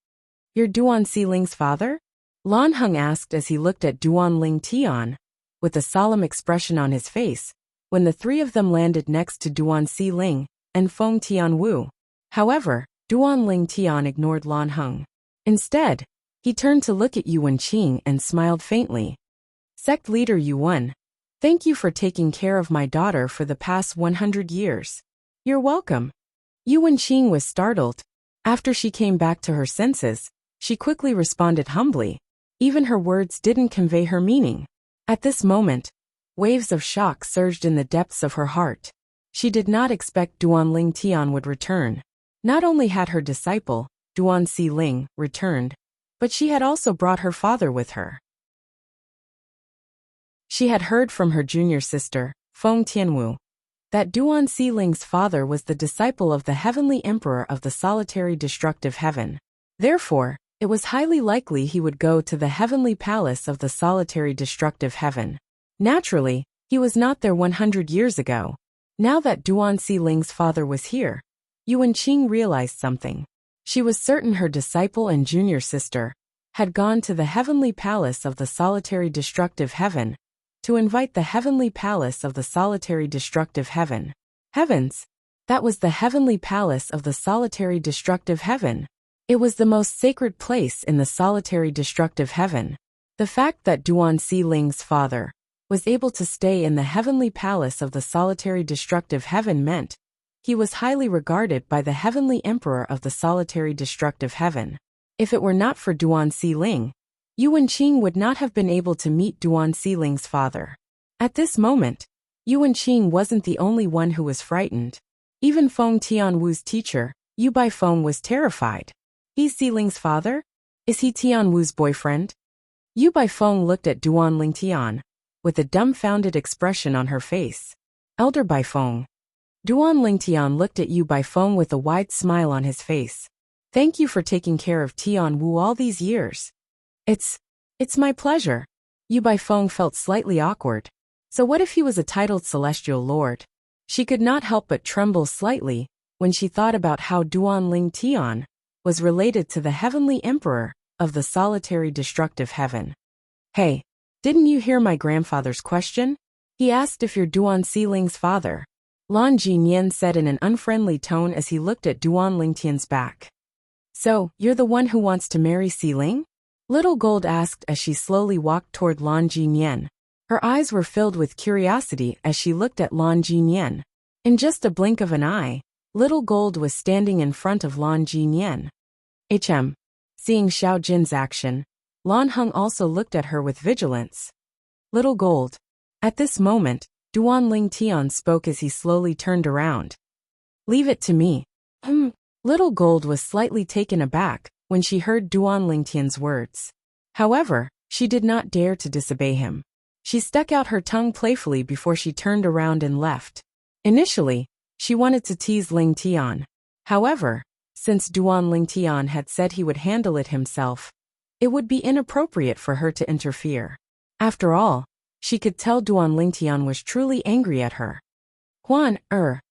You're Duan Xiling's father? Lan Heng asked as he looked at Duan Ling Tian, with a solemn expression on his face, when the three of them landed next to Duan Xiling and Feng Tianwu. However, Duan Ling Tian ignored Lan Heng. Instead, he turned to look at Yu Wenqing and smiled faintly. Sect leader Yuan, thank you for taking care of my daughter for the past 100 years. You're welcome. Yu Wenqing was startled. After she came back to her senses, she quickly responded humbly. Even her words didn't convey her meaning. At this moment, waves of shock surged in the depths of her heart. She did not expect Duan Ling Tian would return. Not only had her disciple, Duan Xiling, returned, but she had also brought her father with her. She had heard from her junior sister, Feng Tianwu, that Duan Xiling's father was the disciple of the heavenly emperor of the solitary destructive heaven. Therefore, it was highly likely he would go to the heavenly palace of the solitary destructive heaven. Naturally, he was not there 100 years ago. Now that Duan Xiling's father was here, Yu Wenqing realized something. She was certain her disciple and junior sister had gone to the heavenly palace of the solitary destructive heaven, to invite the heavenly palace of the solitary destructive heaven. Heavens! That was the heavenly palace of the solitary destructive heaven. It was the most sacred place in the solitary destructive heaven. The fact that Duan Xiling's father was able to stay in the heavenly palace of the solitary destructive heaven meant he was highly regarded by the heavenly emperor of the solitary destructive heaven. If it were not for Duan Xiling, Yu Wenqing would not have been able to meet Duan Xiling's father. At this moment, Yu Wenqing wasn't the only one who was frightened. Even Feng Tianwu's teacher, Yu Baifeng, was terrified. He's Xiling's father? Is he Tianwu's boyfriend? Yu Baifeng looked at Duan Lingtian with a dumbfounded expression on her face. Elder Baifeng. Duan Lingtian looked at Yu Baifeng with a wide smile on his face. Thank you for taking care of Tianwu all these years. It's my pleasure. Yu Baifeng felt slightly awkward. So what if he was a titled celestial lord? She could not help but tremble slightly when she thought about how Duan Lingtian was related to the heavenly emperor of the solitary destructive heaven. Hey, didn't you hear my grandfather's question? He asked if you're Duan Xiling's father. Lan Jinyan said in an unfriendly tone as he looked at Duan Lingtian's back. So, you're the one who wants to marry Xiling? Little Gold asked as she slowly walked toward Lan Jinyan. Her eyes were filled with curiosity as she looked at Lan Jinyan. In just a blink of an eye, Little Gold was standing in front of Lan Jinyan. Seeing Xiao Jin's action, Lan Heng also looked at her with vigilance. Little Gold. At this moment, Duan Lingtian spoke as he slowly turned around. Leave it to me. Little Gold was slightly taken aback when she heard Duan Lingtian's words. However, she did not dare to disobey him. She stuck out her tongue playfully before she turned around and left. Initially, she wanted to tease Lingtian. However, since Duan Lingtian had said he would handle it himself, it would be inappropriate for her to interfere. After all, she could tell Duan Lingtian was truly angry at her.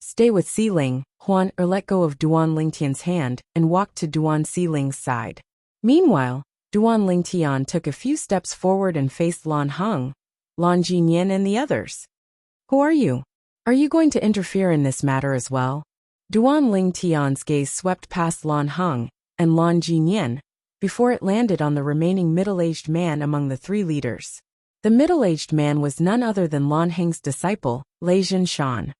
Stay with Xiling. Huan let go of Duan Lingtian's hand and walked to Duan Xiling's side. Meanwhile, Duan Lingtian took a few steps forward and faced Lan Heng, Lan Jinyan and the others. Who are you? Are you going to interfere in this matter as well? Duan Lingtian's gaze swept past Lan Heng and Lan Jinyan before it landed on the remaining middle-aged man among the three leaders. The middle-aged man was none other than Lan Heng's disciple, Lei Zhinshan.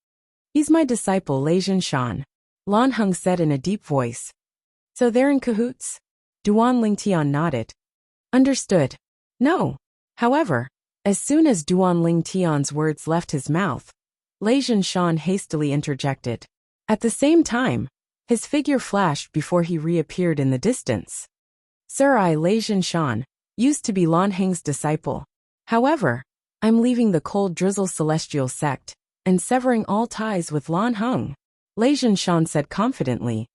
He's my disciple Lei Zhinshan, Lan Heng said in a deep voice. So they're in cahoots? Duan Lingtian nodded. Understood. No. However, as soon as Duan Lingtian's words left his mouth, Lei Zhinshan hastily interjected. At the same time, his figure flashed before he reappeared in the distance. Sir, I, Lei Zhinshan, used to be Lan Heng's disciple. However, I'm leaving the cold drizzle celestial sect and severing all ties with Lan Heng, Lei Zhinshan said confidently.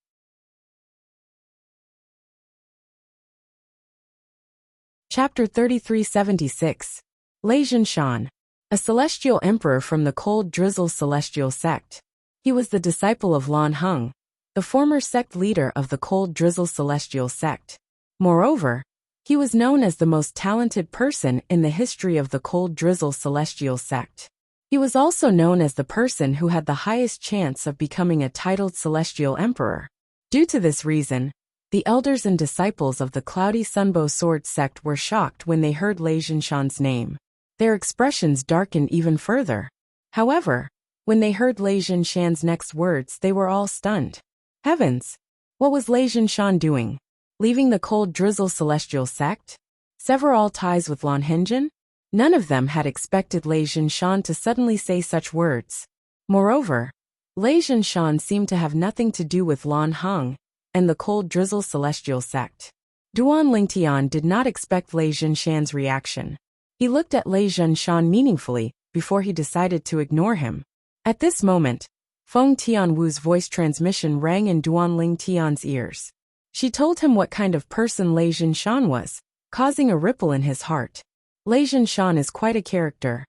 Chapter 3376. Lei Zhinshan, a celestial emperor from the cold drizzle celestial sect. He was the disciple of Lan Heng, the former sect leader of the cold drizzle celestial sect. Moreover, he was known as the most talented person in the history of the cold drizzle celestial sect. He was also known as the person who had the highest chance of becoming a titled celestial emperor. Due to this reason, the elders and disciples of the Cloudy Sunbow Sword sect were shocked when they heard Lei Zhinshan's name. Their expressions darkened even further. However, when they heard Lei Zhinshan's next words, they were all stunned. Heavens! What was Lei Zhinshan doing? Leaving the cold drizzle celestial sect? Sever all ties with Lan Hengjian? None of them had expected Lei Zhinshan to suddenly say such words. Moreover, Lei Zhinshan seemed to have nothing to do with Lan Heng and the cold drizzle celestial sect. Duan Lingtian did not expect Lei Zhinshan's reaction. He looked at Lei Zhinshan meaningfully before he decided to ignore him. At this moment, Feng Tianwu's voice transmission rang in Duan Lingtian's ears. She told him what kind of person Lei Zhinshan was, causing a ripple in his heart. Lei Zhinshan is quite a character.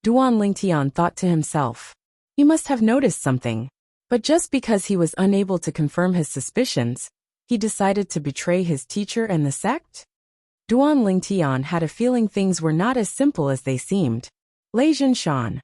Duan Lingtian thought to himself. He must have noticed something. But just because he was unable to confirm his suspicions, he decided to betray his teacher and the sect? Duan Lingtian had a feeling things were not as simple as they seemed. Lei Zhinshan.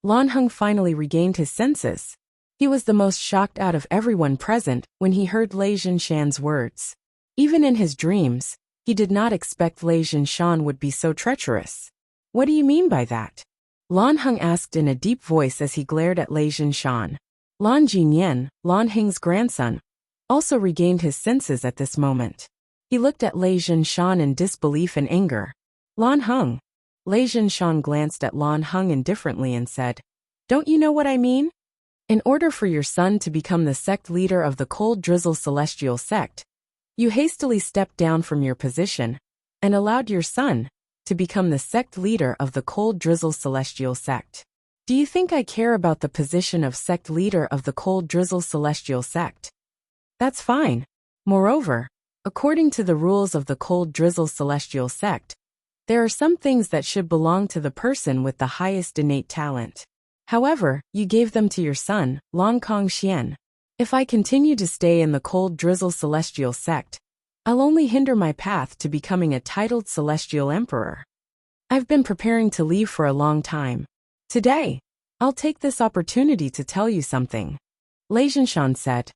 Lan Heng finally regained his senses. He was the most shocked out of everyone present when he heard Lei Zhinshan's words. Even in his dreams, he did not expect Lei Zhinshan would be so treacherous. What do you mean by that? Lan Heng asked in a deep voice as he glared at Lei Zhinshan. Lan Jinyan, Lan Heng's grandson, also regained his senses at this moment. He looked at Lei Zhinshan in disbelief and anger. Lan Heng. Lei Zhinshan glanced at Lan Heng indifferently and said, "Don't you know what I mean? In order for your son to become the sect leader of the Cold Drizzle Celestial Sect, you hastily stepped down from your position and allowed your son to become the sect leader of the Cold Drizzle Celestial Sect. Do you think I care about the position of sect leader of the Cold Drizzle Celestial Sect? That's fine. Moreover, according to the rules of the Cold Drizzle Celestial Sect, there are some things that should belong to the person with the highest innate talent. However, you gave them to your son, Lan Kongxian. If I continue to stay in the Cold Drizzle Celestial Sect, I'll only hinder my path to becoming a titled Celestial Emperor. I've been preparing to leave for a long time. Today, I'll take this opportunity to tell you something." Lei Zhinshan said.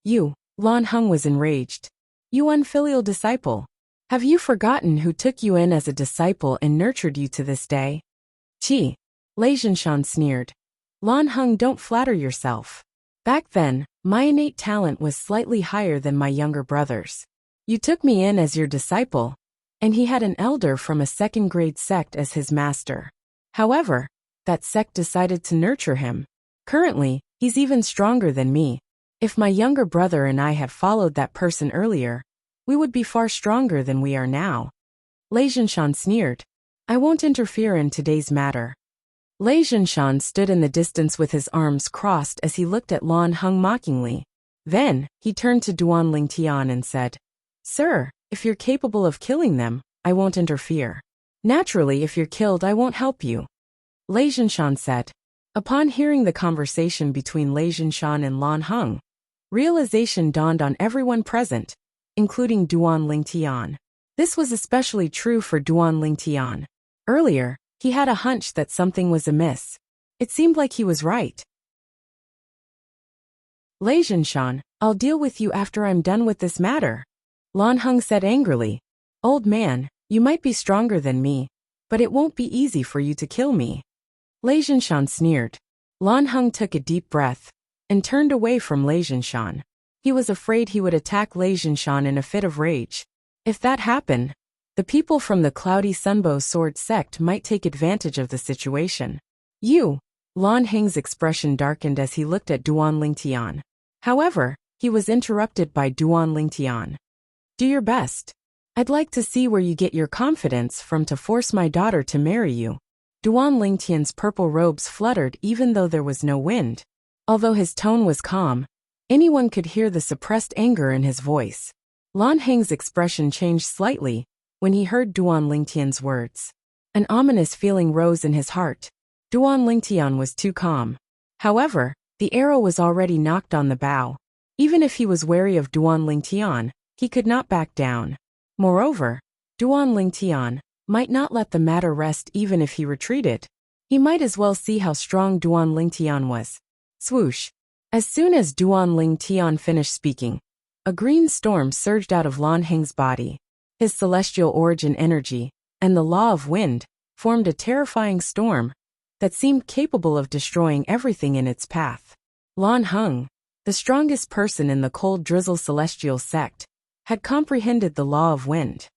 "You," Lan Heng was enraged. "You unfilial disciple. Have you forgotten who took you in as a disciple and nurtured you to this day?" "Qi," Lei Zhinshan sneered. "Lan Heng, don't flatter yourself. Back then, my innate talent was slightly higher than my younger brother's. You took me in as your disciple, and he had an elder from a second-grade sect as his master. However, that sect decided to nurture him. Currently, he's even stronger than me. If my younger brother and I had followed that person earlier, we would be far stronger than we are now." Lei Zhinshan sneered. "I won't interfere in today's matter." Lei Zhinshan stood in the distance with his arms crossed as he looked at Lan Heng mockingly. Then, he turned to Duan Lingtian and said, "Sir, if you're capable of killing them, I won't interfere. Naturally, if you're killed, I won't help you." Lei Zhinshan said. Upon hearing the conversation between Lei Zhinshan and Lan Heng, realization dawned on everyone present, including Duan Lingtian. This was especially true for Duan Lingtian. Earlier, he had a hunch that something was amiss. It seemed like he was right. "Lei Zhinshan, I'll deal with you after I'm done with this matter," Lan Heng said angrily. "Old man, you might be stronger than me, but it won't be easy for you to kill me." Lei Zhinshan sneered. Lan Heng took a deep breath and turned away from Lei Zhinshan. He was afraid he would attack Lei Zhinshan in a fit of rage. If that happened, the people from the Cloudy Sunbow Sword sect might take advantage of the situation. "You," Lan Heng's expression darkened as he looked at Duan Lingtian. However, he was interrupted by Duan Lingtian. "Do your best. I'd like to see where you get your confidence from to force my daughter to marry you." Duan Lingtian's purple robes fluttered even though there was no wind. Although his tone was calm, anyone could hear the suppressed anger in his voice. Lan Heng's expression changed slightly when he heard Duan Lingtian's words. An ominous feeling rose in his heart. Duan Lingtian was too calm. However, the arrow was already knocked on the bow. Even if he was wary of Duan Lingtian, he could not back down. Moreover, Duan Lingtian might not let the matter rest even if he retreated. He might as well see how strong Duan Lingtian was. Swoosh! As soon as Duan Lingtian finished speaking, a green storm surged out of Lan Heng's body. His celestial origin energy and the law of wind formed a terrifying storm that seemed capable of destroying everything in its path. Lan Heng, the strongest person in the Cold Drizzle Celestial Sect, had comprehended the law of wind.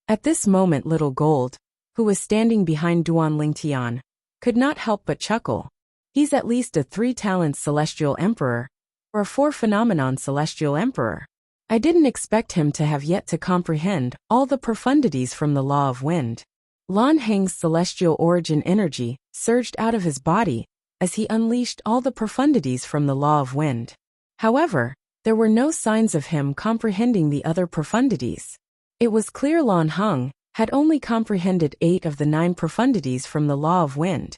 At this moment Little Gold, who was standing behind Duan Lingtian, could not help but chuckle. He's at least a 3-talent Celestial Emperor, or a 4-phenomenon Celestial Emperor. I didn't expect him to have yet to comprehend all the profundities from the law of wind. Lan Heng's celestial origin energy surged out of his body as he unleashed all the profundities from the law of wind. However, there were no signs of him comprehending the other profundities. It was clear Lan Heng had only comprehended 8 of the 9 profundities from the law of wind,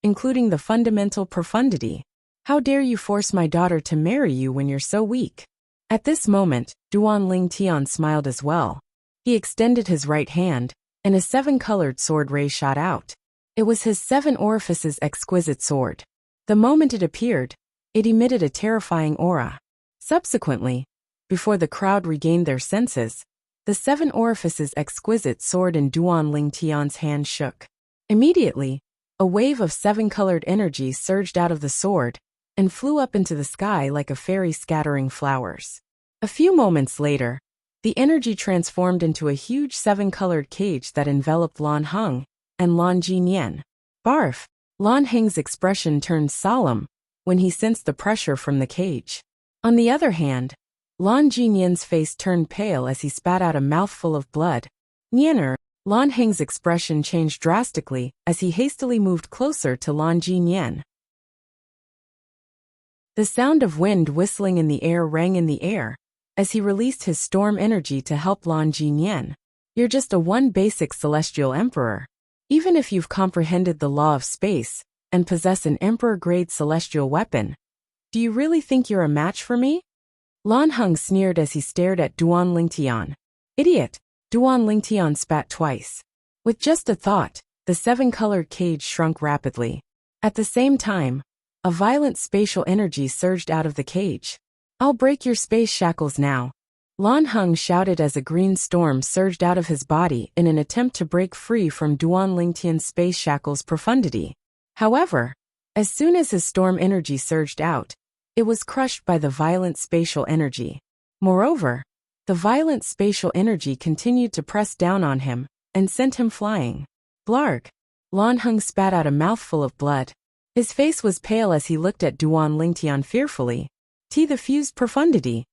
including the fundamental profundity. "How dare you force my daughter to marry you when you're so weak?" At this moment, Duan Lingtian smiled as well. He extended his right hand, and a 7-colored sword ray shot out. It was his 7 orifices exquisite sword. The moment it appeared, it emitted a terrifying aura. Subsequently, before the crowd regained their senses, the 7 orifices exquisite sword in Duan Lingtian's hand shook. Immediately, a wave of 7-colored energy surged out of the sword and flew up into the sky like a fairy scattering flowers. A few moments later, the energy transformed into a huge 7-colored cage that enveloped Lan Heng and Lan Jinyan. Barf! Lan Heng's expression turned solemn when he sensed the pressure from the cage. On the other hand, Lan Jinyan's face turned pale as he spat out a mouthful of blood. Nianer! Lan Heng's expression changed drastically as he hastily moved closer to Lan Jinyan. The sound of wind whistling in the air rang in the air as he released his storm energy to help Lan Jinyan. You're just a one basic celestial emperor. Even if you've comprehended the law of space and possess an emperor-grade celestial weapon, do you really think you're a match for me? Lan Heng sneered as he stared at Duan Lingtian. Idiot! Duan Lingtian spat twice. With just a thought, the 7-colored cage shrunk rapidly. At the same time, a violent spatial energy surged out of the cage. I'll break your space shackles now. Lan Heng shouted as a green storm surged out of his body in an attempt to break free from Duan Lingtian's space shackles' profundity. However, as soon as his storm energy surged out, it was crushed by the violent spatial energy. Moreover, the violent spatial energy continued to press down on him and sent him flying. Blarg! Lan Heng spat out a mouthful of blood. His face was pale as he looked at Duan Lingtian fearfully. The fused profundity.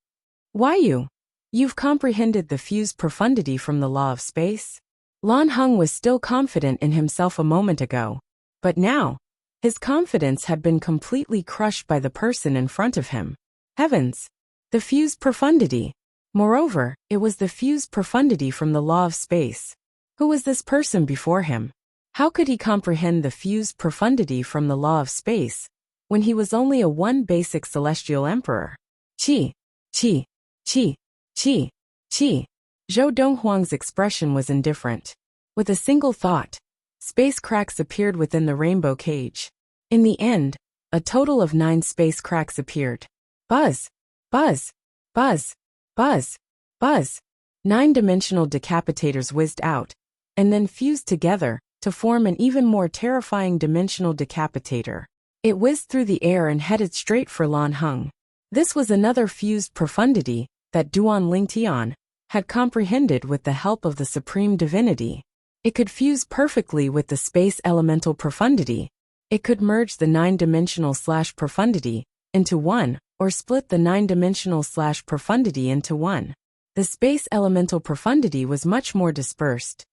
Why You've comprehended the fused profundity from the law of space? Lan Heng was still confident in himself a moment ago, but now, his confidence had been completely crushed by the person in front of him. Heavens! The fused profundity. Moreover, it was the fused profundity from the law of space. Who was this person before him? How could he comprehend the fused profundity from the law of space when he was only a one basic celestial emperor? Qi. Qi. Qi. Qi. Qi. Zhou Donghuang's expression was indifferent. With a single thought, space cracks appeared within the rainbow cage. In the end, a total of 9 space cracks appeared. Buzz! Buzz! Buzz! Buzz! Buzz! 9-dimensional decapitators whizzed out, and then fused together to form an even more terrifying dimensional decapitator. It whizzed through the air and headed straight for Lan Heng. This was another fused profundity that Duan Lingtian had comprehended with the help of the Supreme Divinity. It could fuse perfectly with the space elemental profundity. It could merge the 9-dimensional / profundity into one, or split the 9-dimensional / profundity into one. The space elemental profundity was much more dispersed.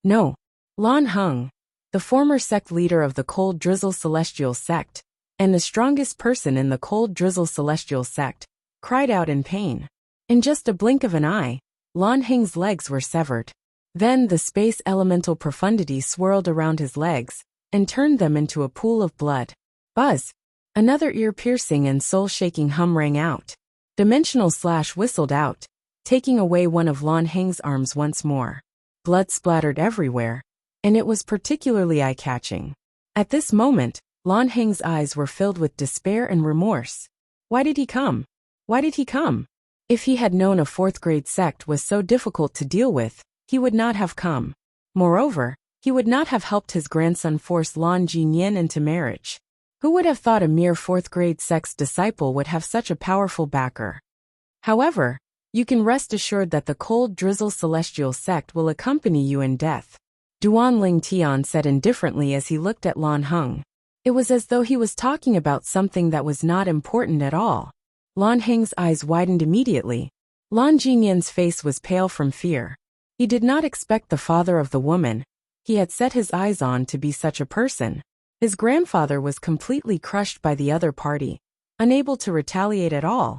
No. Lan Heng, the former sect leader of the Cold Drizzle Celestial Sect, and the strongest person in the Cold Drizzle Celestial Sect, cried out in pain. In just a blink of an eye, Lan Heng's legs were severed. Then the space elemental profundity swirled around his legs and turned them into a pool of blood. Buzz! Another ear-piercing and soul-shaking hum rang out. Dimensional / whistled out, taking away one of Lan Heng's arms once more. Blood splattered everywhere, and it was particularly eye-catching. At this moment, Lan Heng's eyes were filled with despair and remorse. Why did he come? Why did he come? If he had known a 4th-grade sect was so difficult to deal with, he would not have come. Moreover, he would not have helped his grandson force Lan Jinyan into marriage. Who would have thought a mere 4th-grade sect's disciple would have such a powerful backer? However, you can rest assured that the Cold Drizzle Celestial Sect will accompany you in death, Duan Lingtian said indifferently as he looked at Lan Heng. It was as though he was talking about something that was not important at all. Lan Heng's eyes widened immediately. Lan Jinyan's face was pale from fear. He did not expect the father of the woman he had set his eyes on to be such a person. His grandfather was completely crushed by the other party, unable to retaliate at all.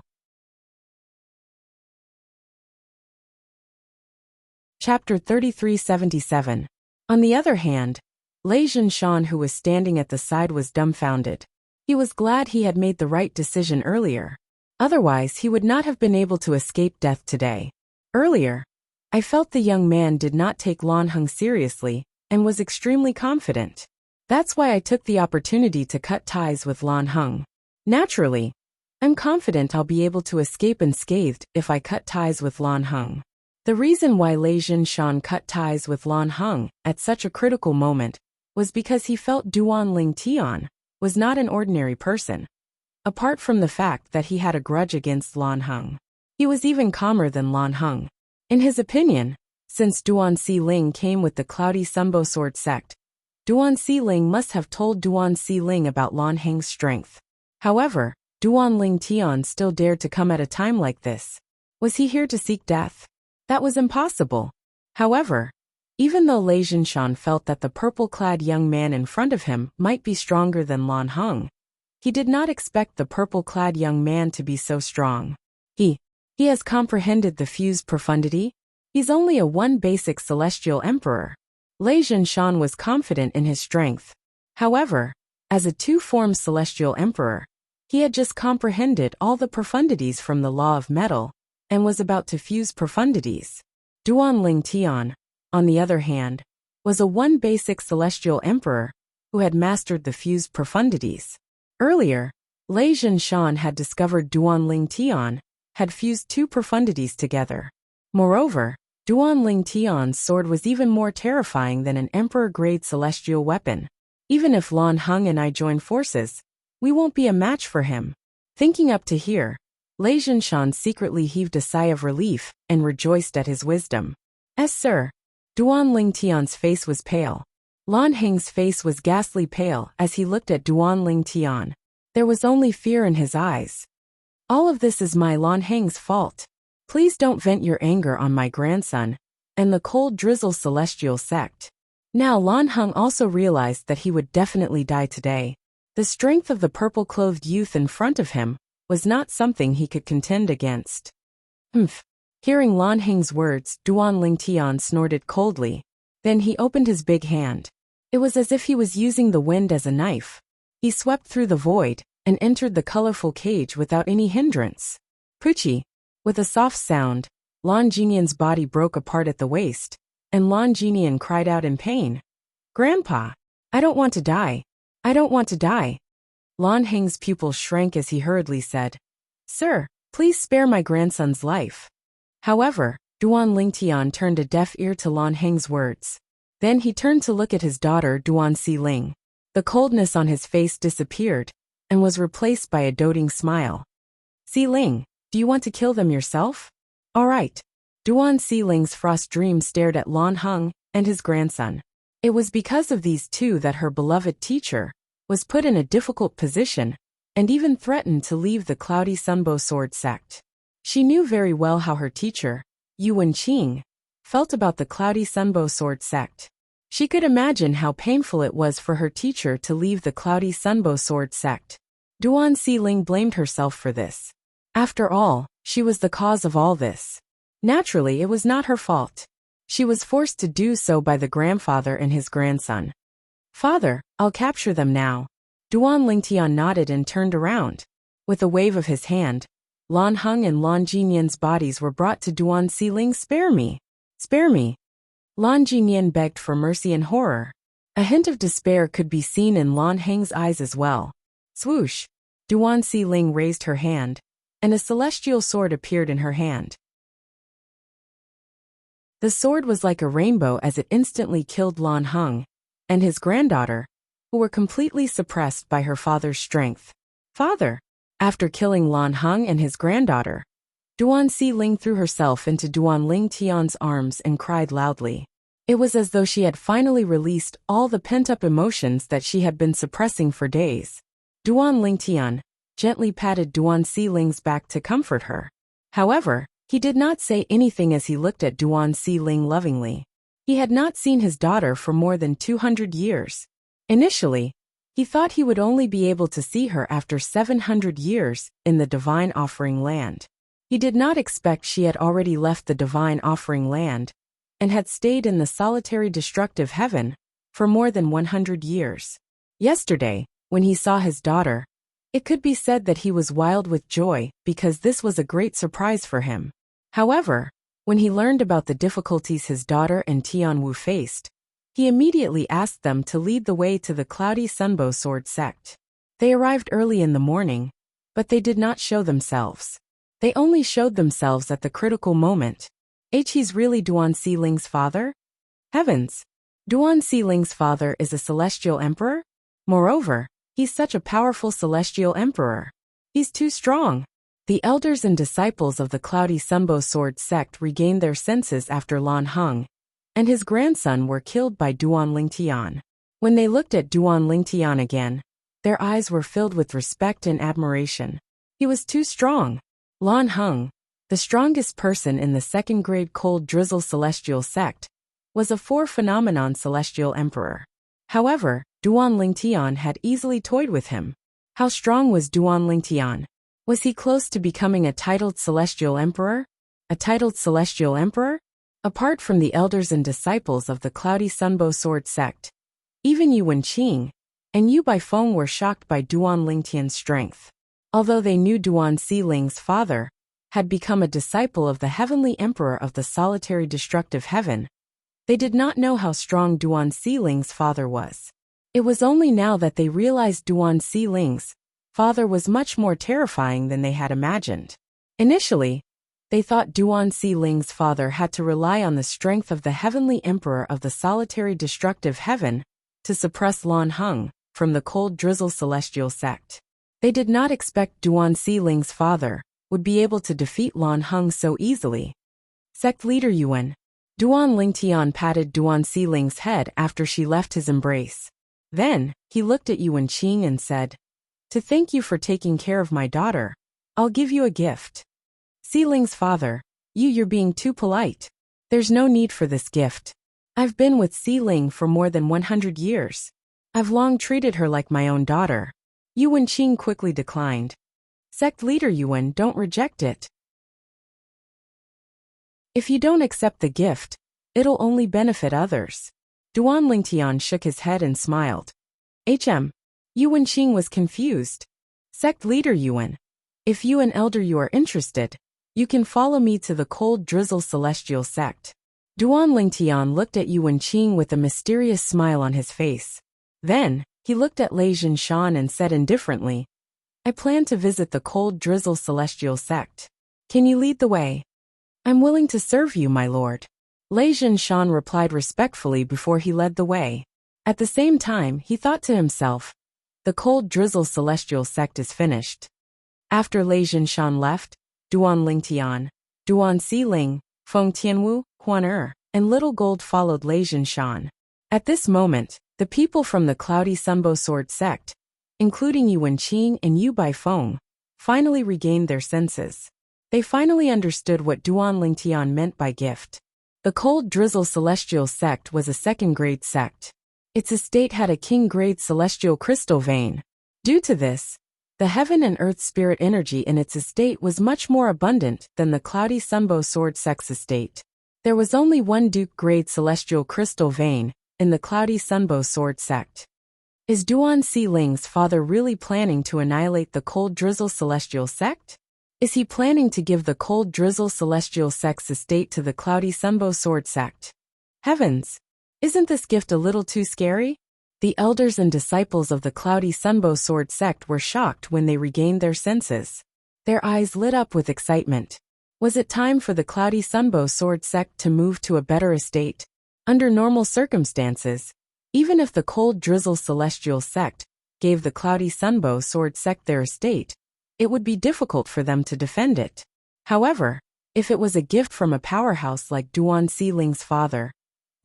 Chapter 3377. On the other hand, Lei Zhenshan, who was standing at the side, was dumbfounded. He was glad he had made the right decision earlier. Otherwise, he would not have been able to escape death today. Earlier, I felt the young man did not take Lan Heng seriously and was extremely confident. That's why I took the opportunity to cut ties with Lan Heng. Naturally, I'm confident I'll be able to escape unscathed if I cut ties with Lan Heng. The reason why Lei Jinshan cut ties with Lan Heng at such a critical moment was because he felt Duan Ling Tian was not an ordinary person. Apart from the fact that he had a grudge against Lan Heng, he was even calmer than Lan Heng. In his opinion, since Duan Ling came with the Cloudy Sunbow Sword sect, Duan Ling must have told Duan Ling about Lan Heng's strength. However, Duan Ling Tian still dared to come at a time like this. Was he here to seek death? That was impossible. However, even though Lei Jinshan felt that the purple-clad young man in front of him might be stronger than Lan Heng, he did not expect the purple-clad young man to be so strong. He has comprehended the fused profundity. He's only a one basic celestial emperor. Lei Jinshan was confident in his strength. However, as a two-form celestial emperor, he had just comprehended all the profundities from the law of metal and was about to fuse profundities. Duan Ling Tian, on the other hand, was a one basic celestial emperor who had mastered the fused profundities. Earlier, Lei Jinshan had discovered Duan Ling Tian had fused two profundities together. Moreover, Duan Ling Tian's sword was even more terrifying than an emperor-grade celestial weapon. Even if Lan Heng and I join forces, we won't be a match for him. Thinking up to here, Lei Jinshan secretly heaved a sigh of relief and rejoiced at his wisdom. Sir. Duan Ling Tian's face was pale. Lan Heng's face was ghastly pale as he looked at Duan Ling Tian. There was only fear in his eyes. All of this is my Lan Heng's fault. Please don't vent your anger on my grandson and the cold drizzle celestial sect. Now Lan Heng also realized that he would definitely die today. The strength of the purple-clothed youth in front of him was not something he could contend against. Humph. Hearing Lan Heng's words, Duan Ling Tian snorted coldly. Then he opened his big hand. It was as if he was using the wind as a knife. He swept through the void and entered the colorful cage without any hindrance. Puchi. With a soft sound, Lan Jinian's body broke apart at the waist, and Lan Jinian cried out in pain. Grandpa! I don't want to die. I don't want to die. Lan Heng's pupils shrank as he hurriedly said, Sir, please spare my grandson's life. However, Duan Ling Tian turned a deaf ear to Lan Heng's words. Then he turned to look at his daughter Duan Ling. The coldness on his face disappeared and was replaced by a doting smile. Ling, do you want to kill them yourself? All right. Duan Ling's frost dream stared at Lan Heng and his grandson. It was because of these two that her beloved teacher was put in a difficult position and even threatened to leave the Cloudy Sunbow Sword sect. She knew very well how her teacher, Yu Wenqing, felt about the Cloudy Sunbow Sword sect. She could imagine how painful it was for her teacher to leave the Cloudy Sunbow Sword sect. Duan Ling blamed herself for this. After all, she was the cause of all this. Naturally, it was not her fault. She was forced to do so by the grandfather and his grandson. Father, I'll capture them now. Duan Ling Tian nodded and turned around. With a wave of his hand, Lan Heng and Lan Jinian's bodies were brought to Duan Ling. Spare me! Spare me! Lan Jinian begged for mercy in horror. A hint of despair could be seen in Lan Heng's eyes as well. Swoosh! Duan Ling raised her hand, and a celestial sword appeared in her hand. The sword was like a rainbow as it instantly killed Lan Heng and his granddaughter, who were completely suppressed by her father's strength. Father! After killing Lan Heng and his granddaughter, Duan Ling threw herself into Duan Ling Tian's arms and cried loudly. It was as though she had finally released all the pent-up emotions that she had been suppressing for days. Duan Ling Tian gently patted Duan Ling's back to comfort her. However, he did not say anything as he looked at Duan Ling lovingly. He had not seen his daughter for more than 200 years. Initially, he thought he would only be able to see her after 700 years in the Divine Offering Land. He did not expect she had already left the Divine Offering Land and had stayed in the solitary destructive heaven for more than 100 years. Yesterday, when he saw his daughter, it could be said that he was wild with joy because this was a great surprise for him. However, When he learned about the difficulties his daughter and Tianwu faced, he immediately asked them to lead the way to the Cloudy Sunbow Sword sect. They arrived early in the morning, but they did not show themselves. They only showed themselves at the critical moment. He's really Duan Xiling's father? Heavens! Duan Xiling's father is a celestial emperor? Moreover, he's such a powerful celestial emperor. He's too strong. The elders and disciples of the Cloudy Sunbow Sword sect regained their senses after Lan Heng and his grandson were killed by Duan Lingtian. When they looked at Duan Lingtian again, their eyes were filled with respect and admiration. He was too strong. Lan Heng, the strongest person in the second-grade cold drizzle celestial sect, was a four-phenomenon celestial emperor. However, Duan Lingtian had easily toyed with him. How strong was Duan Lingtian? Was he close to becoming a titled celestial emperor? A titled celestial emperor? Apart from the elders and disciples of the Cloudy Sunbow Sword sect, even Yu Wenqing and Yu Baifeng were shocked by Duan Lingtian's strength. Although they knew Duan Xiling's father had become a disciple of the heavenly emperor of the solitary destructive heaven, they did not know how strong Duan Xiling's father was. It was only now that they realized Duan Xiling's father was much more terrifying than they had imagined. Initially, they thought Duan Xiling's father had to rely on the strength of the heavenly emperor of the solitary destructive heaven to suppress Lan Heng from the cold drizzle celestial sect. They did not expect Duan Xiling's father would be able to defeat Lan Heng so easily. Sect leader Yuan. Duan Lingtian patted Duan Xiling's head after she left his embrace. Then, he looked at Yu Wenqing and said, "To thank you for taking care of my daughter, I'll give you a gift." Xiling's father, you're being too polite. There's no need for this gift. I've been with Xiling for more than 100 years. I've long treated her like my own daughter. Yu Wenqing quickly declined. Sect leader Yuan, don't reject it. If you don't accept the gift, it'll only benefit others. Duan Lingtian shook his head and smiled. Yu Wenqing was confused. Sect leader Yuan, if you and elder Yu are interested, you can follow me to the cold drizzle celestial sect. Duan Lingtian looked at Yu Wenqing with a mysterious smile on his face. Then, he looked at Lei Zhinshan and said indifferently, I plan to visit the cold drizzle celestial sect. Can you lead the way? I'm willing to serve you, my lord. Lei Zhinshan replied respectfully before he led the way. At the same time, he thought to himself, the cold drizzle celestial sect is finished. After Lei Zhinshan left, Duan Lingtian, Duan Xiling, Feng Tianwu, Huan and Little Gold followed Lei Zhinshan. At this moment, the people from the Cloudy Sunbow Sword sect, including Yu Wenqing and Yu Baifeng, finally regained their senses. They finally understood what Duan Lingtian meant by gift. The Cold Drizzle Celestial Sect was a second-grade sect. Its estate had a king-grade celestial crystal vein. Due to this, the heaven and earth spirit energy in its estate was much more abundant than the Cloudy Sunbow Sword sect's estate. There was only one Duke-grade celestial crystal vein in the Cloudy Sunbow Sword sect. Is Duan Xiling's father really planning to annihilate the Cold Drizzle Celestial sect? Is he planning to give the Cold Drizzle Celestial sect's estate to the Cloudy Sunbow Sword sect? Heavens! Isn't this gift a little too scary? The elders and disciples of the Cloudy Sunbow Sword sect were shocked when they regained their senses. Their eyes lit up with excitement. Was it time for the Cloudy Sunbow Sword sect to move to a better estate? Under normal circumstances, even if the Cold Drizzle Celestial sect gave the Cloudy Sunbow Sword sect their estate, it would be difficult for them to defend it. However, if it was a gift from a powerhouse like Duan Xiling's father,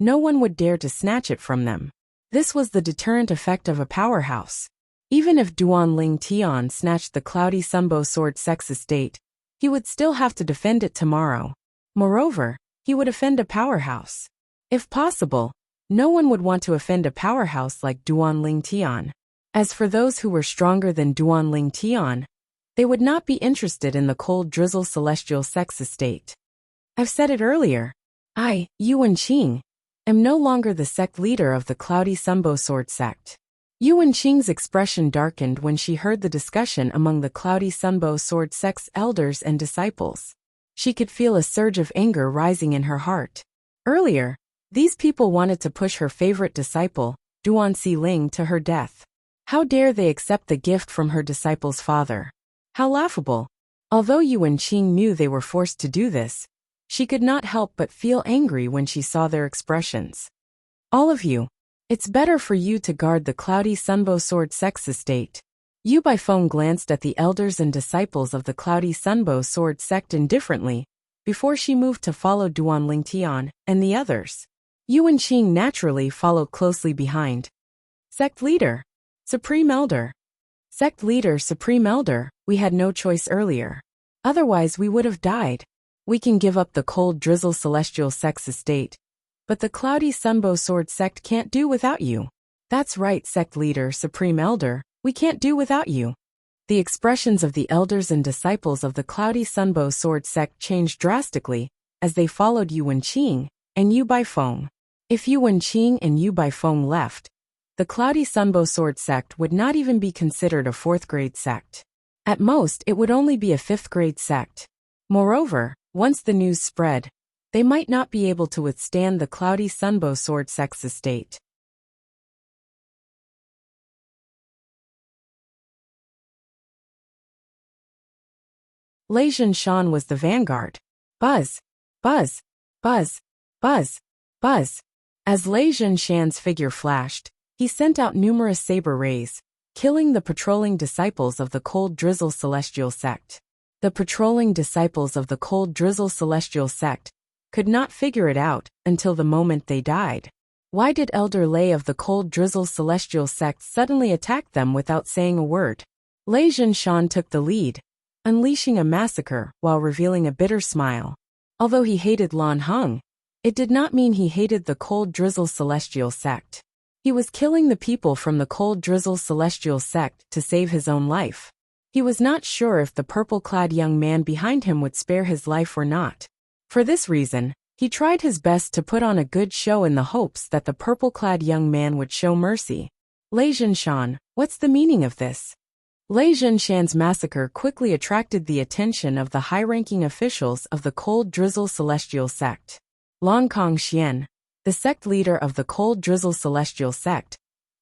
no one would dare to snatch it from them. This was the deterrent effect of a powerhouse. Even if Duan Lingtian snatched the Cloudy Sunbow Sword sect's estate, he would still have to defend it tomorrow. Moreover, he would offend a powerhouse. If possible, no one would want to offend a powerhouse like Duan Lingtian. As for those who were stronger than Duan Lingtian, they would not be interested in the Cold Drizzle Celestial sect's estate. I've said it earlier. I, Yu Wenqing, am no longer the sect leader of the Cloudy Sunbow Sword sect. Yu Wenqing's expression darkened when she heard the discussion among the Cloudy Sunbow Sword sect's elders and disciples. She could feel a surge of anger rising in her heart. Earlier, these people wanted to push her favorite disciple, Duan Ling, to her death. How dare they accept the gift from her disciple's father? How laughable! Although Yu Wenqing knew they were forced to do this, she could not help but feel angry when she saw their expressions. All of you, it's better for you to guard the cloudy Sunbo Sword Sect's estate. Yu Baifeng glanced at the elders and disciples of the cloudy Sunbo Sword Sect indifferently, before she moved to follow Duan Lingtian and the others. Yu Wenqing naturally followed closely behind. Sect Leader, Supreme Elder. Sect Leader, Supreme Elder, we had no choice earlier. Otherwise we would have died. We can give up the cold drizzle celestial sect's estate, but the cloudy Sunbo Sword Sect can't do without you. That's right, Sect Leader, Supreme Elder, we can't do without you. The expressions of the elders and disciples of the cloudy Sunbo Sword Sect changed drastically as they followed Yu Wenqing and Yu Baifeng. If Yu Wenqing and Yu Baifeng left, the cloudy Sunbo Sword Sect would not even be considered a 4th-grade sect. At most, it would only be a 5th-grade sect. Moreover, once the news spread, they might not be able to withstand the cloudy Sunbo Sword Sect's estate. Lei Zhenshan was the vanguard. Buzz, buzz, buzz, buzz, buzz. As Lei Zhenshan's figure flashed, he sent out numerous saber rays, killing the patrolling disciples of the Cold Drizzle Celestial Sect. The patrolling disciples of the Cold Drizzle Celestial Sect could not figure it out until the moment they died. Why did Elder Lei of the Cold Drizzle Celestial Sect suddenly attack them without saying a word? Lei Zhenshan took the lead, unleashing a massacre while revealing a bitter smile. Although he hated Lan Heng, it did not mean he hated the Cold Drizzle Celestial Sect. He was killing the people from the Cold Drizzle Celestial Sect to save his own life. He was not sure if the purple-clad young man behind him would spare his life or not. For this reason, he tried his best to put on a good show in the hopes that the purple-clad young man would show mercy. Lei Zhenshan, what's the meaning of this? Lei Zhenshan's massacre quickly attracted the attention of the high-ranking officials of the Cold Drizzle Celestial Sect. Lan Xian, the sect leader of the Cold Drizzle Celestial Sect,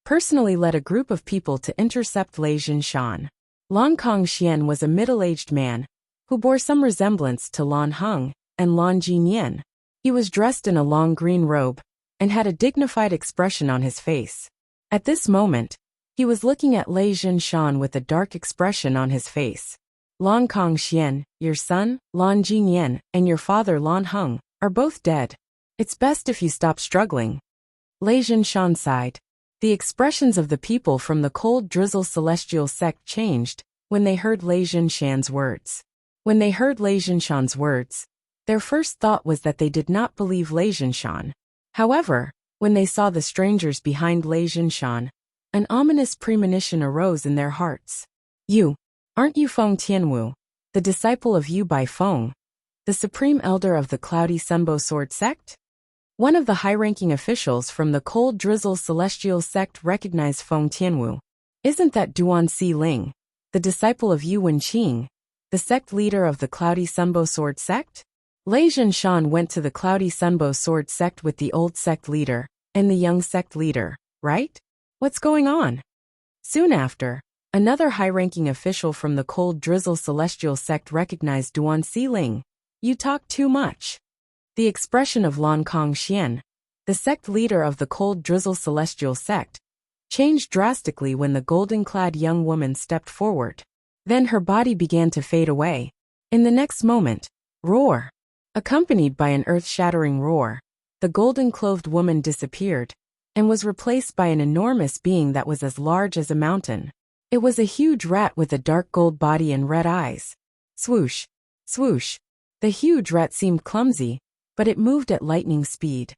personally led a group of people to intercept Lei Zhenshan. Lan Xian was a middle-aged man who bore some resemblance to Lan Heng and Lan Jinyan. He was dressed in a long green robe and had a dignified expression on his face. At this moment, he was looking at Lei Zhenshan with a dark expression on his face. Lan Xian, your son, Lan Jinyan, and your father Lan Heng are both dead. It's best if you stop struggling. Lei Zhenshan sighed. The expressions of the people from the Cold Drizzle Celestial Sect changed when they heard Lei Zhenshan's words. When they heard Lei Zhenshan's words, their first thought was that they did not believe Lei Zhenshan. However, when they saw the strangers behind Lei Zhenshan, an ominous premonition arose in their hearts. You, aren't you Feng Tianwu, the disciple of Yu Baifeng, the supreme elder of the cloudy Sunbo Sword Sect? One of the high-ranking officials from the Cold Drizzle Celestial Sect recognized Feng Tianwu. Isn't that Duan Ling, the disciple of Yu Wenqing, the sect leader of the cloudy Sunbo Sword Sect? Lei Zhenshan went to the cloudy Sunbo Sword Sect with the old sect leader and the young sect leader, right? What's going on? Soon after, another high-ranking official from the Cold Drizzle Celestial Sect recognized Duan Ling. You talk too much. The expression of Lan Xian, the sect leader of the Cold Drizzle Celestial Sect, changed drastically when the golden-clad young woman stepped forward. Then her body began to fade away. In the next moment, roar! Accompanied by an earth-shattering roar, the golden-clothed woman disappeared and was replaced by an enormous being that was as large as a mountain. It was a huge rat with a dark gold body and red eyes. Swoosh! Swoosh! The huge rat seemed clumsy, but it moved at lightning speed.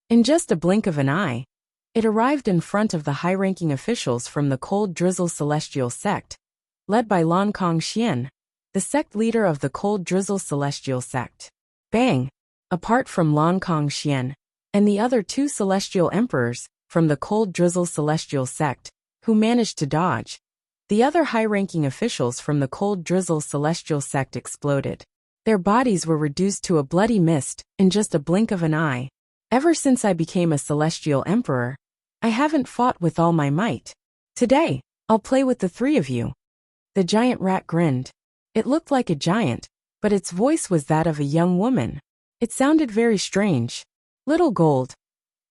In just a blink of an eye, it arrived in front of the high-ranking officials from the Cold Drizzle Celestial Sect, led by Lan Xian, the sect leader of the Cold Drizzle Celestial Sect. Bang! Apart from Lan Xian and the other two celestial emperors from the Cold Drizzle Celestial Sect, who managed to dodge, The other high-ranking officials from the cold drizzle celestial sect exploded. Their bodies were reduced to a bloody mist in just a blink of an eye. Ever since I became a celestial emperor, I haven't fought with all my might. Today, I'll play with the three of you. The giant rat grinned. It looked like a giant, but its voice was that of a young woman. It sounded very strange. Little Gold.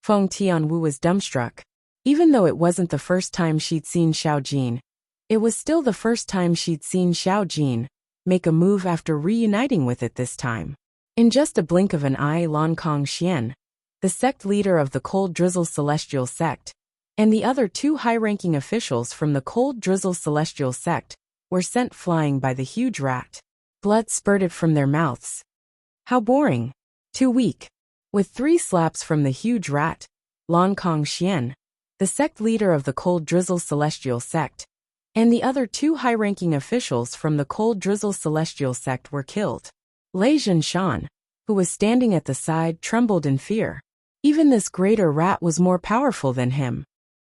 Feng Tianwu was dumbstruck. Even though it wasn't the first time she'd seen Xiao Jin, it was still the first time she'd seen Xiao Jin make a move after reuniting with it this time. In just a blink of an eye, Lan Kong Xian, the sect leader of the Cold Drizzle Celestial Sect, and the other two high-ranking officials from the Cold Drizzle Celestial Sect were sent flying by the huge rat. Blood spurted from their mouths. How boring. Too weak. With 3 slaps from the huge rat, Lan Kong Xian, the sect leader of the Cold Drizzle Celestial Sect, and the other 2 high-ranking officials from the Cold Drizzle Celestial Sect were killed. Lei Zhenshan, who was standing at the side, trembled in fear. Even this greater rat was more powerful than him.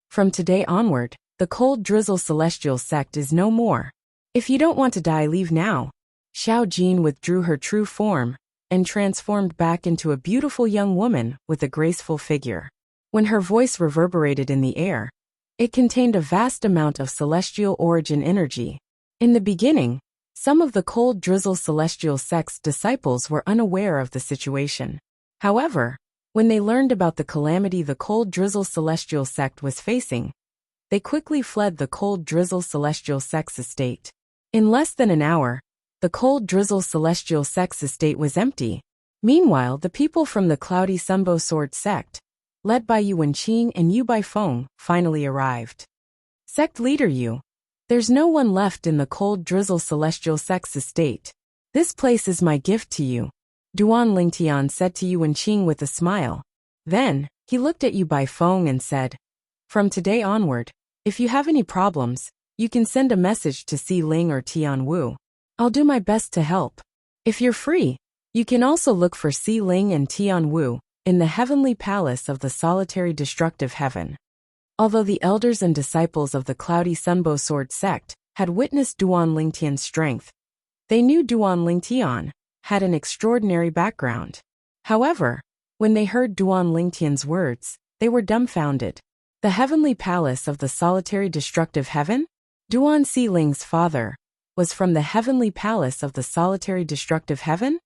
From today onward, the Cold Drizzle Celestial Sect is no more. If you don't want to die, leave now. Xiao Jin withdrew her true form and transformed back into a beautiful young woman with a graceful figure. When her voice reverberated in the air, it contained a vast amount of celestial origin energy. In the beginning, some of the Cold Drizzle Celestial Sect's disciples were unaware of the situation. However, when they learned about the calamity the Cold Drizzle Celestial Sect was facing, they quickly fled the Cold Drizzle Celestial Sect's estate. In less than an hour, the Cold Drizzle Celestial Sect's estate was empty. Meanwhile, the people from the Cloudy Sunbow Sword Sect, led by Yu Wenqing and Yu Baifeng, finally arrived. Sect leader Yu, there's no one left in the Cold Drizzle Celestial Sect's estate. This place is my gift to you, Duan Lingtian said to Yu Wenqing with a smile. Then, he looked at Yu Baifeng and said, from today onward, if you have any problems, you can send a message to Si Ling or Tian Wu. I'll do my best to help. If you're free, you can also look for Si Ling and Tian Wu in the heavenly palace of the solitary destructive heaven. Although the elders and disciples of the Cloudy Sunbow Sword Sect had witnessed Duan Lingtian's strength, they knew Duan Lingtian had an extraordinary background. However, when they heard Duan Lingtian's words, they were dumbfounded. The heavenly palace of the solitary destructive heaven? Duan Si Ling's father was from the heavenly palace of the solitary destructive heaven?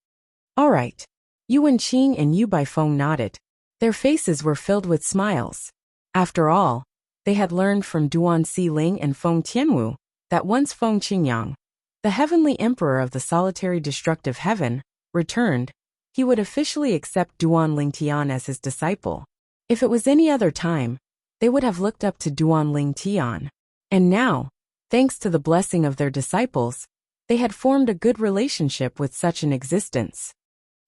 All right. Yu Wenqing and Yu Baifeng nodded. Their faces were filled with smiles. After all, they had learned from Duan Si Ling and Feng Tianwu that once Feng Qingyang, the heavenly emperor of the solitary destructive heaven, returned, he would officially accept Duan Lingtian as his disciple. If it was any other time, they would have looked up to Duan Lingtian. And now, thanks to the blessing of their disciples, they had formed a good relationship with such an existence.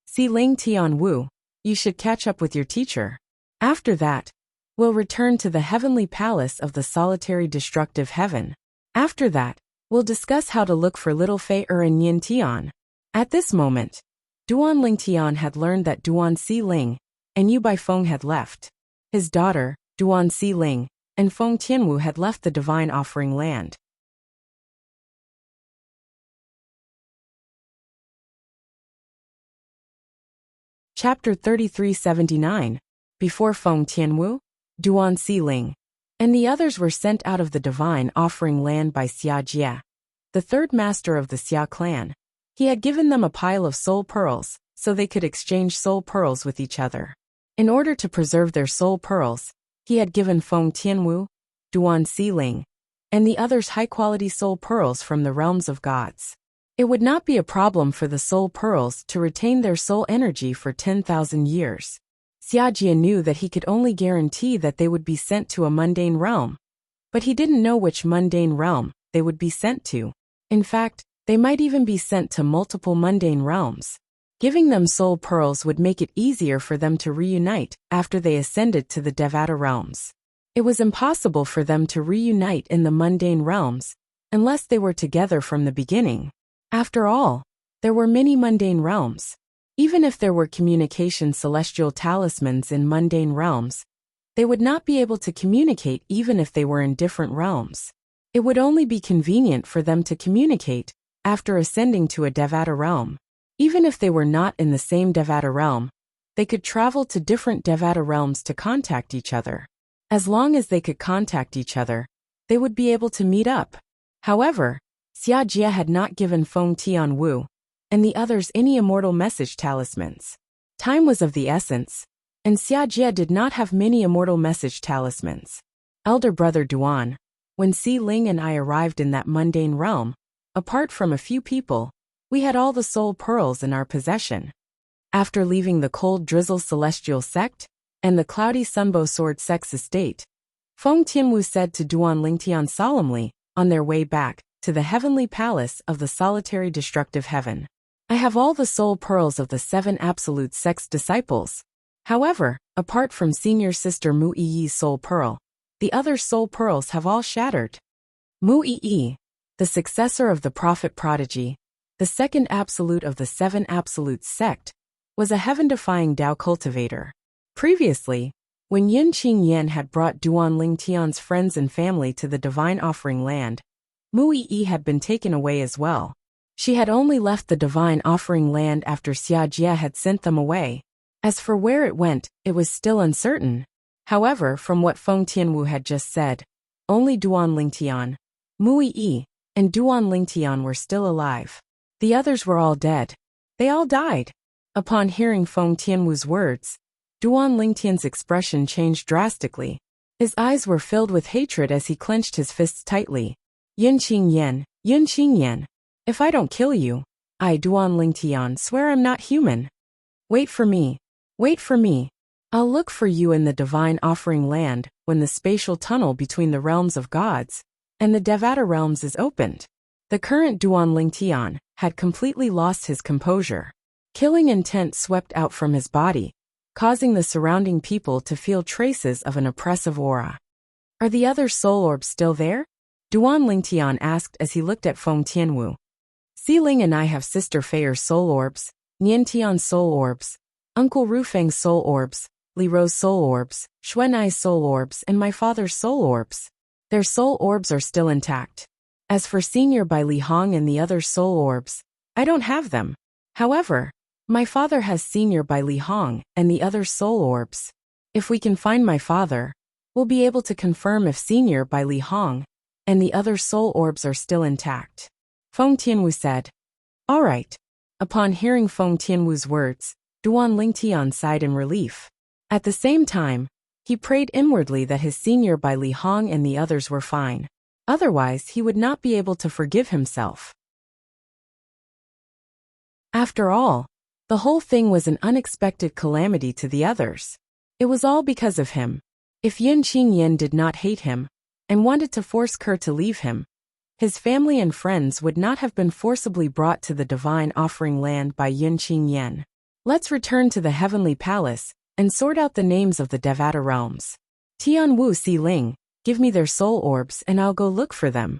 Si Ling Tian Wu, you should catch up with your teacher. After that, we'll return to the heavenly palace of the solitary destructive heaven. After that, we'll discuss how to look for little Fei and Yin Tian. At this moment, Duan Lingtian had learned that Duan Si Ling and Yu Baifeng had left. His daughter, Duan Si Ling, and Feng Tianwu had left the divine offering land. Chapter 3379. Before Feng Tianwu, Duan Si Ling, and the others were sent out of the divine offering land by Xia Jia, the third master of the Xia clan. He had given them a pile of soul pearls, so they could exchange soul pearls with each other. In order to preserve their soul pearls, he had given Feng Tianwu, Duan Si Ling, and the others high-quality soul pearls from the realms of gods. It would not be a problem for the soul pearls to retain their soul energy for 10,000 years. Xia Jia knew that he could only guarantee that they would be sent to a mundane realm, but he didn't know which mundane realm they would be sent to. In fact, they might even be sent to multiple mundane realms. Giving them soul pearls would make it easier for them to reunite after they ascended to the Devata realms. It was impossible for them to reunite in the mundane realms unless they were together from the beginning. After all, there were many mundane realms. Even if there were communication celestial talismans in mundane realms, they would not be able to communicate even if they were in different realms. It would only be convenient for them to communicate after ascending to a Devata realm. Even if they were not in the same Devata realm, they could travel to different Devata realms to contact each other. As long as they could contact each other, they would be able to meet up. However, Xia Jia had not given Feng Tianwu and the others any immortal message talismans. Time was of the essence, and Xia Jia did not have many immortal message talismans. Elder brother Duan, when Si Ling and I arrived in that mundane realm, apart from a few people, we had all the soul pearls in our possession. After leaving the cold drizzle celestial sect and the cloudy sunbow sword sect's estate, Feng Tianwu said to Duan Lingtian solemnly, on their way back to the heavenly palace of the solitary destructive heaven, I have all the soul pearls of the 7 absolute sect's disciples. However, apart from senior sister Mu Yi's soul pearl, the other soul pearls have all shattered. Mu Yi, the successor of the prophet prodigy, the second absolute of the 7 absolute sect, was a heaven-defying Tao cultivator. Previously, when Yin Qing Yan had brought Duan Lingtian's friends and family to the divine offering land, Mu Yi had been taken away as well. She had only left the divine offering land after Xia Jia had sent them away. As for where it went, it was still uncertain. However, from what Feng Tianwu had just said, only Duan Lingtian, Mu Yi, and Duan Lingtian were still alive. The others were all dead. They all died. Upon hearing Feng Tianwu's words, Duan Lingtian's expression changed drastically. His eyes were filled with hatred as he clenched his fists tightly. Yin Qing Yan, if I don't kill you, I, Duan Lingtian, swear I'm not human. Wait for me. I'll look for you in the divine offering land when the spatial tunnel between the realms of gods and the Devata realms is opened. The current Duan Lingtian had completely lost his composure. Killing intent swept out from his body, causing the surrounding people to feel traces of an oppressive aura. Are the other soul orbs still there? Duan Lingtian asked as he looked at Feng Tianwu. Si Ling and I have Sister Fei's soul orbs, Nian Tian's soul orbs, Uncle Rufeng's soul orbs, Li Ro's soul orbs, Xuanai's soul orbs, and my father's soul orbs. Their soul orbs are still intact. As for Senior Bai Li Hong and the other soul orbs, I don't have them. However, my father has Senior Bai Li Hong and the other soul orbs. If we can find my father, we'll be able to confirm if Senior Bai Li Hong and the other soul orbs are still intact. Feng Tianwu said. All right. Upon hearing Feng Tianwu's words, Duan Lingtian sighed in relief. At the same time, he prayed inwardly that his Senior Bai Li Hong and the others were fine. Otherwise, he would not be able to forgive himself. After all, the whole thing was an unexpected calamity to the others. It was all because of him. If Yin Qing Yan did not hate him and wanted to force Ke to leave him, his family and friends would not have been forcibly brought to the divine offering land by Yin Qing Yan. Let's return to the heavenly palace and sort out the names of the Devata realms. Tianwu Si Ling, give me their soul orbs and I'll go look for them.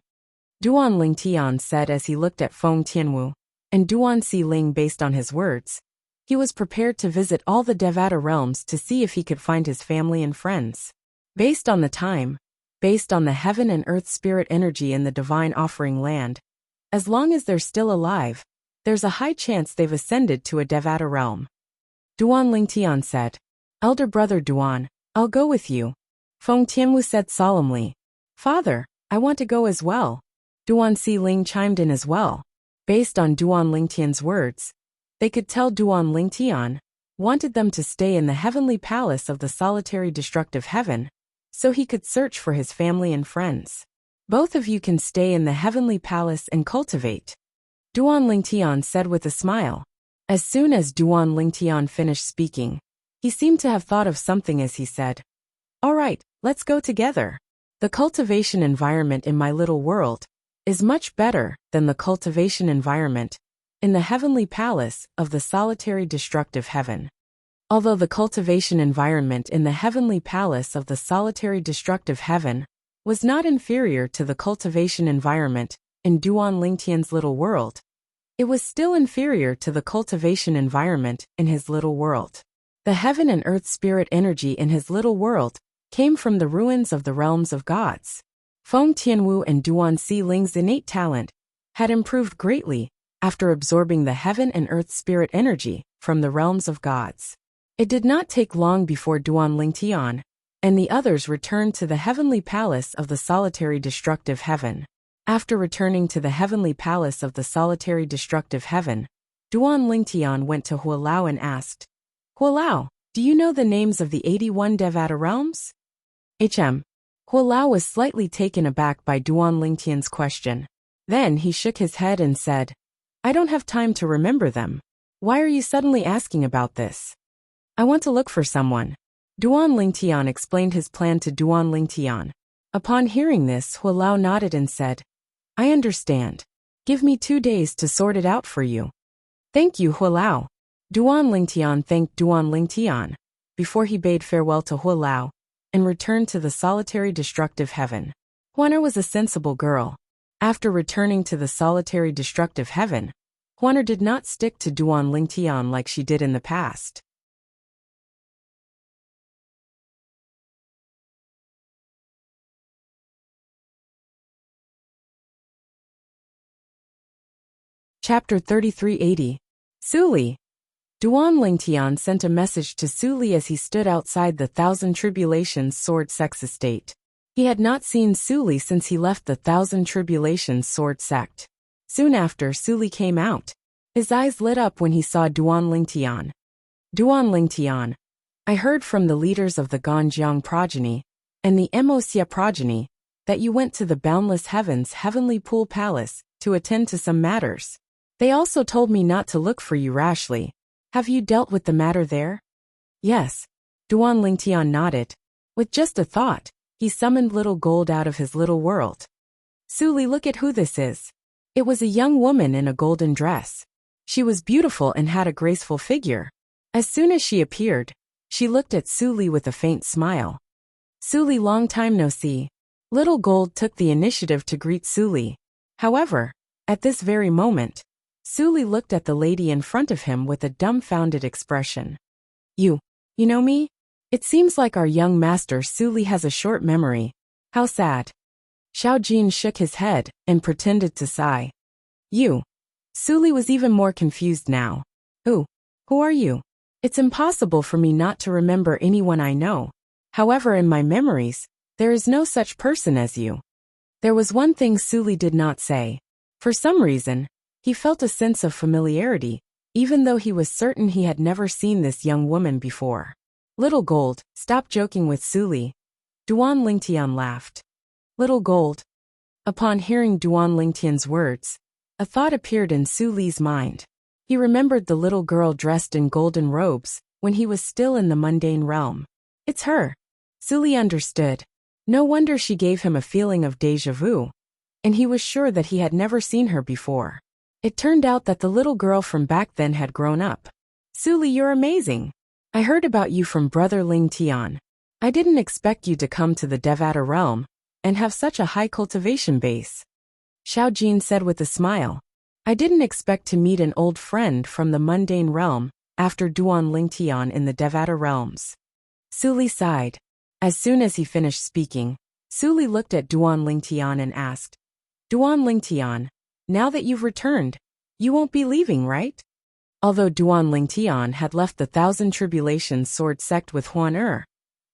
Duan Lingtian said as he looked at Feng Tianwu, and Duan Si Ling based on his words. He was prepared to visit all the Devata realms to see if he could find his family and friends. Based on the time, based on the heaven and earth spirit energy in the divine offering land, as long as they're still alive, there's a high chance they've ascended to a Devata realm. Duan Lingtian said. Elder brother Duan, I'll go with you. Feng Tianwu said solemnly. Father, I want to go as well. Duan Si Ling chimed in as well. Based on Duan Lingtian's words, they could tell Duan Lingtian wanted them to stay in the heavenly palace of the solitary destructive heaven, so he could search for his family and friends. Both of you can stay in the heavenly palace and cultivate. Duan Lingtian said with a smile. As soon as Duan Lingtian finished speaking, he seemed to have thought of something as he said, All right, let's go together. The cultivation environment in my little world is much better than the cultivation environment in the heavenly palace of the solitary destructive heaven. Although the cultivation environment in the heavenly palace of the solitary destructive heaven was not inferior to the cultivation environment in Duan Lingtian's little world, it was still inferior to the cultivation environment in his little world. The heaven and earth spirit energy in his little world came from the ruins of the realms of gods. Feng Tianwu and Duan Xiling's innate talent had improved greatly after absorbing the heaven and earth spirit energy from the realms of gods. It did not take long before Duan Lingtian and the others returned to the heavenly palace of the solitary destructive heaven. After returning to the heavenly palace of the solitary destructive heaven, Duan Lingtian went to Hualao and asked, Hualao, do you know the names of the 81 Devata realms? Hualao was slightly taken aback by Duan Lingtian's question. Then he shook his head and said, I don't have time to remember them. Why are you suddenly asking about this? I want to look for someone. Duan Lingtian explained his plan to Duan Lingtian. Upon hearing this, Hualao nodded and said, I understand. Give me 2 days to sort it out for you. Thank you, Hualao. Duan Lingtian thanked Duan Lingtian before he bade farewell to Hualao and returned to the solitary destructive heaven. Huaner was a sensible girl. After returning to the solitary destructive heaven, Huaner did not stick to Duan Lingtian like she did in the past. Chapter 3380. Suli. Duan Lingtian sent a message to Suli as he stood outside the Thousand Tribulations Sword Sect's estate. He had not seen Suli since he left the Thousand Tribulations Sword Sect. Soon after, Suli came out. His eyes lit up when he saw Duan Lingtian. Duan Lingtian, I heard from the leaders of the Ganjiang progeny and the Wuxia progeny that you went to the Boundless Heaven's Heavenly Pool Palace to attend to some matters. They also told me not to look for you rashly. Have you dealt with the matter there? Yes. Duan Lingtian nodded. With just a thought, he summoned Little Gold out of his little world. Suli, look at who this is. It was a young woman in a golden dress. She was beautiful and had a graceful figure. As soon as she appeared, she looked at Suli with a faint smile. Suli, long time no see. Little Gold took the initiative to greet Suli. However, at this very moment, Suli looked at the lady in front of him with a dumbfounded expression. You know me? It seems like our young master Suli has a short memory. How sad. Xiao Jin shook his head and pretended to sigh. You. Suli was even more confused now. Who are you? It's impossible for me not to remember anyone I know. However, in my memories, there is no such person as you. There was one thing Suli did not say. For some reason, he felt a sense of familiarity, even though he was certain he had never seen this young woman before. Little Gold, stop joking with Suli. Duan Lingtian laughed. Little Gold. Upon hearing Duan Lingtian's words, a thought appeared in Suli's mind. He remembered the little girl dressed in golden robes when he was still in the mundane realm. It's her. Suli understood. No wonder she gave him a feeling of déjà vu. And he was sure that he had never seen her before. It turned out that the little girl from back then had grown up. Suli, you're amazing. I heard about you from Brother Lingtian. I didn't expect you to come to the Devata realm and have such a high cultivation base. Xiao Jin said with a smile. I didn't expect to meet an old friend from the mundane realm after Duan Lingtian in the Devata realms. Suli sighed. As soon as he finished speaking, Suli looked at Duan Lingtian and asked, Duan Lingtian, now that you've returned, you won't be leaving, right? Although Duan Lingtian had left the Thousand Tribulations Sword Sect with Huaner,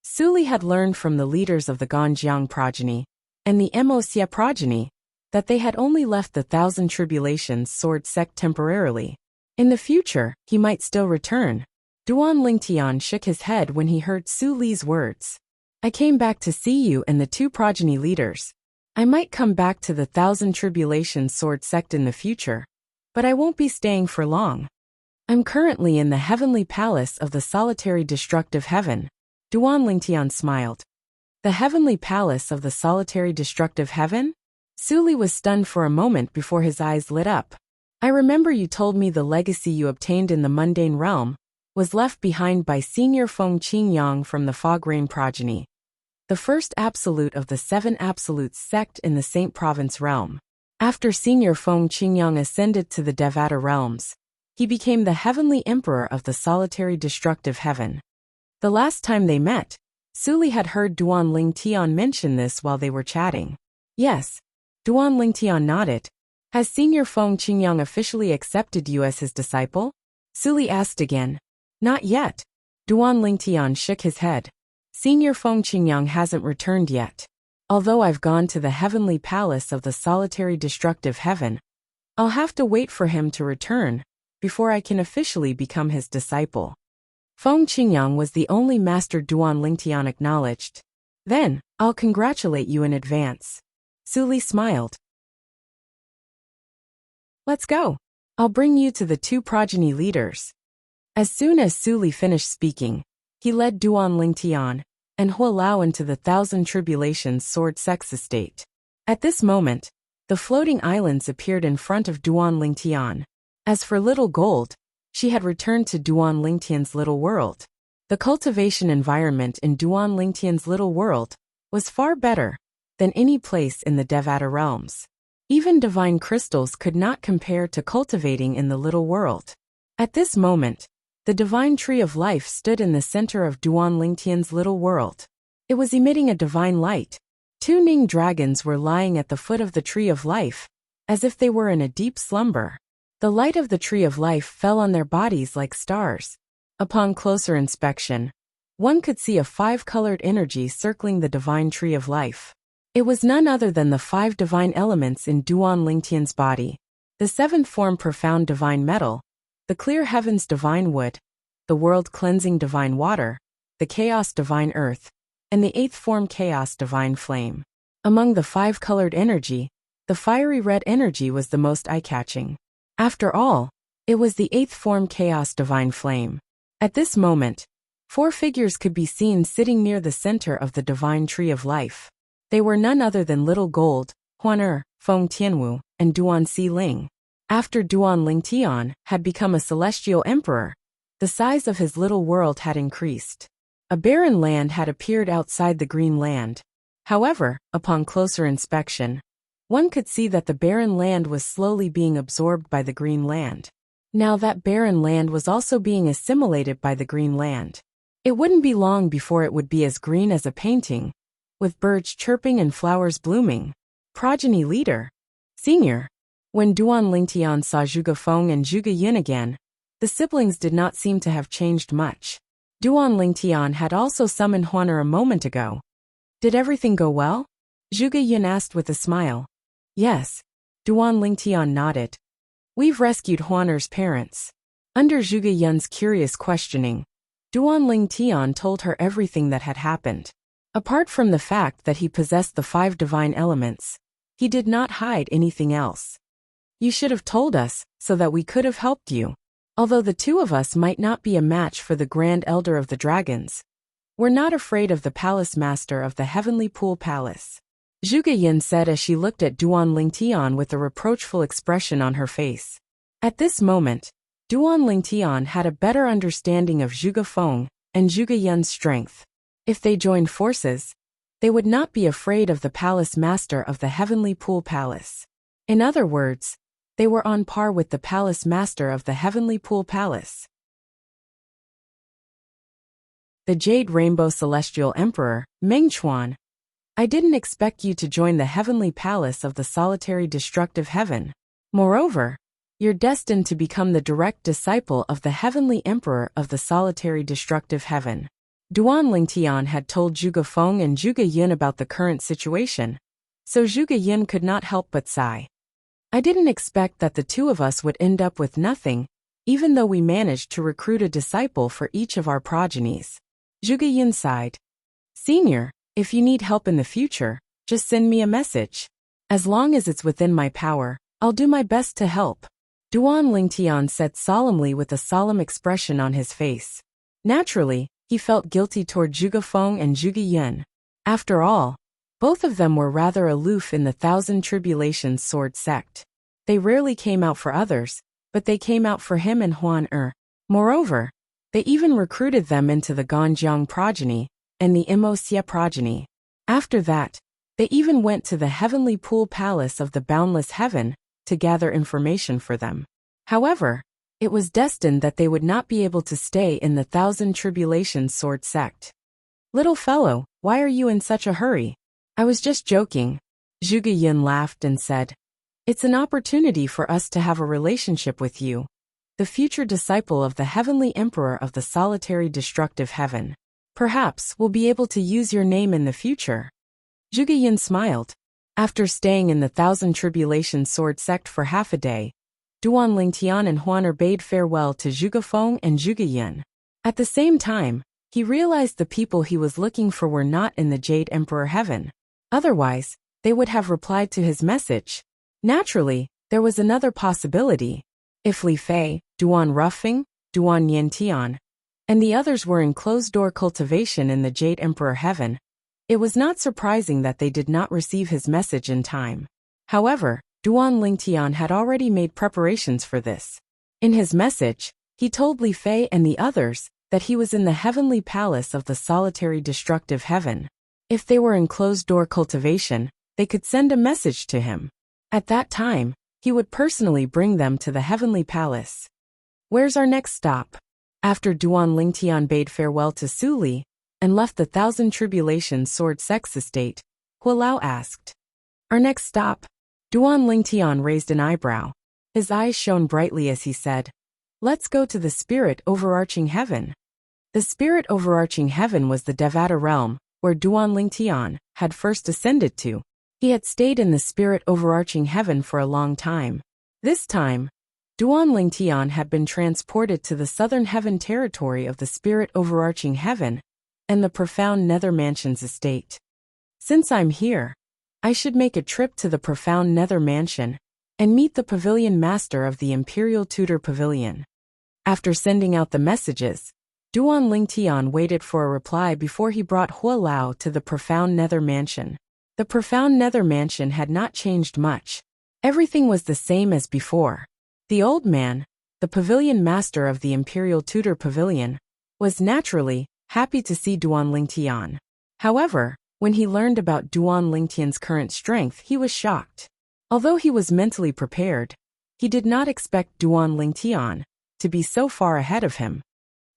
Suli had learned from the leaders of the Ganjiang progeny and the Wuxia progeny that they had only left the Thousand Tribulations Sword Sect temporarily. In the future, he might still return. Duan Lingtian shook his head when he heard Suli's words. I came back to see you and the 2 progeny leaders. I might come back to the Thousand Tribulations Sword Sect in the future, but I won't be staying for long. I'm currently in the heavenly palace of the solitary destructive heaven. Duan Lingtian smiled. The heavenly palace of the solitary destructive heaven? Suli was stunned for a moment before his eyes lit up. I remember you told me the legacy you obtained in the mundane realm was left behind by Senior Feng Qingyang from the Fog Rain progeny, the first absolute of the 7 absolutes sect in the Saint Province realm. After Senior Feng Qingyang ascended to the Devata realms, he became the heavenly emperor of the solitary destructive heaven. The last time they met, Suli had heard Duan Lingtian mention this while they were chatting. Yes. Duan Lingtian nodded. Has Senior Feng Qingyang officially accepted you as his disciple? Suli asked again. Not yet. Duan Lingtian shook his head. Senior Feng Qingyang hasn't returned yet. Although I've gone to the heavenly palace of the solitary destructive heaven, I'll have to wait for him to return before I can officially become his disciple. Feng Qingyang was the only master Duan Lingtian acknowledged. Then, I'll congratulate you in advance. Suli smiled. Let's go. I'll bring you to the two progeny leaders. As soon as Suli finished speaking, he led Duan Lingtian and Hua Lao into the Thousand Tribulations sword sex estate. At this moment, the floating islands appeared in front of Duan Lingtian. As for Little Gold, she had returned to Duan Lingtian's little world. The cultivation environment in Duan Lingtian's little world was far better than any place in the Devata realms. Even divine crystals could not compare to cultivating in the little world. At this moment, the divine tree of life stood in the center of Duan Lingtian's little world. It was emitting a divine light. Two Ning dragons were lying at the foot of the tree of life, as if they were in a deep slumber. The light of the tree of life fell on their bodies like stars. Upon closer inspection, one could see a five-colored energy circling the divine tree of life. It was none other than the five divine elements in Duan Lingtian's body. The seventh form profound divine metal, the clear heavens divine wood, the world-cleansing divine water, the chaos divine earth, and the eighth form chaos divine flame. Among the five-colored energy, the fiery red energy was the most eye-catching. After all, it was the eighth form chaos divine flame. At this moment, four figures could be seen sitting near the center of the divine tree of life. They were none other than Little Gold, Huan Feng Tianwu, and Duan Si Ling. After Duan Lingtian had become a celestial emperor, the size of his little world had increased. A barren land had appeared outside the green land. However, upon closer inspection, one could see that the barren land was slowly being absorbed by the green land. Now that barren land was also being assimilated by the green land. It wouldn't be long before it would be as green as a painting, with birds chirping and flowers blooming. Progeny leader. Senior. When Duan Lingtian saw Zhuge Feng and Zhuge Yun again, the siblings did not seem to have changed much. Duan Lingtian had also summoned Huaner a moment ago. Did everything go well? Zhuge Yun asked with a smile. Yes. Duan Lingtian nodded. We've rescued Huaner's parents. Under Zhuge Yun's curious questioning, Duan Lingtian told her everything that had happened. Apart from the fact that he possessed the five divine elements, he did not hide anything else. You should have told us, so that we could have helped you. Although the two of us might not be a match for the Grand Elder of the Dragons, we're not afraid of the Palace Master of the Heavenly Pool Palace. Zhuge Yun said as she looked at Duan Lingtian with a reproachful expression on her face. At this moment, Duan Lingtian had a better understanding of Zhuge Feng and Zhuge Yun's strength. If they joined forces, they would not be afraid of the Palace Master of the Heavenly Pool Palace. In other words, they were on par with the Palace Master of the Heavenly Pool Palace. The Jade Rainbow Celestial Emperor, Mengchuan. I didn't expect you to join the Heavenly Palace of the Solitary Destructive Heaven. Moreover, you're destined to become the direct disciple of the Heavenly Emperor of the Solitary Destructive Heaven. Duan Lingtian had told Zhuge Feng and Zhuge Yun about the current situation, so Zhuge Yun could not help but sigh. I didn't expect that the two of us would end up with nothing, even though we managed to recruit a disciple for each of our progenies. Zhuge Yun sighed. Senior, if you need help in the future, just send me a message. As long as it's within my power, I'll do my best to help. Duan Lingtian said solemnly with a solemn expression on his face. Naturally, he felt guilty toward Zhuge Feng and Zhuge Yun. After all, both of them were rather aloof in the Thousand Tribulations sword sect. They rarely came out for others, but they came out for him and Huan. Moreover, they even recruited them into the Ganjiang progeny and the Xie progeny. After that, they even went to the Heavenly Pool Palace of the Boundless Heaven to gather information for them. However, it was destined that they would not be able to stay in the Thousand Tribulations sword sect. Little fellow, why are you in such a hurry? I was just joking. Zhuge Yin laughed and said, "It's an opportunity for us to have a relationship with you, the future disciple of the heavenly emperor of the solitary destructive heaven. Perhaps we'll be able to use your name in the future." Zhuge Yin smiled. After staying in the Thousand Tribulation Sword sect for half a day, Duan Lingtian and Huaner bade farewell to Zhuge Feng and Zhuge Yin. At the same time, he realized the people he was looking for were not in the Jade Emperor Heaven. Otherwise, they would have replied to his message. Naturally, there was another possibility. If Li Fei, Duan Ruffing, Duan Yantian, and the others were in closed-door cultivation in the Jade Emperor Heaven, it was not surprising that they did not receive his message in time. However, Duan Lingtian had already made preparations for this. In his message, he told Li Fei and the others that he was in the heavenly palace of the solitary destructive heaven. If they were in closed-door cultivation, they could send a message to him. At that time, he would personally bring them to the heavenly palace. Where's our next stop? After Duan Lingtian bade farewell to Su Li and left the Thousand Tribulation Sword Sex estate, Hualao asked. Our next stop? Duan Lingtian raised an eyebrow. His eyes shone brightly as he said, "Let's go to the spirit overarching heaven." The spirit overarching heaven was the Devata realm, where Duan Lingtian had first ascended to. He had stayed in the spirit overarching heaven for a long time. This time, Duan Lingtian had been transported to the southern heaven territory of the spirit overarching heaven and the profound nether mansion's estate. Since I'm here, I should make a trip to the profound nether mansion and meet the pavilion master of the Imperial Tutor Pavilion. After sending out the messages, Duan Lingtian waited for a reply before he brought Hualao to the profound nether mansion. The profound nether mansion had not changed much. Everything was the same as before. The old man, the pavilion master of the Imperial Tutor Pavilion, was naturally happy to see Duan Lingtian. However, when he learned about Duan Lingtian's current strength, he was shocked. Although he was mentally prepared, he did not expect Duan Lingtian to be so far ahead of him.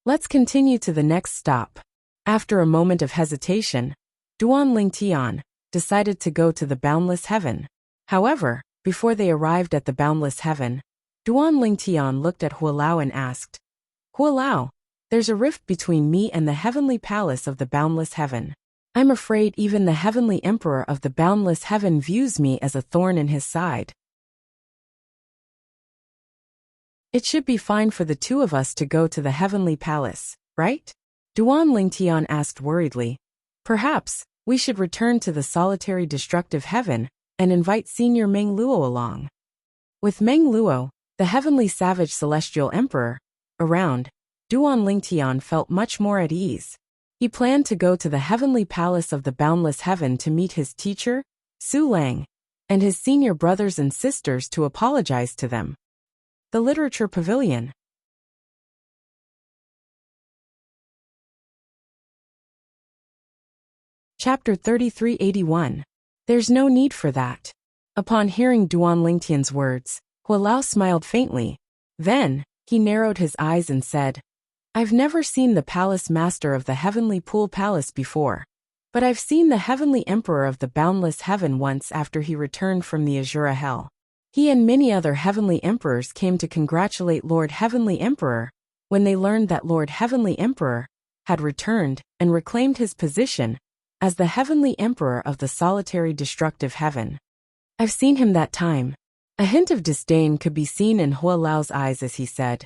Let's continue to the next stop. After a moment of hesitation, Duan Lingtian decided to go to the boundless heaven. However, before they arrived at the boundless heaven, Duan Lingtian looked at Hualao and asked, "Hualao, there's a rift between me and the heavenly palace of the boundless heaven. I'm afraid even the heavenly emperor of the boundless heaven views me as a thorn in his side. It should be fine for the two of us to go to the heavenly palace, right?" Duan Lingtian asked worriedly. "Perhaps we should return to the solitary destructive heaven and invite Senior Meng Luo along." With Meng Luo, the heavenly savage celestial emperor, around, Duan Lingtian felt much more at ease. He planned to go to the heavenly palace of the boundless heaven to meet his teacher, Su Lang, and his senior brothers and sisters to apologize to them. The Literature Pavilion. Chapter 3381. There's no need for that. Upon hearing Duan Lingtian's words, Hualao smiled faintly. Then, he narrowed his eyes and said, "I've never seen the palace master of the heavenly pool palace before, but I've seen the heavenly emperor of the boundless heaven once after he returned from the Azura Hell. He and many other heavenly emperors came to congratulate Lord Heavenly Emperor when they learned that Lord Heavenly Emperor had returned and reclaimed his position as the heavenly emperor of the solitary destructive heaven. I've seen him that time." A hint of disdain could be seen in Hualao's eyes as he said,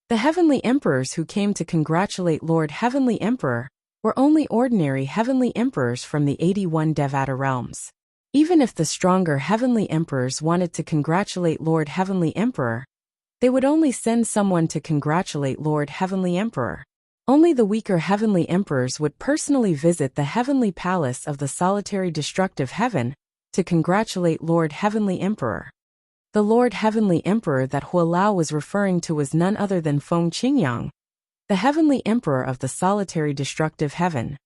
"The heavenly emperors who came to congratulate Lord Heavenly Emperor were only ordinary heavenly emperors from the 81 Devata realms. Even if the stronger heavenly emperors wanted to congratulate Lord Heavenly Emperor, they would only send someone to congratulate Lord Heavenly Emperor. Only the weaker heavenly emperors would personally visit the heavenly palace of the solitary destructive heaven to congratulate Lord Heavenly Emperor." The Lord Heavenly Emperor that Hualao was referring to was none other than Feng Qingyang, the heavenly emperor of the solitary destructive heaven.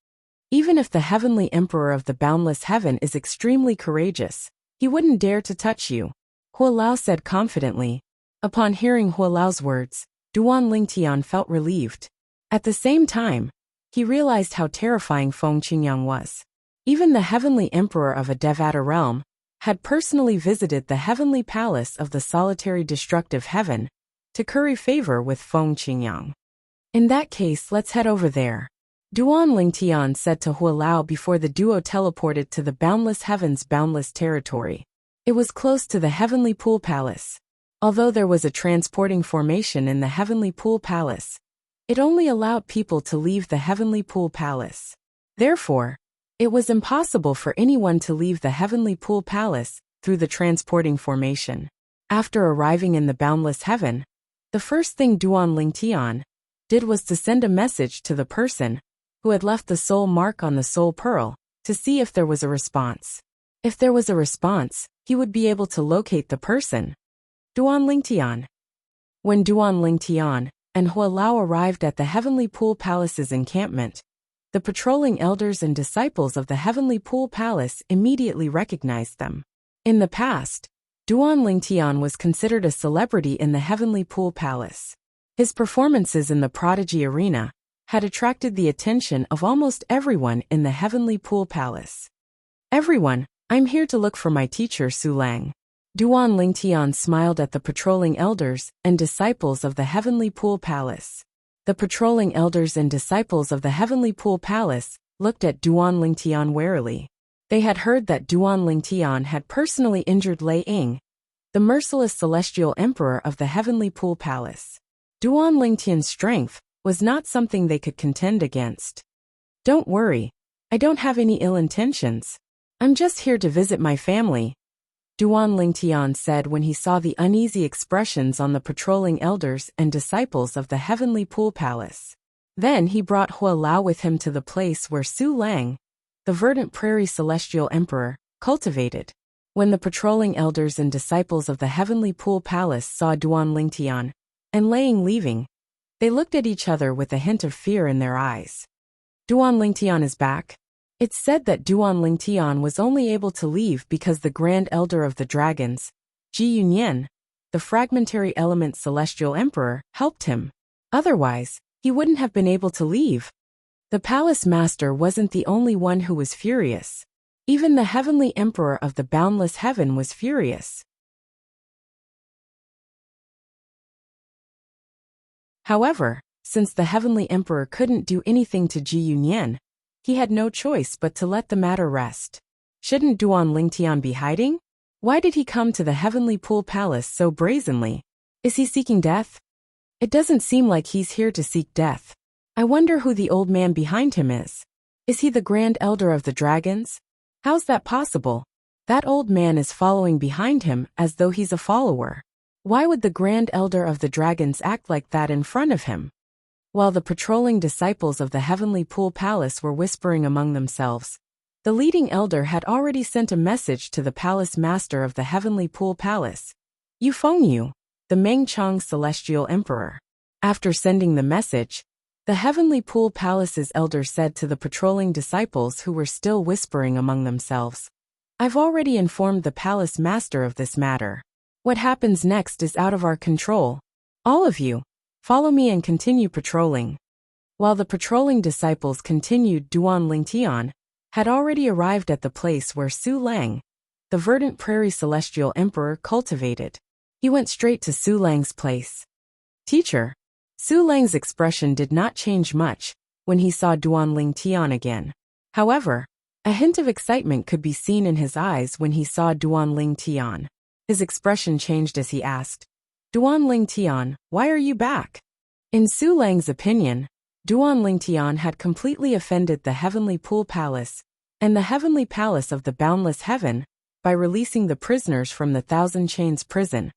Even if the heavenly emperor of the boundless heaven is extremely courageous, he wouldn't dare to touch you, Hualao said confidently. Upon hearing Hualao's words, Duan Lingtian felt relieved. At the same time, he realized how terrifying Feng Qingyang was. Even the heavenly emperor of a Devata realm had personally visited the heavenly palace of the solitary destructive heaven to curry favor with Feng Qingyang. In that case, let's head over there, Duan Lingtian said to Hualao before the duo teleported to the boundless heaven's boundless territory. It was close to the heavenly pool palace. Although there was a transporting formation in the heavenly pool palace, it only allowed people to leave the heavenly pool palace. Therefore, it was impossible for anyone to leave the heavenly pool palace through the transporting formation. After arriving in the boundless heaven, the first thing Duan Lingtian did was to send a message to the person who had left the soul mark on the soul pearl to see if there was a response. If there was a response, he would be able to locate the person. Duan Lingtian. When Duan Lingtian and Hualao arrived at the heavenly pool palace's encampment, the patrolling elders and disciples of the heavenly pool palace immediately recognized them. In the past, Duan Lingtian was considered a celebrity in the heavenly pool palace. His performances in the prodigy arena had attracted the attention of almost everyone in the heavenly pool palace. Everyone, I'm here to look for my teacher Su Lang. Duan Lingtian smiled at the patrolling elders and disciples of the heavenly pool palace. The patrolling elders and disciples of the heavenly pool palace looked at Duan Lingtian warily. They had heard that Duan Lingtian had personally injured Lei Ying, the merciless celestial emperor of the heavenly pool palace. Duan Lingtian's strength was not something they could contend against. Don't worry, I don't have any ill intentions. I'm just here to visit my family, Duan Lingtian said when he saw the uneasy expressions on the patrolling elders and disciples of the heavenly pool palace. Then he brought Hualao with him to the place where Su Lang, the verdant prairie celestial emperor, cultivated. When the patrolling elders and disciples of the heavenly pool palace saw Duan Lingtian and Lei Ying leaving, they looked at each other with a hint of fear in their eyes. Duan Lingtian is back. It's said that Duan Lingtian was only able to leave because the Grand Elder of the Dragons, Ji Yunyan, the fragmentary element celestial emperor, helped him. Otherwise, he wouldn't have been able to leave. The palace master wasn't the only one who was furious. Even the heavenly emperor of the boundless heaven was furious. However, since the heavenly emperor couldn't do anything to Ji Yunyan, he had no choice but to let the matter rest. Shouldn't Duan Lingtian be hiding? Why did he come to the heavenly pool palace so brazenly? Is he seeking death? It doesn't seem like he's here to seek death. I wonder who the old man behind him is. Is he the Grand Elder of the Dragons? How's that possible? That old man is following behind him as though he's a follower. Why would the Grand Elder of the Dragons act like that in front of him? While the patrolling disciples of the heavenly pool palace were whispering among themselves, the leading elder had already sent a message to the palace master of the heavenly pool palace, Yu Fengyu, the Mengchang celestial emperor. After sending the message, the heavenly pool palace's elder said to the patrolling disciples who were still whispering among themselves, I've already informed the palace master of this matter. What happens next is out of our control. All of you, follow me and continue patrolling. While the patrolling disciples continued, Duan Lingtian had already arrived at the place where Su Lang, the verdant prairie celestial emperor, cultivated. He went straight to Su Lang's place. Teacher. Su Lang's expression did not change much when he saw Duan Lingtian again. However, a hint of excitement could be seen in his eyes when he saw Duan Lingtian. His expression changed as he asked, Duan Lingtian, why are you back? In Su Lang's opinion, Duan Lingtian had completely offended the heavenly pool palace and the heavenly palace of the boundless heaven by releasing the prisoners from the Thousand Chains prison,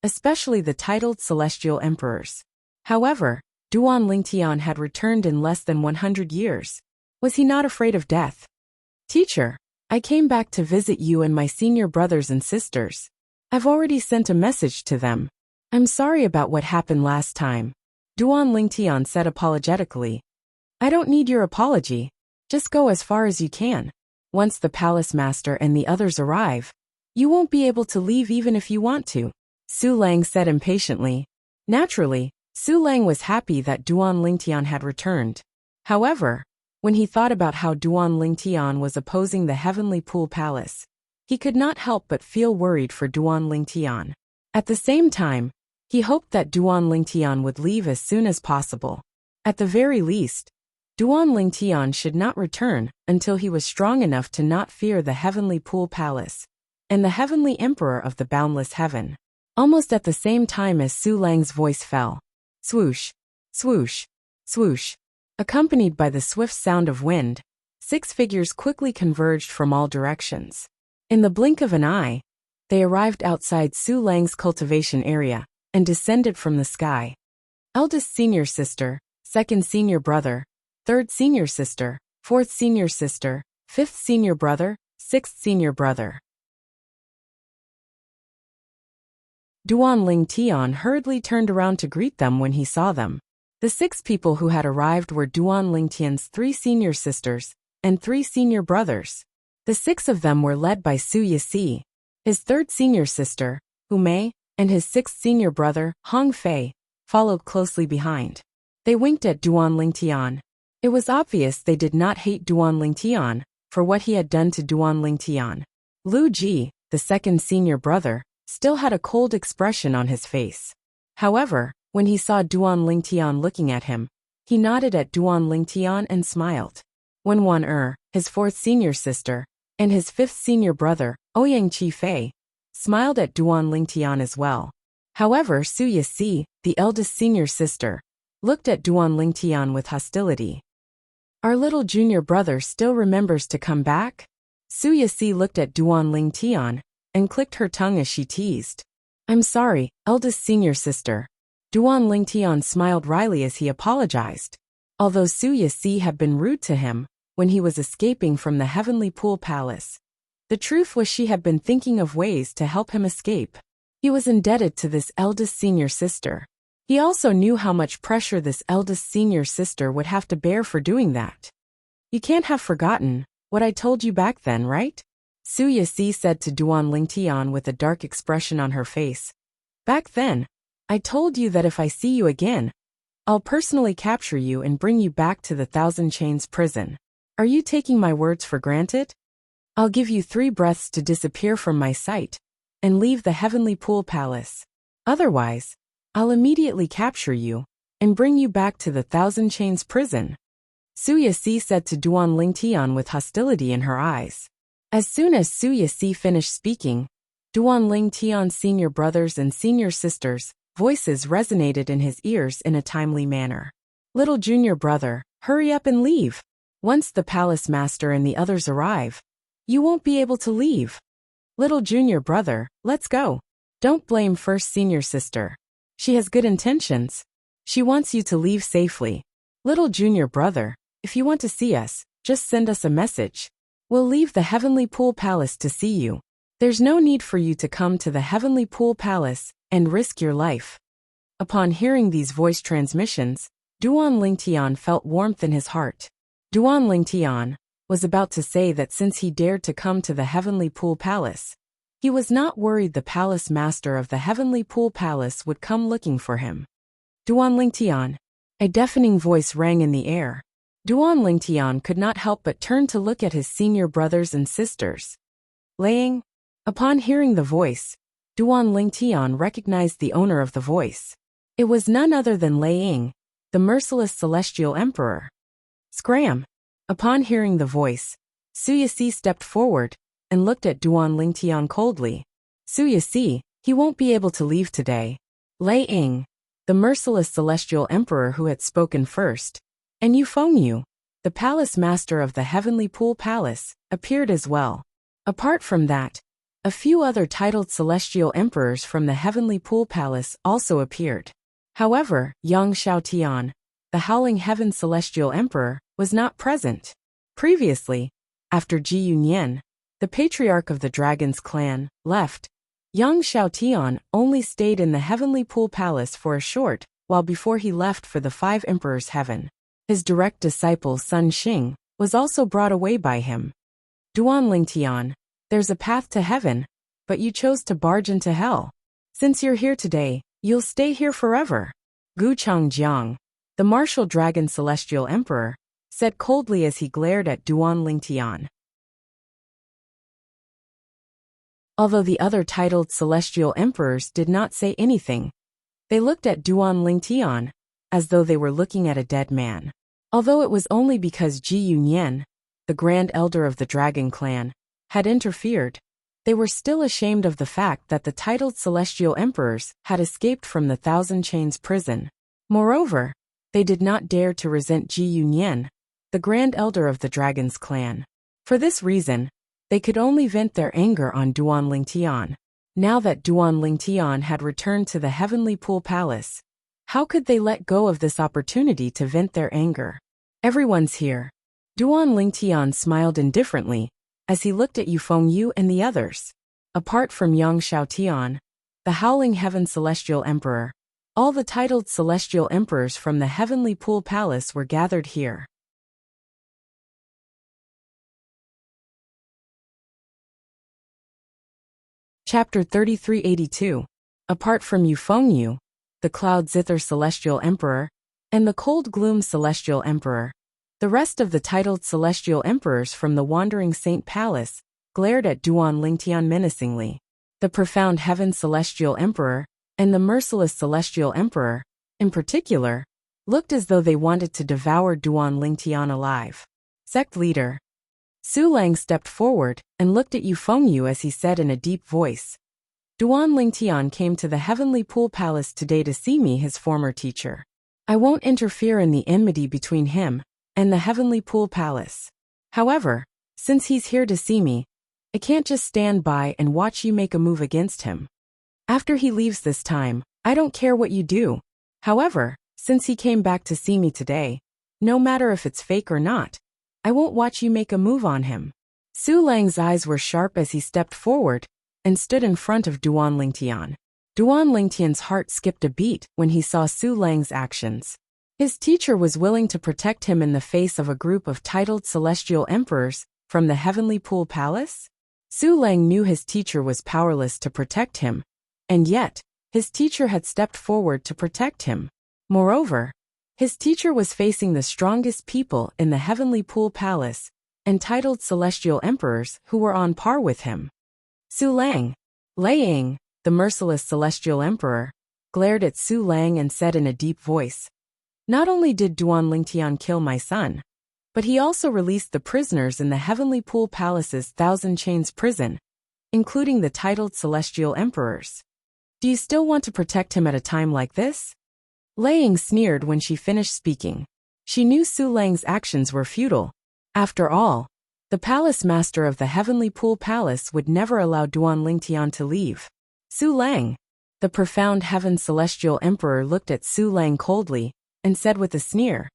especially the titled celestial emperors. However, Duan Lingtian had returned in less than 100 years. Was he not afraid of death? Teacher, I came back to visit you and my senior brothers and sisters. I've already sent a message to them. I'm sorry about what happened last time, Duan Lingtian said apologetically. I don't need your apology. Just go as far as you can. Once the palace master and the others arrive, you won't be able to leave even if you want to, Su Lang said impatiently. Naturally, Su Lang was happy that Duan Lingtian had returned. However, when he thought about how Duan Lingtian was opposing the heavenly pool palace, He could not help but feel worried for Duan Lingtian. At the same time, he hoped that Duan Lingtian would leave as soon as possible. At the very least, Duan Lingtian should not return until he was strong enough to not fear the Heavenly Pool Palace and the Heavenly Emperor of the Boundless Heaven. Almost at the same time as Su Lang's voice fell, swoosh, swoosh, swoosh, accompanied by the swift sound of wind, 6 figures quickly converged from all directions. In the blink of an eye, they arrived outside Su Lang's cultivation area and descended from the sky. Eldest senior sister, second senior brother, third senior sister, fourth senior sister, fifth senior brother, sixth senior brother. Duan Lingtian hurriedly turned around to greet them when he saw them. The 6 people who had arrived were Duan Lingtian's 3 senior sisters and 3 senior brothers. The 6 of them were led by Su Yixi, his 3rd senior sister, Hu Mei, and his 6th senior brother, Hong Fei, followed closely behind. They winked at Duan Lingtian. It was obvious they did not hate Duan Lingtian for what he had done to Duan Lingtian. Lu Ji, the 2nd senior brother, still had a cold expression on his face. However, when he saw Duan Lingtian looking at him, he nodded at Duan Lingtian and smiled. When Wan his 4th senior sister, and his 5th senior brother, Ouyang Chi Fei, smiled at Duan Lingtian as well. However, Su Yixi, the eldest senior sister, looked at Duan Lingtian with hostility. Our little junior brother still remembers to come back? Su Yixi looked at Duan Lingtian and clicked her tongue as she teased. I'm sorry, eldest senior sister. Duan Lingtian smiled wryly as he apologized. Although Su Yixi had been rude to him when he was escaping from the Heavenly Pool Palace, the truth was she had been thinking of ways to help him escape. He was indebted to this eldest senior sister. He also knew how much pressure this eldest senior sister would have to bear for doing that. You can't have forgotten what I told you back then, right? Su Yixi said to Duan Lingtian with a dark expression on her face. Back then, I told you that if I see you again, I'll personally capture you and bring you back to the Thousand Chains prison. Are you taking my words for granted? I'll give you 3 breaths to disappear from my sight and leave the Heavenly Pool Palace. Otherwise, I'll immediately capture you and bring you back to the Thousand Chains prison. Su Yixi said to Duan Lingtian with hostility in her eyes. As soon as Su Yixi finished speaking, Duan Lingtian's senior brothers and senior sisters' voices resonated in his ears in a timely manner. Little junior brother, hurry up and leave. Once the palace master and the others arrive, you won't be able to leave. Little junior brother, let's go. Don't blame first senior sister. She has good intentions. She wants you to leave safely. Little junior brother, if you want to see us, just send us a message. We'll leave the Heavenly Pool Palace to see you. There's no need for you to come to the Heavenly Pool Palace and risk your life. Upon hearing these voice transmissions, Duan Lingtian felt warmth in his heart. Duan Lingtian was about to say that since he dared to come to the Heavenly Pool Palace, he was not worried the palace master of the Heavenly Pool Palace would come looking for him. Duan Lingtian. A deafening voice rang in the air. Duan Lingtian could not help but turn to look at his senior brothers and sisters. Liang. Upon hearing the voice, Duan Lingtian recognized the owner of the voice. It was none other than Liang, the merciless celestial emperor. Scram! Upon hearing the voice, Su Yixi stepped forward and looked at Duan Lingtian coldly. Su Yixi, he won't be able to leave today. Liang, the merciless celestial emperor who had spoken first, and Yu, the palace master of the Heavenly Pool Palace, appeared as well. Apart from that, a few other titled celestial emperors from the Heavenly Pool Palace also appeared. However, Yang Xiaotian, the Howling Heaven celestial emperor, was not present. Previously, after Ji Yunyan, the patriarch of the Dragon's clan, left, Yang Xiaotian only stayed in the Heavenly Pool Palace for a short while before he left for the 5 Emperors' Heaven. His direct disciple Sun Xing was also brought away by him. Duan Lingtian, there's a path to heaven, but you chose to barge into hell. Since you're here today, you'll stay here forever. Gu Changjiang, the martial dragon celestial emperor, said coldly as he glared at Duan Lingtian. Although the other titled celestial emperors did not say anything, they looked at Duan Lingtian as though they were looking at a dead man. Although it was only because Ji Yunyan, the grand elder of the dragon clan, had interfered, they were still ashamed of the fact that the titled celestial emperors had escaped from the Thousand Chains prison. Moreover, they did not dare to resent Ji Yunyan, the grand elder of the dragon's clan. For this reason, they could only vent their anger on Duan Lingtian. Now that Duan Lingtian had returned to the Heavenly Pool Palace, how could they let go of this opportunity to vent their anger? Everyone's here. Duan Lingtian smiled indifferently as he looked at Yu Fengyu and the others. Apart from Yang Xiaotian, the Howling Heaven Celestial Emperor, all the titled celestial emperors from the Heavenly Pool Palace were gathered here. Chapter 3382. Apart from Yu Fengyu, the Cloud Zither Celestial Emperor, and the Cold Gloom Celestial Emperor, the rest of the titled celestial emperors from the Wandering Saint Palace glared at Duan Lingtian menacingly. The Profound Heaven Celestial Emperor and the Merciless Celestial Emperor, in particular, looked as though they wanted to devour Duan Lingtian alive. Sect leader Su Lang stepped forward and looked at Yu Fengyu as he said in a deep voice, Duan Lingtian came to the Heavenly Pool Palace today to see me, his former teacher. I won't interfere in the enmity between him and the Heavenly Pool Palace. However, since he's here to see me, I can't just stand by and watch you make a move against him. After he leaves this time, I don't care what you do. However, since he came back to see me today, no matter if it's fake or not, I won't watch you make a move on him. Su Lang's eyes were sharp as he stepped forward and stood in front of Duan Lingtian. Duan Lingtian's heart skipped a beat when he saw Su Lang's actions. His teacher was willing to protect him in the face of a group of titled celestial emperors from the Heavenly Pool Palace? Su Lang knew his teacher was powerless to protect him, and yet, his teacher had stepped forward to protect him. Moreover, his teacher was facing the strongest people in the Heavenly Pool Palace and titled celestial emperors who were on par with him. Su Lang, Liang, the Merciless Celestial Emperor, glared at Su Lang and said in a deep voice, Not only did Duan Lingtian kill my son, but he also released the prisoners in the Heavenly Pool Palace's Thousand Chains prison, including the titled celestial emperors. Do you still want to protect him at a time like this? Liang sneered when she finished speaking. She knew Su Lang's actions were futile. After all, the palace master of the Heavenly Pool Palace would never allow Duan Lingtian to leave. Su Lang, the Profound Heaven Celestial Emperor, looked at Su Lang coldly and said with a sneer,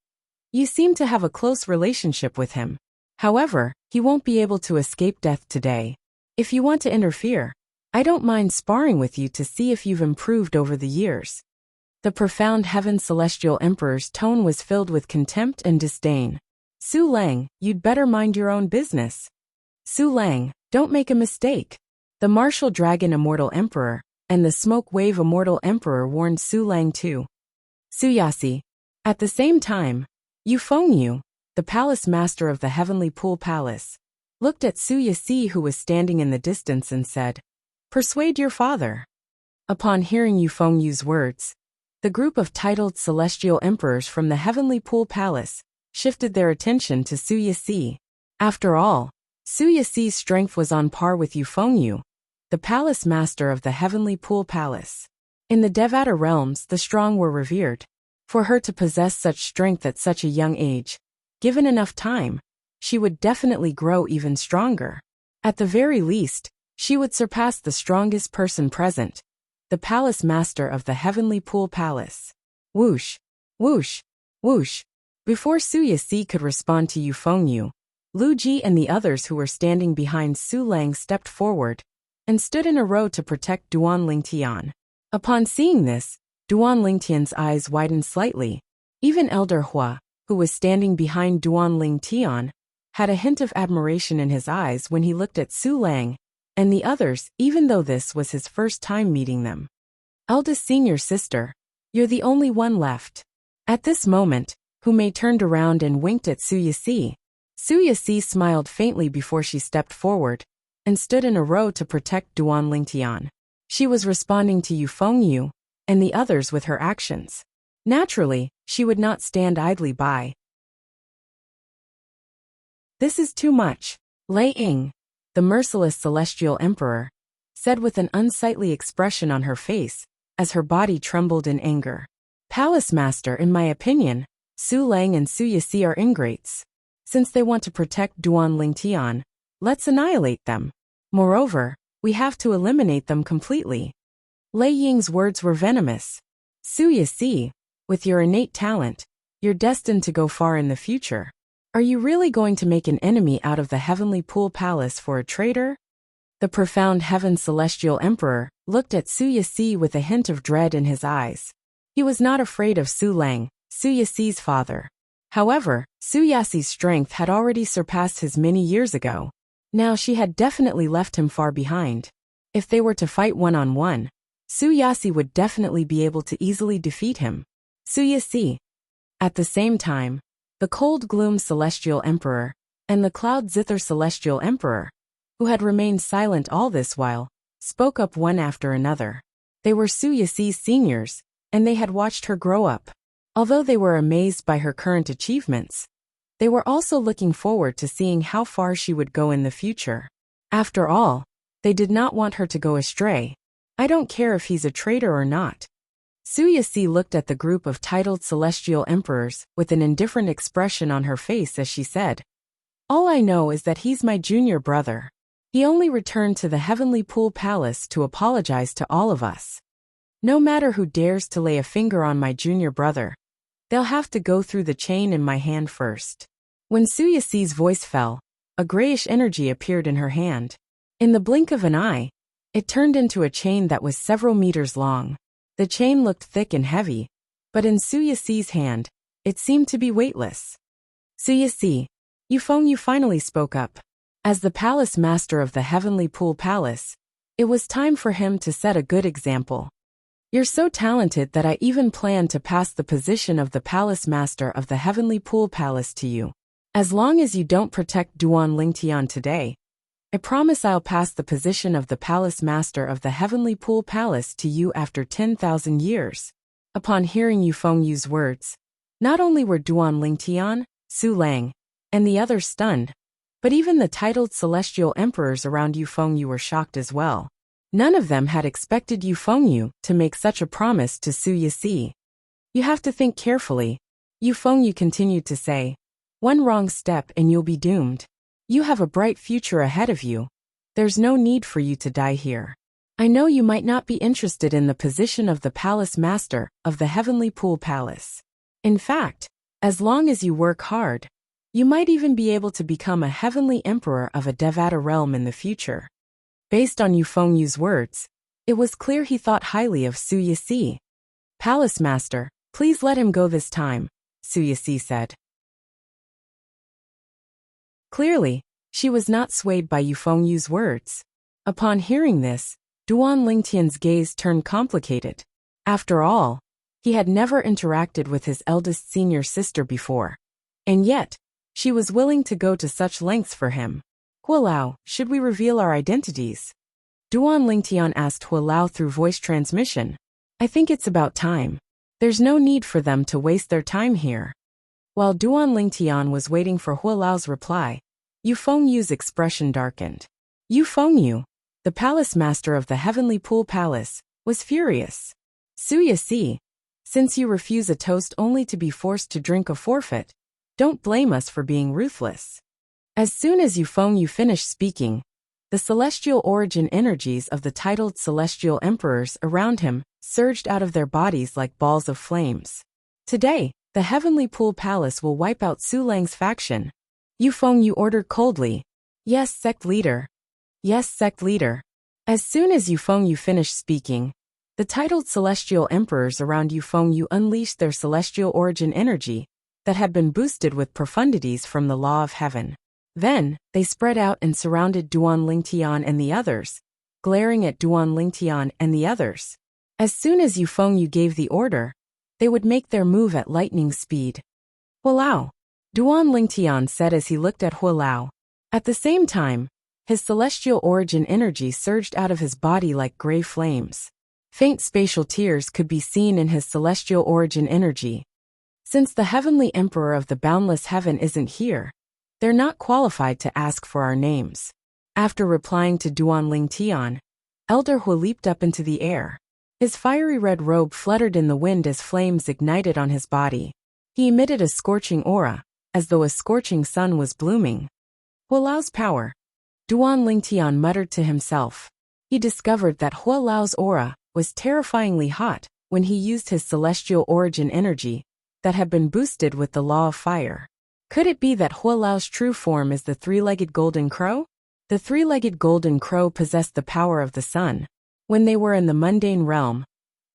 You seem to have a close relationship with him. However, he won't be able to escape death today. If you want to interfere, I don't mind sparring with you to see if you've improved over the years. The Profound Heaven Celestial Emperor's tone was filled with contempt and disdain. Su Lang, you'd better mind your own business. Su Lang, don't make a mistake. The Martial Dragon Immortal Emperor and the Smoke Wave Immortal Emperor warned Su Lang too. Su Yasi. At the same time, Yu Fengyu, the palace master of the Heavenly Pool Palace, looked at Su Yasi who was standing in the distance and said, Persuade your father. Upon hearing Yu Fengyu's words, the group of titled celestial emperors from the Heavenly Pool Palace shifted their attention to Su Yasi. After all, Su Yasi's strength was on par with Yu Fengyu, the palace master of the Heavenly Pool Palace. In the Devata realms, the strong were revered. For her to possess such strength at such a young age, given enough time, she would definitely grow even stronger. At the very least, she would surpass the strongest person present, the palace master of the Heavenly Pool Palace. Whoosh, whoosh, whoosh. Before Su Yasi could respond to Yu Fengyu, Lu Ji and the others who were standing behind Su Lang stepped forward and stood in a row to protect Duan Lingtian. Upon seeing this, Duan Lingtian's eyes widened slightly. Even Elder Hua, who was standing behind Duan Lingtian, had a hint of admiration in his eyes when he looked at Su Lang and the others, even though this was his first time meeting them. Eldest senior sister, you're the only one left. At this moment, Hu Mei turned around and winked at Su Yasi. Su Yasi smiled faintly before she stepped forward and stood in a row to protect Duan Lingtian. She was responding to Yu Fengyu and the others with her actions. Naturally, she would not stand idly by. This is too much. Lei Ying, the merciless celestial emperor, said with an unsightly expression on her face, as her body trembled in anger. Palace Master, in my opinion, Su Lang and Su Yixi are ingrates. Since they want to protect Duan Lingtian, let's annihilate them. Moreover, we have to eliminate them completely. Lei Ying's words were venomous. Su Yixi, with your innate talent, you're destined to go far in the future. Are you really going to make an enemy out of the Heavenly Pool Palace for a traitor? The profound Heaven Celestial Emperor looked at Su Yixi with a hint of dread in his eyes. He was not afraid of Su Lang, Su Yixi's father. However, Su Yixi's strength had already surpassed his many years ago. Now she had definitely left him far behind. If they were to fight one-on-one, Su Yixi would definitely be able to easily defeat him. Su Yixi. At the same time, the Cold Gloom Celestial Emperor and the Cloud Zither Celestial Emperor, who had remained silent all this while, spoke up one after another. They were Su Yixi's seniors, and they had watched her grow up. Although they were amazed by her current achievements, they were also looking forward to seeing how far she would go in the future. After all, they did not want her to go astray. I don't care if he's a traitor or not. Su Yixi looked at the group of titled celestial emperors with an indifferent expression on her face as she said, all I know is that he's my junior brother. He only returned to the Heavenly Pool Palace to apologize to all of us. No matter who dares to lay a finger on my junior brother, they'll have to go through the chain in my hand first. When Su Yixi's voice fell, a grayish energy appeared in her hand. In the blink of an eye, it turned into a chain that was several meters long. The chain looked thick and heavy, but in Su Yixi's hand, it seemed to be weightless. Su Yixi, Yu Fengyu finally spoke up. As the palace master of the Heavenly Pool Palace, it was time for him to set a good example. You're so talented that I even plan to pass the position of the Palace Master of the Heavenly Pool Palace to you. As long as you don't protect Duan Lingtian today, I promise I'll pass the position of the Palace Master of the Heavenly Pool Palace to you after 10,000 years. Upon hearing Yu Fengyu's words, not only were Duan Lingtian, Su Lang, and the others stunned, but even the titled celestial emperors around Yu Fengyu were shocked as well. None of them had expected Yu Fengyu to make such a promise to Su Yixi. You have to think carefully, Yu Fengyu continued to say. One wrong step and you'll be doomed. You have a bright future ahead of you. There's no need for you to die here. I know you might not be interested in the position of the Palace Master of the Heavenly Pool Palace. In fact, as long as you work hard, you might even be able to become a Heavenly Emperor of a Devata realm in the future. Based on Yu Fengyu's words, it was clear he thought highly of Su Yixi. Palace Master, please let him go this time, Su Yixi said. Clearly, she was not swayed by Yu Fengyu's words. Upon hearing this, Duan Lingtian's gaze turned complicated. After all, he had never interacted with his eldest senior sister before. And yet, she was willing to go to such lengths for him. Hualao, should we reveal our identities? Duan Lingtian asked Hualao through voice transmission. I think it's about time. There's no need for them to waste their time here. While Duan Lingtian was waiting for Hualao's reply, Yu Fengyu's expression darkened. Yu Fengyu, the palace master of the Heavenly Pool Palace, was furious. Su Yixi, since you refuse a toast only to be forced to drink a forfeit, don't blame us for being ruthless. As soon as Yu Fengyu finished speaking, the celestial origin energies of the titled celestial emperors around him surged out of their bodies like balls of flames. Today, the Heavenly Pool Palace will wipe out Su Lang's faction. Yu Fengyu ordered coldly. Yes, sect leader. Yes, sect leader. As soon as Yu Fengyu finished speaking, the titled celestial emperors around Yu Fengyu unleashed their celestial origin energy that had been boosted with profundities from the law of heaven. Then, they spread out and surrounded Duan Lingtian and the others, glaring at Duan Lingtian and the others. As soon as Yu Fengyu gave the order, they would make their move at lightning speed. Hualao, Duan Lingtian said as he looked at Hualao. At the same time, His celestial origin energy surged out of his body like gray flames. Faint spatial tears could be seen in his celestial origin energy. Since the heavenly emperor of the boundless heaven isn't here, they're not qualified to ask for our names. After replying to Duan Lingtian, Elder Hu leaped up into the air. His fiery red robe fluttered in the wind as flames ignited on his body. He emitted a scorching aura, as though a scorching sun was blooming. Hualao's power. Duan Lingtian muttered to himself. He discovered that Hualao's aura was terrifyingly hot when he used his celestial origin energy that had been boosted with the law of fire. Could it be that Hualao's true form is the three-legged golden crow? The three-legged golden crow possessed the power of the sun. When they were in the mundane realm,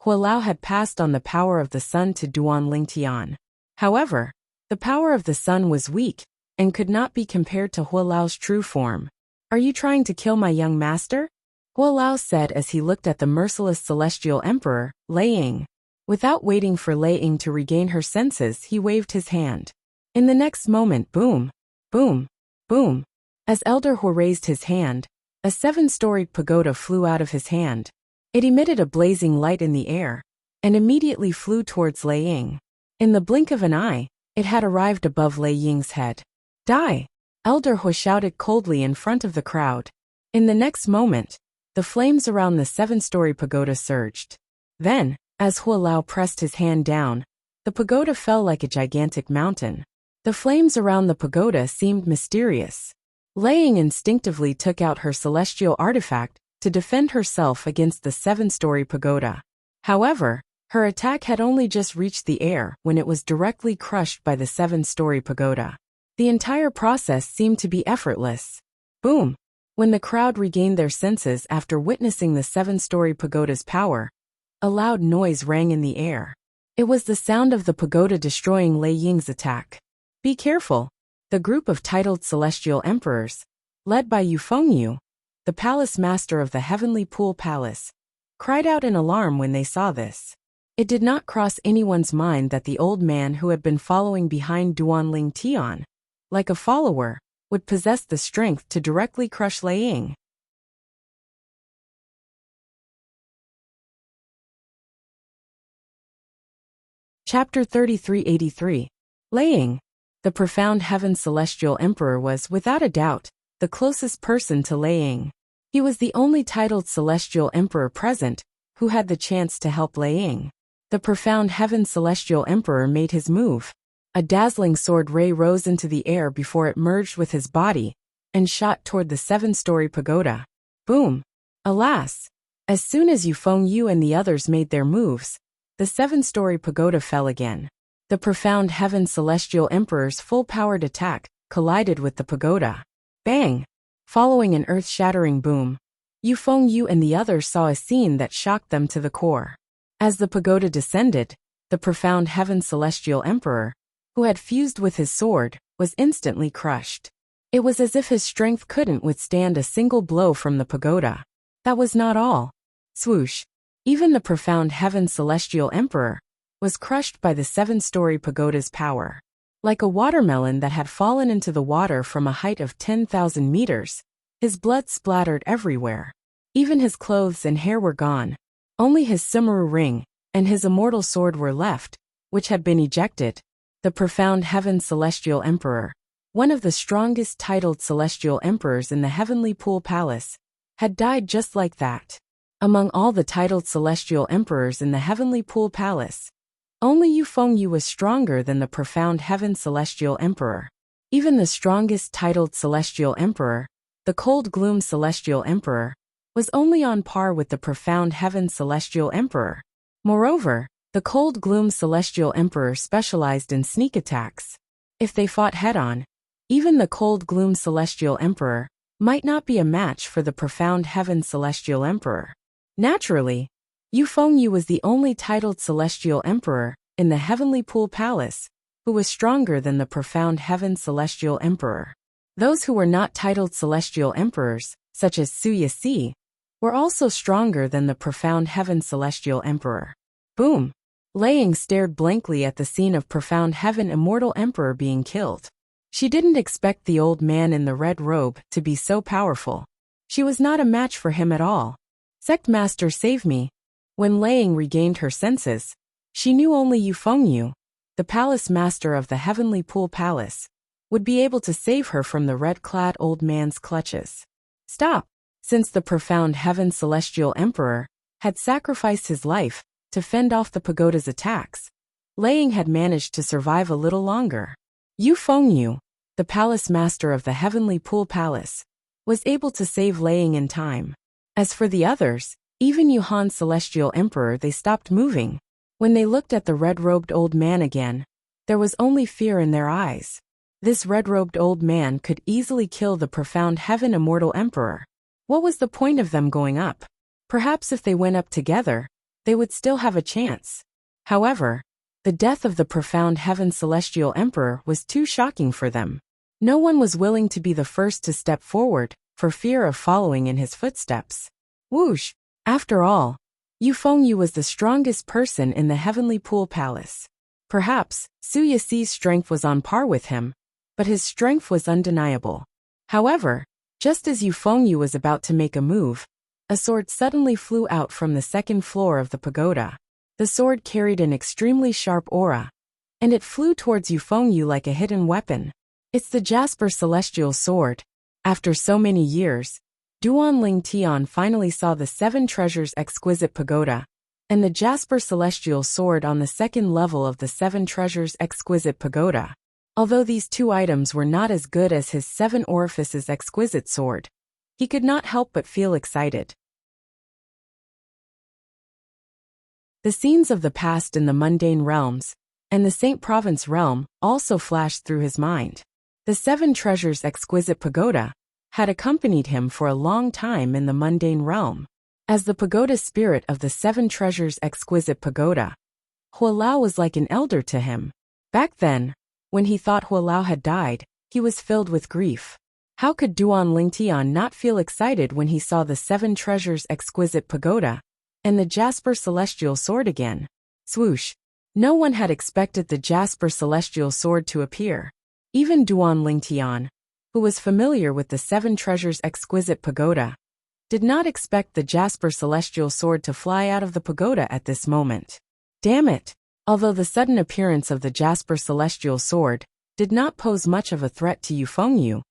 Hualao had passed on the power of the sun to Duan Lingtian. However, the power of the sun was weak and could not be compared to Hualao's true form. "Are you trying to kill my young master?" Hualao said as he looked at the merciless celestial emperor, Lei Ying. Without waiting for Lei Ying to regain her senses, he waved his hand. In the next moment, boom, boom, boom. As Elder Hu raised his hand, a 7-storied pagoda flew out of his hand. It emitted a blazing light in the air and immediately flew towards Lei Ying. In the blink of an eye, it had arrived above Lei Ying's head. "Die!" Elder Hu shouted coldly in front of the crowd. In the next moment, the flames around the 7-story pagoda surged. Then, as Hualao pressed his hand down, the pagoda fell like a gigantic mountain. The flames around the pagoda seemed mysterious. Lei Ying instinctively took out her celestial artifact to defend herself against the 7-story pagoda. However, her attack had only just reached the air when it was directly crushed by the 7-story pagoda. The entire process seemed to be effortless. Boom! When the crowd regained their senses after witnessing the 7-story pagoda's power, a loud noise rang in the air. It was the sound of the pagoda destroying Lei Ying's attack. "Be careful!" The group of titled celestial emperors, led by Yu Fengyu, the palace master of the Heavenly Pool Palace, cried out in alarm when they saw this. It did not cross anyone's mind that the old man who had been following behind Duan Lingtian, like a follower, would possess the strength to directly crush Lei Ying. Chapter 3383. Lei Ying. The profound heaven celestial emperor was, without a doubt, the closest person to Lei Ying. He was the only titled celestial emperor present who had the chance to help Lei Ying. The profound heaven celestial emperor made his move. A dazzling sword ray rose into the air before it merged with his body and shot toward the 7-story pagoda. Boom! Alas! As soon as Yu Fengyu and the others made their moves, the 7-story pagoda fell again. The profound heaven celestial emperor's full-powered attack collided with the pagoda. Bang! Following an earth-shattering boom, Yu Fengyu and the others saw a scene that shocked them to the core. As the pagoda descended, the profound heaven celestial emperor, who had fused with his sword, was instantly crushed. It was as if his strength couldn't withstand a single blow from the pagoda. That was not all. Swoosh! Even the profound heaven celestial emperor was crushed by the 7-story pagoda's power. Like a watermelon that had fallen into the water from a height of 10,000 meters, his blood splattered everywhere. Even his clothes and hair were gone. Only his Sumeru ring and his immortal sword were left, which had been ejected. The profound heaven celestial emperor, one of the strongest titled celestial emperors in the Heavenly Pool Palace, had died just like that. Among all the titled celestial emperors in the Heavenly Pool Palace, only Yu Fengyu was stronger than the profound heaven celestial emperor. Even the strongest titled celestial emperor, the cold gloom celestial emperor, was only on par with the profound heaven celestial emperor. Moreover, the cold gloom celestial emperor specialized in sneak attacks. If they fought head-on, even the cold gloom celestial emperor might not be a match for the profound heaven celestial emperor. Naturally, Yu Fengyu was the only titled celestial emperor in the Heavenly Pool Palace who was stronger than the profound heaven celestial emperor. Those who were not titled celestial emperors, such as Su Yasi, were also stronger than the profound heaven celestial emperor. Boom! Lei Ying stared blankly at the scene of profound heaven immortal emperor being killed. She didn't expect the old man in the red robe to be so powerful. She was not a match for him at all. Sect Master, save me. When Laying regained her senses, she knew only Yufengyu, the palace master of the Heavenly Pool Palace, would be able to save her from the red-clad old man's clutches. Stop! Since the profound Heaven Celestial Emperor had sacrificed his life to fend off the pagoda's attacks, Laying had managed to survive a little longer. Yufengyu, the palace master of the Heavenly Pool Palace, was able to save Laying in time. As for the others, even Yuhan's Celestial Emperor, they stopped moving. When they looked at the red-robed old man again, there was only fear in their eyes. This red-robed old man could easily kill the profound Heaven Immortal Emperor. What was the point of them going up? Perhaps if they went up together, they would still have a chance. However, the death of the profound Heaven Celestial Emperor was too shocking for them. No one was willing to be the first to step forward, for fear of following in his footsteps. Whoosh! After all, Yufengyu was the strongest person in the Heavenly Pool Palace. Perhaps Su Yasi's strength was on par with him, but his strength was undeniable. However, just as Yufengyu was about to make a move, a sword suddenly flew out from the second floor of the pagoda. The sword carried an extremely sharp aura, and it flew towards Yufengyu like a hidden weapon. It's the Jasper Celestial Sword. After so many years, Duan Ling Tian finally saw the Seven Treasures Exquisite Pagoda and the Jasper Celestial Sword on the second level of the Seven Treasures Exquisite Pagoda. Although these two items were not as good as his Seven Orifices Exquisite Sword, he could not help but feel excited. The scenes of the past in the mundane realms and the Saint Province realm also flashed through his mind. The Seven Treasures Exquisite Pagoda had accompanied him for a long time in the mundane realm. As the pagoda spirit of the Seven Treasures Exquisite Pagoda, Hualao was like an elder to him. Back then, when he thought Hualao had died, he was filled with grief. How could Duan Lingtian not feel excited when he saw the Seven Treasures Exquisite Pagoda and the Jasper Celestial Sword again? Swoosh! No one had expected the Jasper Celestial Sword to appear. Even Duan Lingtian, who was familiar with the Seven Treasures Exquisite Pagoda, did not expect the Jasper Celestial Sword to fly out of the pagoda at this moment. Damn it! Although the sudden appearance of the Jasper Celestial Sword did not pose much of a threat to Yufengyu,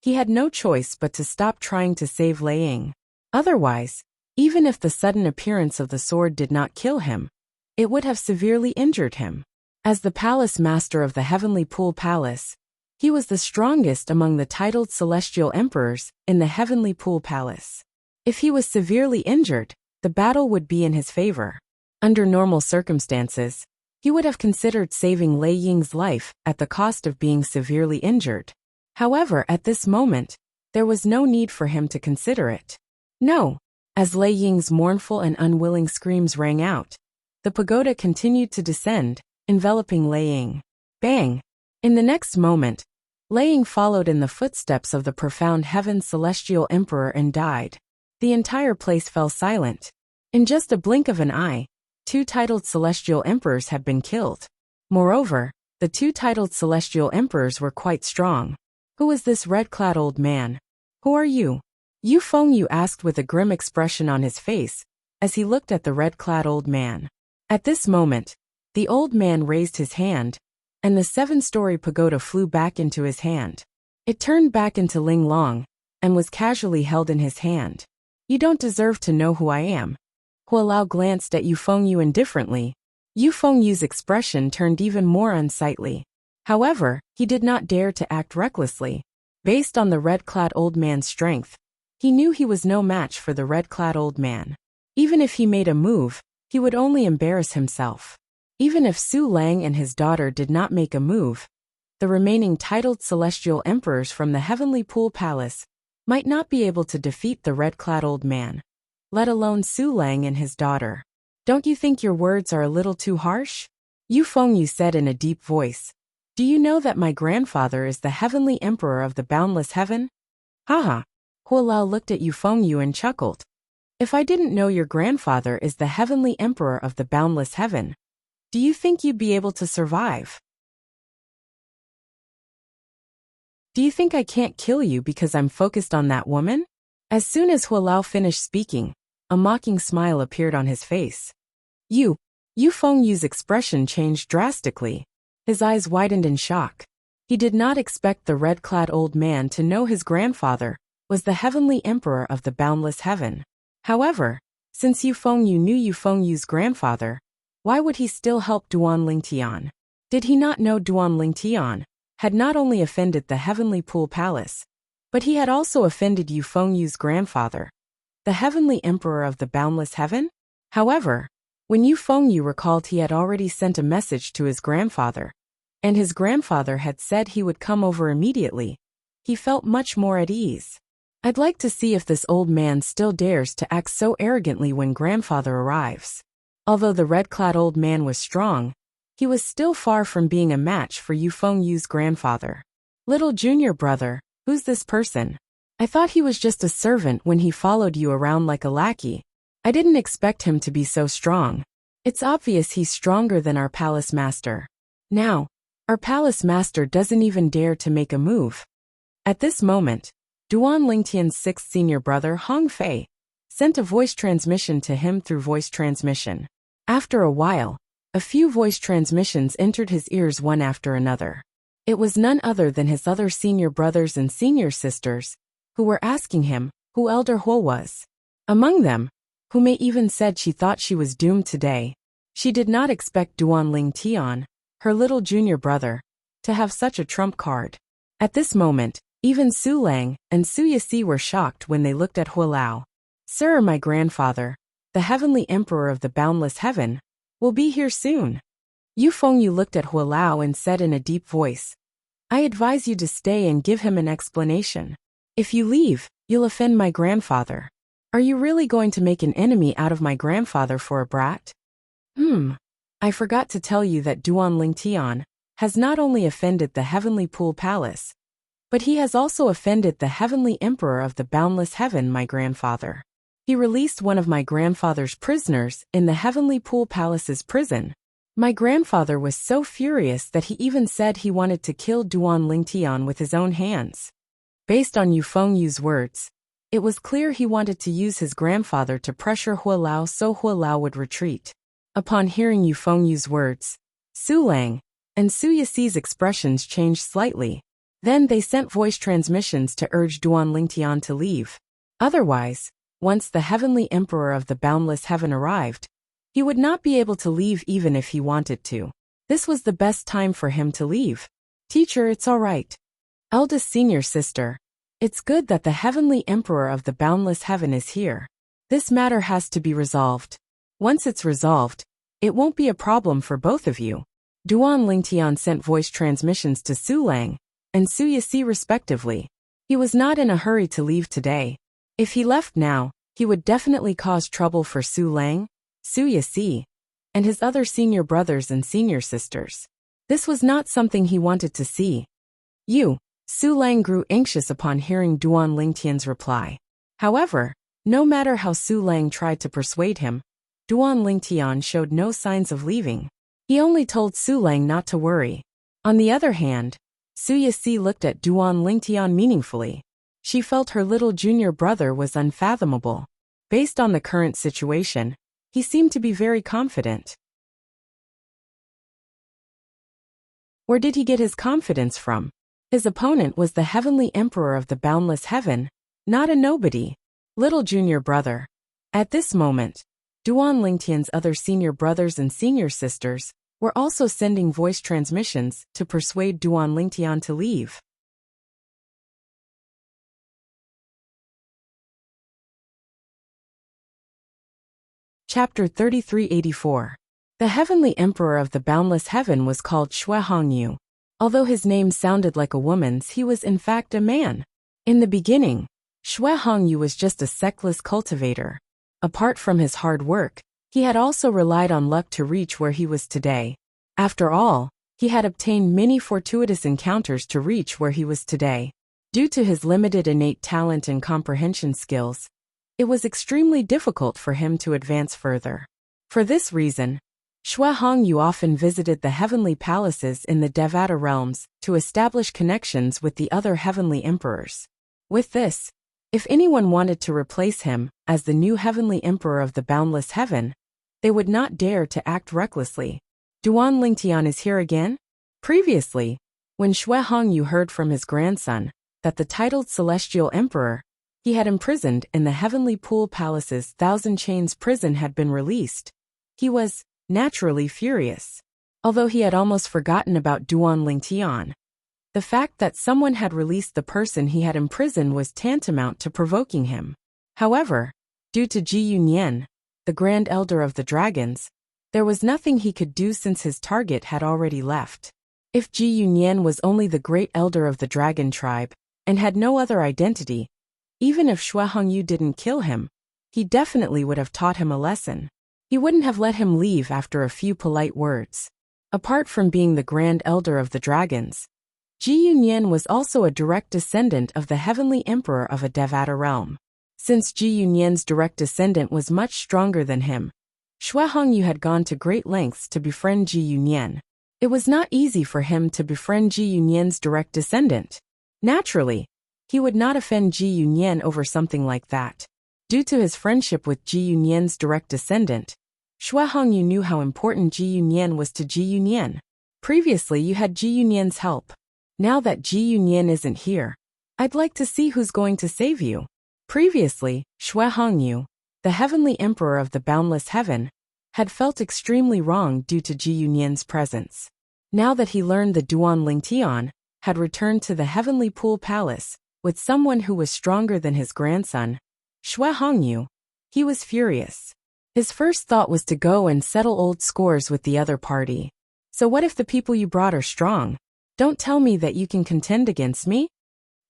he had no choice but to stop trying to save Laying. Otherwise, even if the sudden appearance of the sword did not kill him, it would have severely injured him. As the palace master of the Heavenly Pool Palace, he was the strongest among the titled celestial emperors in the Heavenly Pool Palace. If he was severely injured, the battle would be in his favor. Under normal circumstances, he would have considered saving Lei Ying's life at the cost of being severely injured. However, at this moment, there was no need for him to consider it. No. As Lei Ying's mournful and unwilling screams rang out, the pagoda continued to descend, enveloping Lei Ying. Bang! In the next moment, Lei Ying followed in the footsteps of the profound Heaven Celestial Emperor and died. The entire place fell silent. In just a blink of an eye, two titled celestial emperors had been killed. Moreover, the two titled celestial emperors were quite strong. Who is this red-clad old man? Who are you? Yufengyu asked with a grim expression on his face, as he looked at the red-clad old man. At this moment, the old man raised his hand, and the seven-story pagoda flew back into his hand. It turned back into Ling Long, and was casually held in his hand. You don't deserve to know who I am. Hualao glanced at Yufengyu indifferently. Yufengyu's expression turned even more unsightly. However, he did not dare to act recklessly. Based on the red-clad old man's strength, he knew he was no match for the red-clad old man. Even if he made a move, he would only embarrass himself. Even if Su Lang and his daughter did not make a move, the remaining titled celestial emperors from the Heavenly Pool Palace might not be able to defeat the red-clad old man, let alone Su Lang and his daughter. Don't you think your words are a little too harsh? Yufengyu said in a deep voice. Do you know that my grandfather is the Heavenly Emperor of the Boundless Heaven? Haha. Hualao looked at Yufengyu and chuckled. If I didn't know your grandfather is the Heavenly Emperor of the Boundless Heaven, do you think you'd be able to survive? Do you think I can't kill you because I'm focused on that woman? As soon as Hualao finished speaking, a mocking smile appeared on his face. Yu Fengyu's expression changed drastically. His eyes widened in shock. He did not expect the red-clad old man to know his grandfather was the heavenly emperor of the boundless heaven. However, since Yu Fengyu knew Yu Fengyu's grandfather, why would he still help Duan Lingtian? Did he not know Duan Lingtian had not only offended the heavenly pool palace, but he had also offended Yu Fengyu's grandfather, the heavenly emperor of the boundless heaven? However, when Yu Fengyu recalled he had already sent a message to his grandfather, and his grandfather had said he would come over immediately, he felt much more at ease. I'd like to see if this old man still dares to act so arrogantly when grandfather arrives. Although the red-clad old man was strong, he was still far from being a match for Yu Fengyu's grandfather. Little junior brother, who's this person? I thought he was just a servant when he followed you around like a lackey. I didn't expect him to be so strong. It's obvious he's stronger than our palace master. Now, our palace master doesn't even dare to make a move. At this moment, Duan Lingtian's sixth senior brother Hong Fei sent a voice transmission to him through voice transmission. After a while, a few voice transmissions entered his ears one after another. It was none other than his other senior brothers and senior sisters, who were asking him who Elder Huo was. Among them, Hume even said she thought she was doomed today. She did not expect Duan Lingtian, her little junior brother, to have such a trump card. At this moment, even Su Lang and Su Yasi were shocked when they looked at Hualao. Sir, my grandfather, the heavenly emperor of the boundless heaven, will be here soon. Yu Fengyu looked at Hualao and said in a deep voice, I advise you to stay and give him an explanation. If you leave, you'll offend my grandfather. Are you really going to make an enemy out of my grandfather for a brat? I forgot to tell you that Duan Lingtian has not only offended the heavenly pool palace, but he has also offended the heavenly emperor of the boundless heaven, my grandfather. He released one of my grandfather's prisoners in the heavenly pool palace's prison. My grandfather was so furious that he even said he wanted to kill Duan Lingtian with his own hands. Based on Yu Fengyu's words, it was clear he wanted to use his grandfather to pressure Hualao so Hualao would retreat. Upon hearing Yu Fengyu's words, Su Lang and Su Yasi's expressions changed slightly. Then they sent voice transmissions to urge Duan Lingtian to leave. Otherwise, once the heavenly emperor of the boundless heaven arrived, he would not be able to leave even if he wanted to. This was the best time for him to leave. Teacher, it's all right. Eldest senior sister, it's good that the heavenly emperor of the boundless heaven is here. This matter has to be resolved. Once it's resolved, it won't be a problem for both of you. Duan Lingtian sent voice transmissions to Su Lang and Su Yasi respectively. He was not in a hurry to leave today. If he left now, he would definitely cause trouble for Su Lang, Su Yasi, and his other senior brothers and senior sisters. This was not something he wanted to see. Su Lang grew anxious upon hearing Duan Lingtian's reply. However, no matter how Su Lang tried to persuade him, Duan Lingtian showed no signs of leaving. He only told Su Lang not to worry. On the other hand, Su Yasi looked at Duan Lingtian meaningfully. She felt her little junior brother was unfathomable. Based on the current situation, he seemed to be very confident. Where did he get his confidence from? His opponent was the heavenly emperor of the boundless heaven, not a nobody. Little junior brother. At this moment, Duan Lingtian's other senior brothers and senior sisters were also sending voice transmissions to persuade Duan Lingtian to leave. Chapter 3384. The heavenly emperor of the boundless heaven was called Shui Hongyu. Although his name sounded like a woman's, he was in fact a man. In the beginning, Shui Hongyu was just a sexless cultivator. Apart from his hard work, he had also relied on luck to reach where he was today. After all, he had obtained many fortuitous encounters to reach where he was today. Due to his limited innate talent and comprehension skills, it was extremely difficult for him to advance further. For this reason, Shui Hongyu often visited the heavenly palaces in the Devata realms to establish connections with the other heavenly emperors. With this, if anyone wanted to replace him as the new heavenly emperor of the boundless heaven, they would not dare to act recklessly. Duan Lingtian is here again? Previously, when Shui Hongyu heard from his grandson that the titled celestial emperor he had imprisoned in the heavenly pool palace's thousand chains prison had been released, he was naturally furious. Although he had almost forgotten about Duan Lingtian, the fact that someone had released the person he had imprisoned was tantamount to provoking him. However, due to Ji Yunyan, the Grand Elder of the Dragons, there was nothing he could do since his target had already left. If Ji Yunyan was only the Great Elder of the Dragon Tribe and had no other identity, even if Shui Hongyu didn't kill him, he definitely would have taught him a lesson. He wouldn't have let him leave after a few polite words. Apart from being the Grand Elder of the Dragons, Ji Yunyan was also a direct descendant of the Heavenly Emperor of a Devata realm. Since Ji Yunyan's direct descendant was much stronger than him, Shui Hongyu had gone to great lengths to befriend Ji Yunyan. It was not easy for him to befriend Ji Yunyan's direct descendant. Naturally, he would not offend Ji Yunyan over something like that. Due to his friendship with Ji Yunyan's direct descendant, Shui Hongyu knew how important Ji Yunyan was to Ji Yunyan. Previously you had Ji Yunyan's help. Now that Ji Yunyan isn't here, I'd like to see who's going to save you. Previously, Shui Hongyu, the heavenly emperor of the boundless heaven, had felt extremely wrong due to Ji Yunyan's presence. Now that he learned the Duan Lingtian had returned to the heavenly pool palace with someone who was stronger than his grandson, Shui Hongyu, he was furious. His first thought was to go and settle old scores with the other party. So what if the people you brought are strong? Don't tell me that you can contend against me?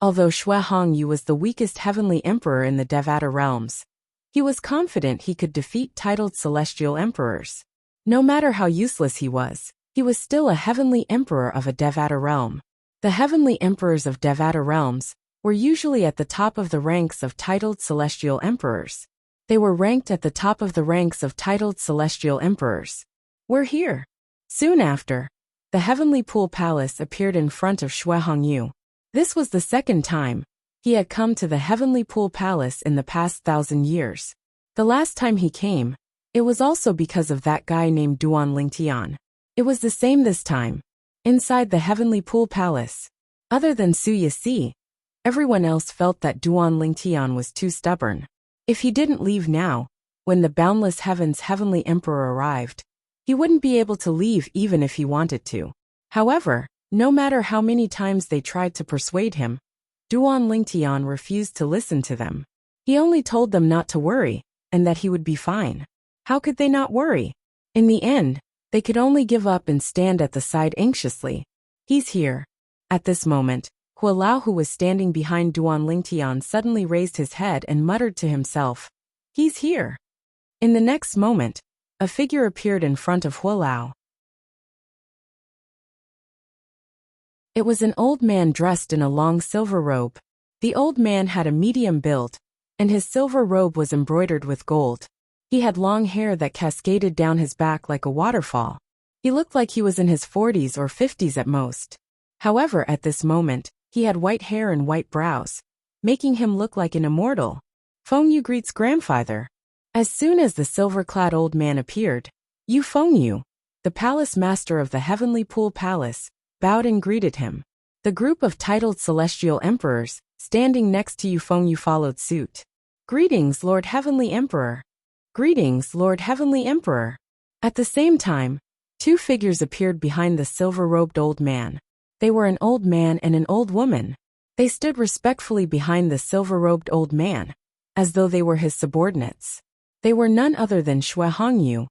Although Shui Hongyu was the weakest heavenly emperor in the Devata realms, he was confident he could defeat titled celestial emperors. No matter how useless he was still a heavenly emperor of a Devata realm. The heavenly emperors of Devata realms were usually at the top of the ranks of titled celestial emperors. They were ranked at the top of the ranks of titled celestial emperors. We're here. Soon after, the heavenly pool palace appeared in front of Shui Hongyu. This was the second time he had come to the heavenly pool palace in the past 1,000 years. The last time he came, it was also because of that guy named Duan Lingtian. It was the same this time. Inside the heavenly pool palace, other than Su Yixi, everyone else felt that Duan Lingtian was too stubborn. If he didn't leave now, when the boundless heaven's heavenly emperor arrived, he wouldn't be able to leave even if he wanted to. However, no matter how many times they tried to persuade him, Duan Lingtian refused to listen to them. He only told them not to worry, and that he would be fine. How could they not worry? In the end, they could only give up and stand at the side anxiously. He's here. At this moment, Hualao, who was standing behind Duan Lingtian, suddenly raised his head and muttered to himself, "He's here." In the next moment, a figure appeared in front of Hualao. It was an old man dressed in a long silver robe. The old man had a medium build, and his silver robe was embroidered with gold. He had long hair that cascaded down his back like a waterfall. He looked like he was in his 40s or 50s at most. However, at this moment, he had white hair and white brows, making him look like an immortal. Fengyu greets grandfather. As soon as the silver-clad old man appeared, Yu Fengyu, the palace master of the heavenly pool palace, bowed and greeted him. The group of titled celestial emperors, standing next to Yu Fengyu, followed suit. "Greetings, Lord Heavenly Emperor." "Greetings, Lord Heavenly Emperor." At the same time, two figures appeared behind the silver-robed old man. They were an old man and an old woman. They stood respectfully behind the silver-robed old man, as though they were his subordinates. They were none other than Shui Hongyu,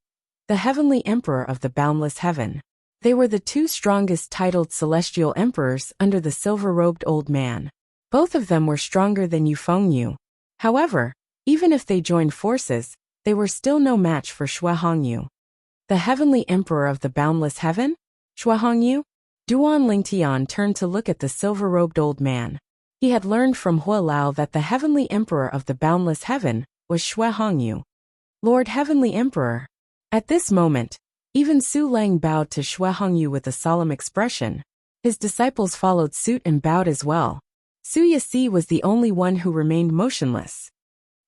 the heavenly emperor of the boundless heaven. They were the two strongest titled celestial emperors under the silver-robed old man. Both of them were stronger than Yu Fengyu. However, even if they joined forces, they were still no match for Shui Hongyu. The heavenly emperor of the boundless heaven? Shui Hongyu? Duan Lingtian turned to look at the silver-robed old man. He had learned from Hualao that the heavenly emperor of the boundless heaven was Shui Hongyu. "Lord Heavenly Emperor." At this moment, Even Su Lang bowed to Xue Hongyu with a solemn expression. His disciples followed suit and bowed as well. Su Yixi was the only one who remained motionless.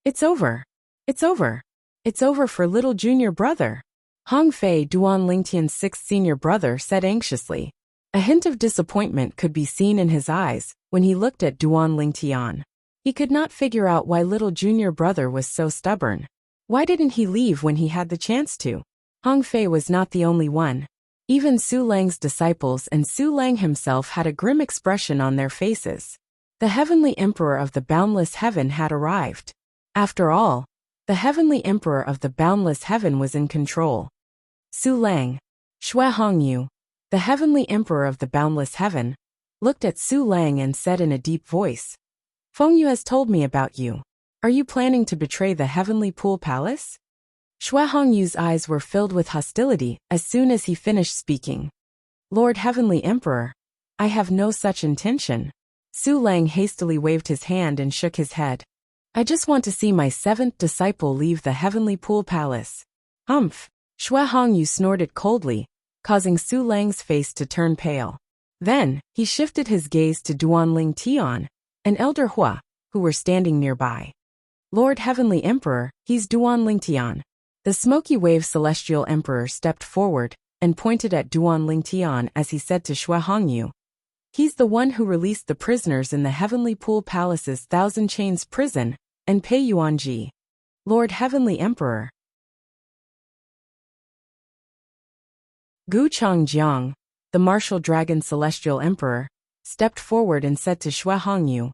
It's over. It's over. It's over for little junior brother. Hong Fei, Duan Lingtian's sixth senior brother, said anxiously. A hint of disappointment could be seen in his eyes when he looked at Duan Lingtian. He could not figure out why little junior brother was so stubborn. Why didn't he leave when he had the chance to? Hong Fei was not the only one. Even Su Lang's disciples and Su Lang himself had a grim expression on their faces. The heavenly emperor of the boundless heaven had arrived. After all, the heavenly emperor of the boundless heaven was in control. Su Lang, Xue Hongyu, the heavenly emperor of the boundless heaven, looked at Su Lang and said in a deep voice, Fengyu has told me about you. Are you planning to betray the heavenly pool palace? Xue Hongyu's eyes were filled with hostility as soon as he finished speaking. Lord Heavenly Emperor, I have no such intention. Su Lang hastily waved his hand and shook his head. I just want to see my seventh disciple leave the heavenly pool palace. Humph! Xue Hongyu snorted coldly, causing Su Lang's face to turn pale. Then, he shifted his gaze to Duan Lingtian, and Elder Hua, who were standing nearby. Lord Heavenly Emperor, he's Duan Lingtian. The smoky wave celestial emperor stepped forward and pointed at Duan Lingtian as he said to Xue Hongyu. He's the one who released the prisoners in the Heavenly Pool Palace's Thousand Chains prison, and Pei Yuanji. Lord Heavenly Emperor. Gu Changjiang, the martial dragon celestial emperor, stepped forward and said to Xue Hongyu,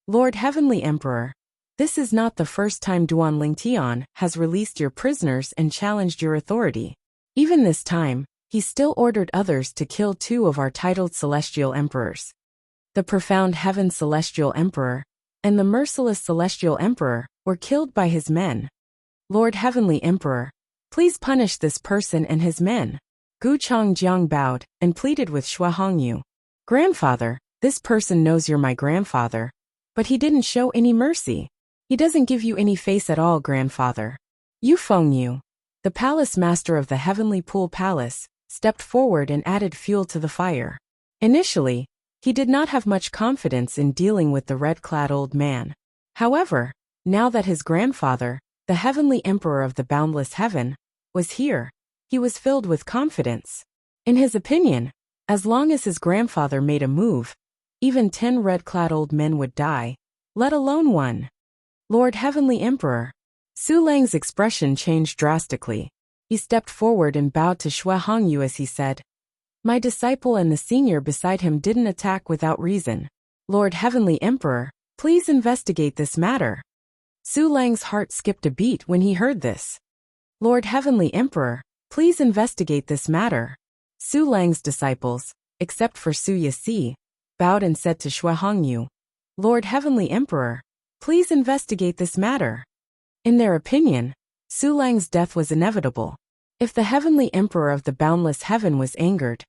Lord Heavenly Emperor, this is not the first time Duan Lingtian has released your prisoners and challenged your authority. Even this time, he still ordered others to kill two of our titled celestial emperors. The profound heaven celestial emperor and the merciless celestial emperor were killed by his men. Lord Heavenly Emperor, please punish this person and his men. Gu Changjiang bowed and pleaded with Xue Hongyu. Grandfather, this person knows you're my grandfather, but he didn't show any mercy. He doesn't give you any face at all, grandfather. Yu Fengyu, the palace master of the Heavenly Pool Palace, stepped forward and added fuel to the fire. Initially, he did not have much confidence in dealing with the red-clad old man. However, now that his grandfather, the Heavenly Emperor of the Boundless Heaven, was here, he was filled with confidence. In his opinion, as long as his grandfather made a move, even 10 red-clad old men would die, let alone one. Lord Heavenly Emperor. Su Lang's expression changed drastically. He stepped forward and bowed to Xue Hongyu as he said, My disciple and the senior beside him didn't attack without reason. Lord Heavenly Emperor, please investigate this matter. Su Lang's heart skipped a beat when he heard this. Lord Heavenly Emperor, please investigate this matter. Su Lang's disciples, except for Su Yixi, bowed and said to Xue Hongyu, Lord Heavenly Emperor, please investigate this matter. In their opinion, Su Lang's death was inevitable. If the Heavenly Emperor of the Boundless Heaven was angered,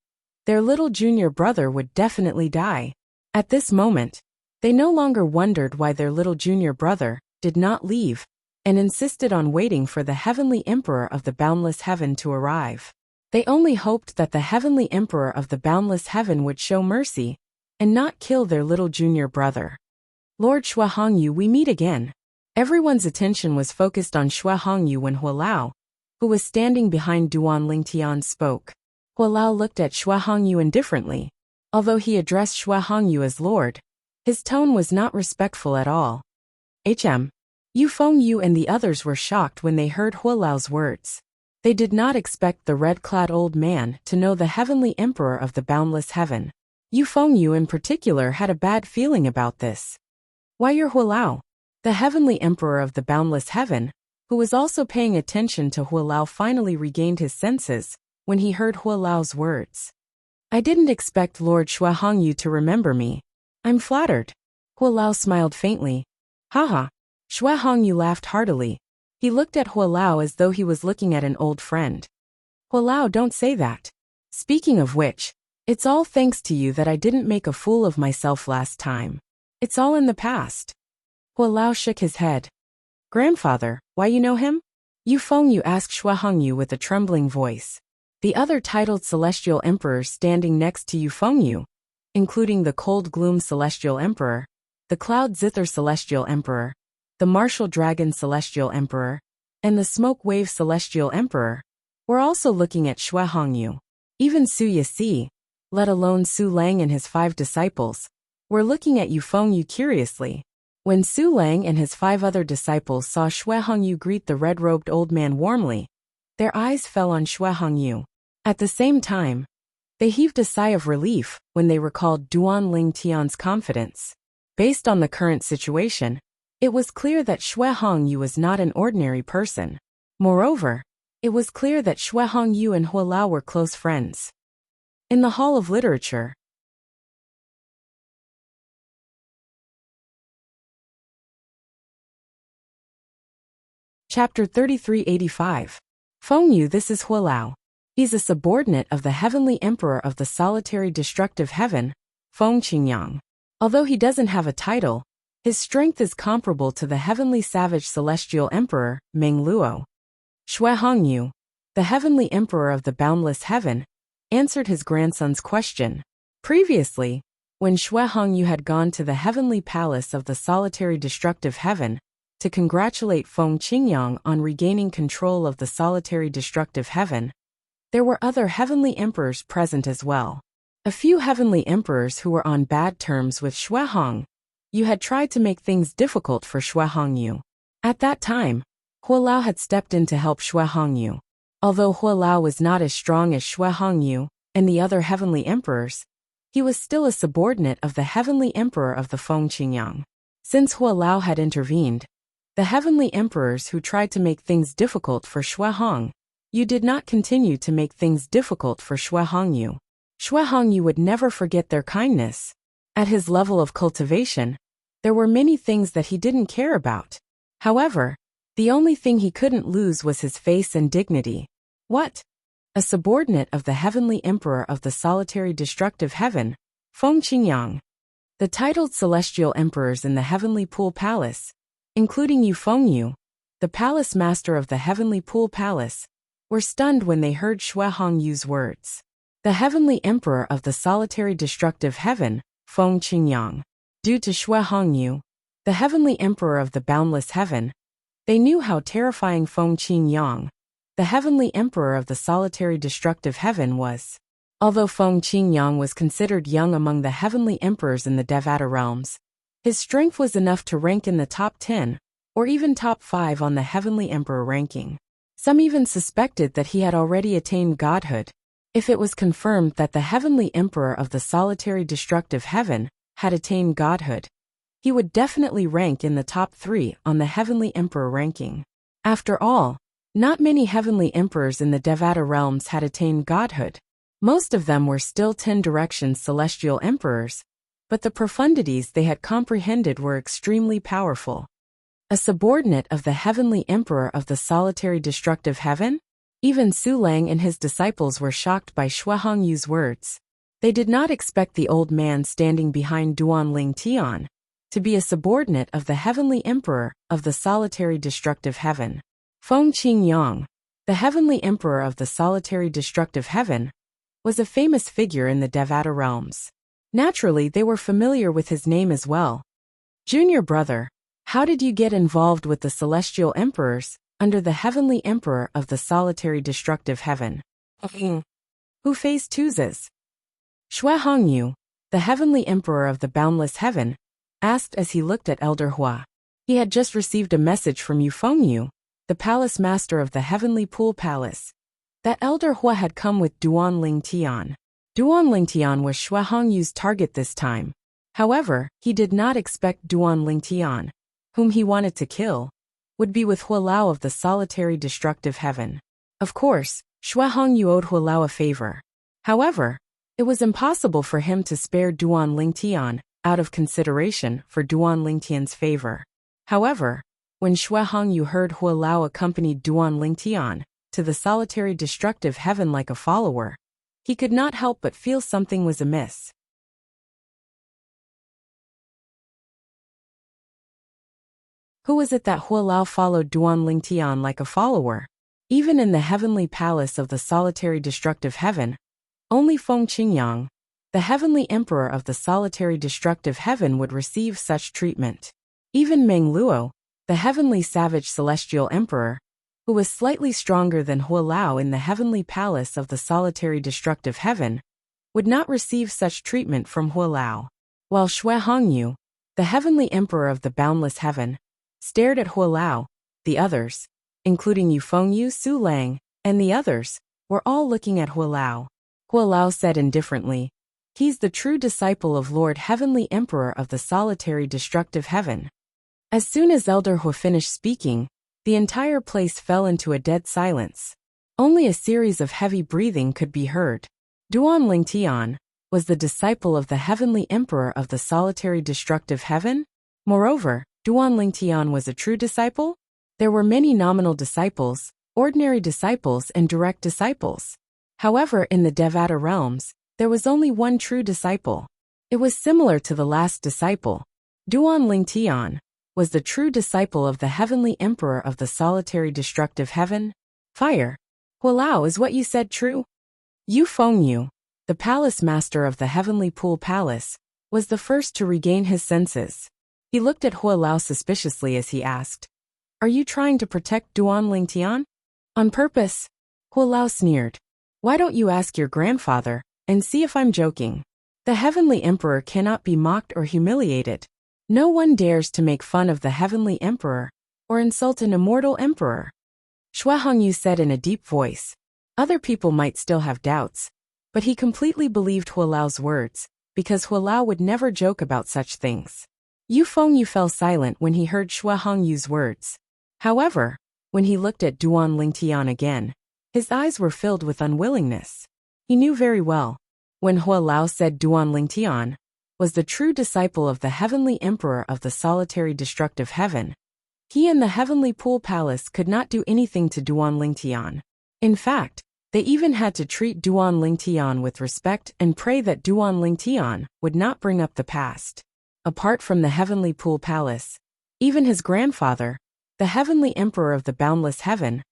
their little junior brother would definitely die. At this moment, they no longer wondered why their little junior brother did not leave and insisted on waiting for the Heavenly Emperor of the Boundless Heaven to arrive. They only hoped that the Heavenly Emperor of the Boundless Heaven would show mercy and not kill their little junior brother. Lord Xue Hongyu, we meet again. Everyone's attention was focused on Xue Hongyu when Hualao, who was standing behind Duan Lingtian, spoke. Hualao looked at Xue Hongyu indifferently. Although he addressed Xue Hongyu as Lord, his tone was not respectful at all. Yu Fengyu and the others were shocked when they heard Hualao's words. They did not expect the red-clad old man to know the Heavenly Emperor of the Boundless Heaven. Yu Fengyu in particular had a bad feeling about this. Why you're Hualao, the Heavenly Emperor of the Boundless Heaven, who was also paying attention to Hualao, finally regained his senses when he heard Hualao's words. I didn't expect Lord Xue Hongyu to remember me. I'm flattered. Hualao smiled faintly. Haha. Xue Hongyu laughed heartily. He looked at Hualao as though he was looking at an old friend. Hualao, don't say that. Speaking of which, it's all thanks to you that I didn't make a fool of myself last time. It's all in the past. Hualao shook his head. Grandfather, why you know him? Yu Fengyu asked Xue Hongyu with a trembling voice. The other titled celestial emperors standing next to Yu Fengyu, including the Cold Gloom Celestial Emperor, the Cloud Zither Celestial Emperor, the Martial Dragon Celestial Emperor, and the Smoke Wave Celestial Emperor, were also looking at Xue Hongyu. Even Su Yixi, let alone Su Lang and his 5 disciples, were looking at Yu Fengyu curiously. When Su Lang and his 5 other disciples saw Xue Hongyu greet the red-robed old man warmly, their eyes fell on Xue Hongyu. At the same time, they heaved a sigh of relief when they recalled Duan Lingtian's confidence. Based on the current situation, it was clear that Xue Hongyu was not an ordinary person. Moreover, it was clear that Xue Hongyu and Hua Lao were close friends. In the Hall of Literature, Chapter 3385. Fengyu, this is Hua Lao. He's a subordinate of the Heavenly Emperor of the Solitary Destructive Heaven, Feng Qingyang. Although he doesn't have a title, his strength is comparable to the Heavenly Savage Celestial Emperor, Meng Luo. Xue Hongyu, the Heavenly Emperor of the Boundless Heaven, answered his grandson's question. Previously, when Xue Hongyu had gone to the Heavenly Palace of the Solitary Destructive Heaven to congratulate Feng Qingyang on regaining control of the Solitary Destructive Heaven, there were other Heavenly Emperors present as well. A few Heavenly Emperors who were on bad terms with Xue Hongyu had tried to make things difficult for Xue Hongyu. At that time, Hua Lao had stepped in to help Xue Hongyu. Although Hua Lao was not as strong as Xue Hongyu and the other Heavenly Emperors, he was still a subordinate of the Heavenly Emperor of the Feng Qingyang. Since Hua Lao had intervened, the Heavenly Emperors who tried to make things difficult for Xue Hongyu did not continue to make things difficult for Xue Hongyu. Xue Hongyu would never forget their kindness. At his level of cultivation, there were many things that he didn't care about. However, the only thing he couldn't lose was his face and dignity. What? A subordinate of the Heavenly Emperor of the Solitary Destructive Heaven, Feng Qingyang. The titled celestial emperors in the Heavenly Pool Palace, including Yu Fengyu, the palace master of the Heavenly Pool Palace, were stunned when they heard Xue Hongyu's words. The Heavenly Emperor of the Solitary Destructive Heaven, Feng Qingyang. Due to Xue Hongyu, the Heavenly Emperor of the Boundless Heaven, they knew how terrifying Feng Qingyang, the Heavenly Emperor of the Solitary Destructive Heaven, was. Although Feng Qingyang was considered young among the Heavenly Emperors in the Devata realms, his strength was enough to rank in the top 10, or even top 5 on the Heavenly Emperor ranking. Some even suspected that he had already attained godhood. If it was confirmed that the Heavenly Emperor of the Solitary Destructive Heaven had attained godhood, he would definitely rank in the top 3 on the Heavenly Emperor ranking. After all, not many Heavenly Emperors in the Devata realms had attained godhood. Most of them were still 10 directions celestial emperors, but the profundities they had comprehended were extremely powerful. A subordinate of the Heavenly Emperor of the Solitary Destructive Heaven? Even Su Lang and his disciples were shocked by Xue Hongyu's words. They did not expect the old man standing behind Duan Lingtian to be a subordinate of the Heavenly Emperor of the Solitary Destructive Heaven. Feng Qingyang, the Heavenly Emperor of the Solitary Destructive Heaven, was a famous figure in the Devata realms. Naturally, they were familiar with his name as well. Junior brother, how did you get involved with the Celestial Emperors under the Heavenly Emperor of the Solitary Destructive Heaven? Who faced Tuzes? Xue Hongyu, the Heavenly Emperor of the Boundless Heaven, asked as he looked at Elder Hua. He had just received a message from Yu Fengyu, the palace master of the Heavenly Pool Palace, that Elder Hua had come with Duan Lingtian. Duan Lingtian was Xue Hongyu's target this time. However, he did not expect Duan Lingtian, whom he wanted to kill, would be with Hua Lao of the Solitary Destructive Heaven. Of course, Xue Hongyu owed Hua Lao a favor. However, it was impossible for him to spare Duan Lingtian out of consideration for Duan Lingtian's favor. However, when Xue Hongyu heard Hua Lao accompanied Duan Lingtian to the Solitary Destructive Heaven like a follower, he could not help but feel something was amiss. Who was it that Hua Lao followed Duan Lingtian like a follower? Even in the heavenly palace of the solitary destructive heaven, only Feng Qingyang, the heavenly emperor of the solitary destructive heaven, would receive such treatment. Even Meng Luo, the heavenly savage celestial emperor, who was slightly stronger than Hua Lao in the heavenly palace of the solitary destructive heaven, would not receive such treatment from Hua Lao. While Xue Hongyu, the heavenly emperor of the boundless heaven, stared at Hua Lao, the others, including Yu Fengyu, Su Lang, and the others, were all looking at Hua Lao. Hua Lao said indifferently, "He's the true disciple of Lord Heavenly Emperor of the solitary destructive heaven." As soon as Elder Hua finished speaking, the entire place fell into a dead silence. Only a series of heavy breathing could be heard. Duan Lingtian was the disciple of the Heavenly Emperor of the solitary destructive heaven. Moreover, Duan Lingtian was a true disciple? There were many nominal disciples, ordinary disciples, and direct disciples. However, in the Devata realms, there was only one true disciple. It was similar to the last disciple. Duan Lingtian was the true disciple of the Heavenly Emperor of the solitary destructive heaven. Fire. Hua Lao, is what you said true? Yu Fengyu, the palace master of the Heavenly Pool Palace, was the first to regain his senses. He looked at Hua Lao suspiciously as he asked, "Are you trying to protect Duan Lingtian?" "On purpose." Hua Lao sneered. "Why don't you ask your grandfather, and see if I'm joking? The Heavenly Emperor cannot be mocked or humiliated. No one dares to make fun of the Heavenly Emperor, or insult an immortal emperor." Xue Hongyu said in a deep voice. Other people might still have doubts, but he completely believed Hua Lao's words, because Hua Lao would never joke about such things. Yu Fengyu fell silent when he heard Xue Hongyu's words. However, when he looked at Duan Lingtian again, his eyes were filled with unwillingness. He knew very well, when Hua Lao said Duan Lingtian was the true disciple of the Heavenly Emperor of the solitary destructive heaven, he and the Heavenly Pool Palace could not do anything to Duan Lingtian. In fact, they even had to treat Duan Lingtian with respect and pray that Duan Lingtian would not bring up the past. Apart from the Heavenly Pool Palace, even his grandfather, the Heavenly Emperor of the boundless heaven,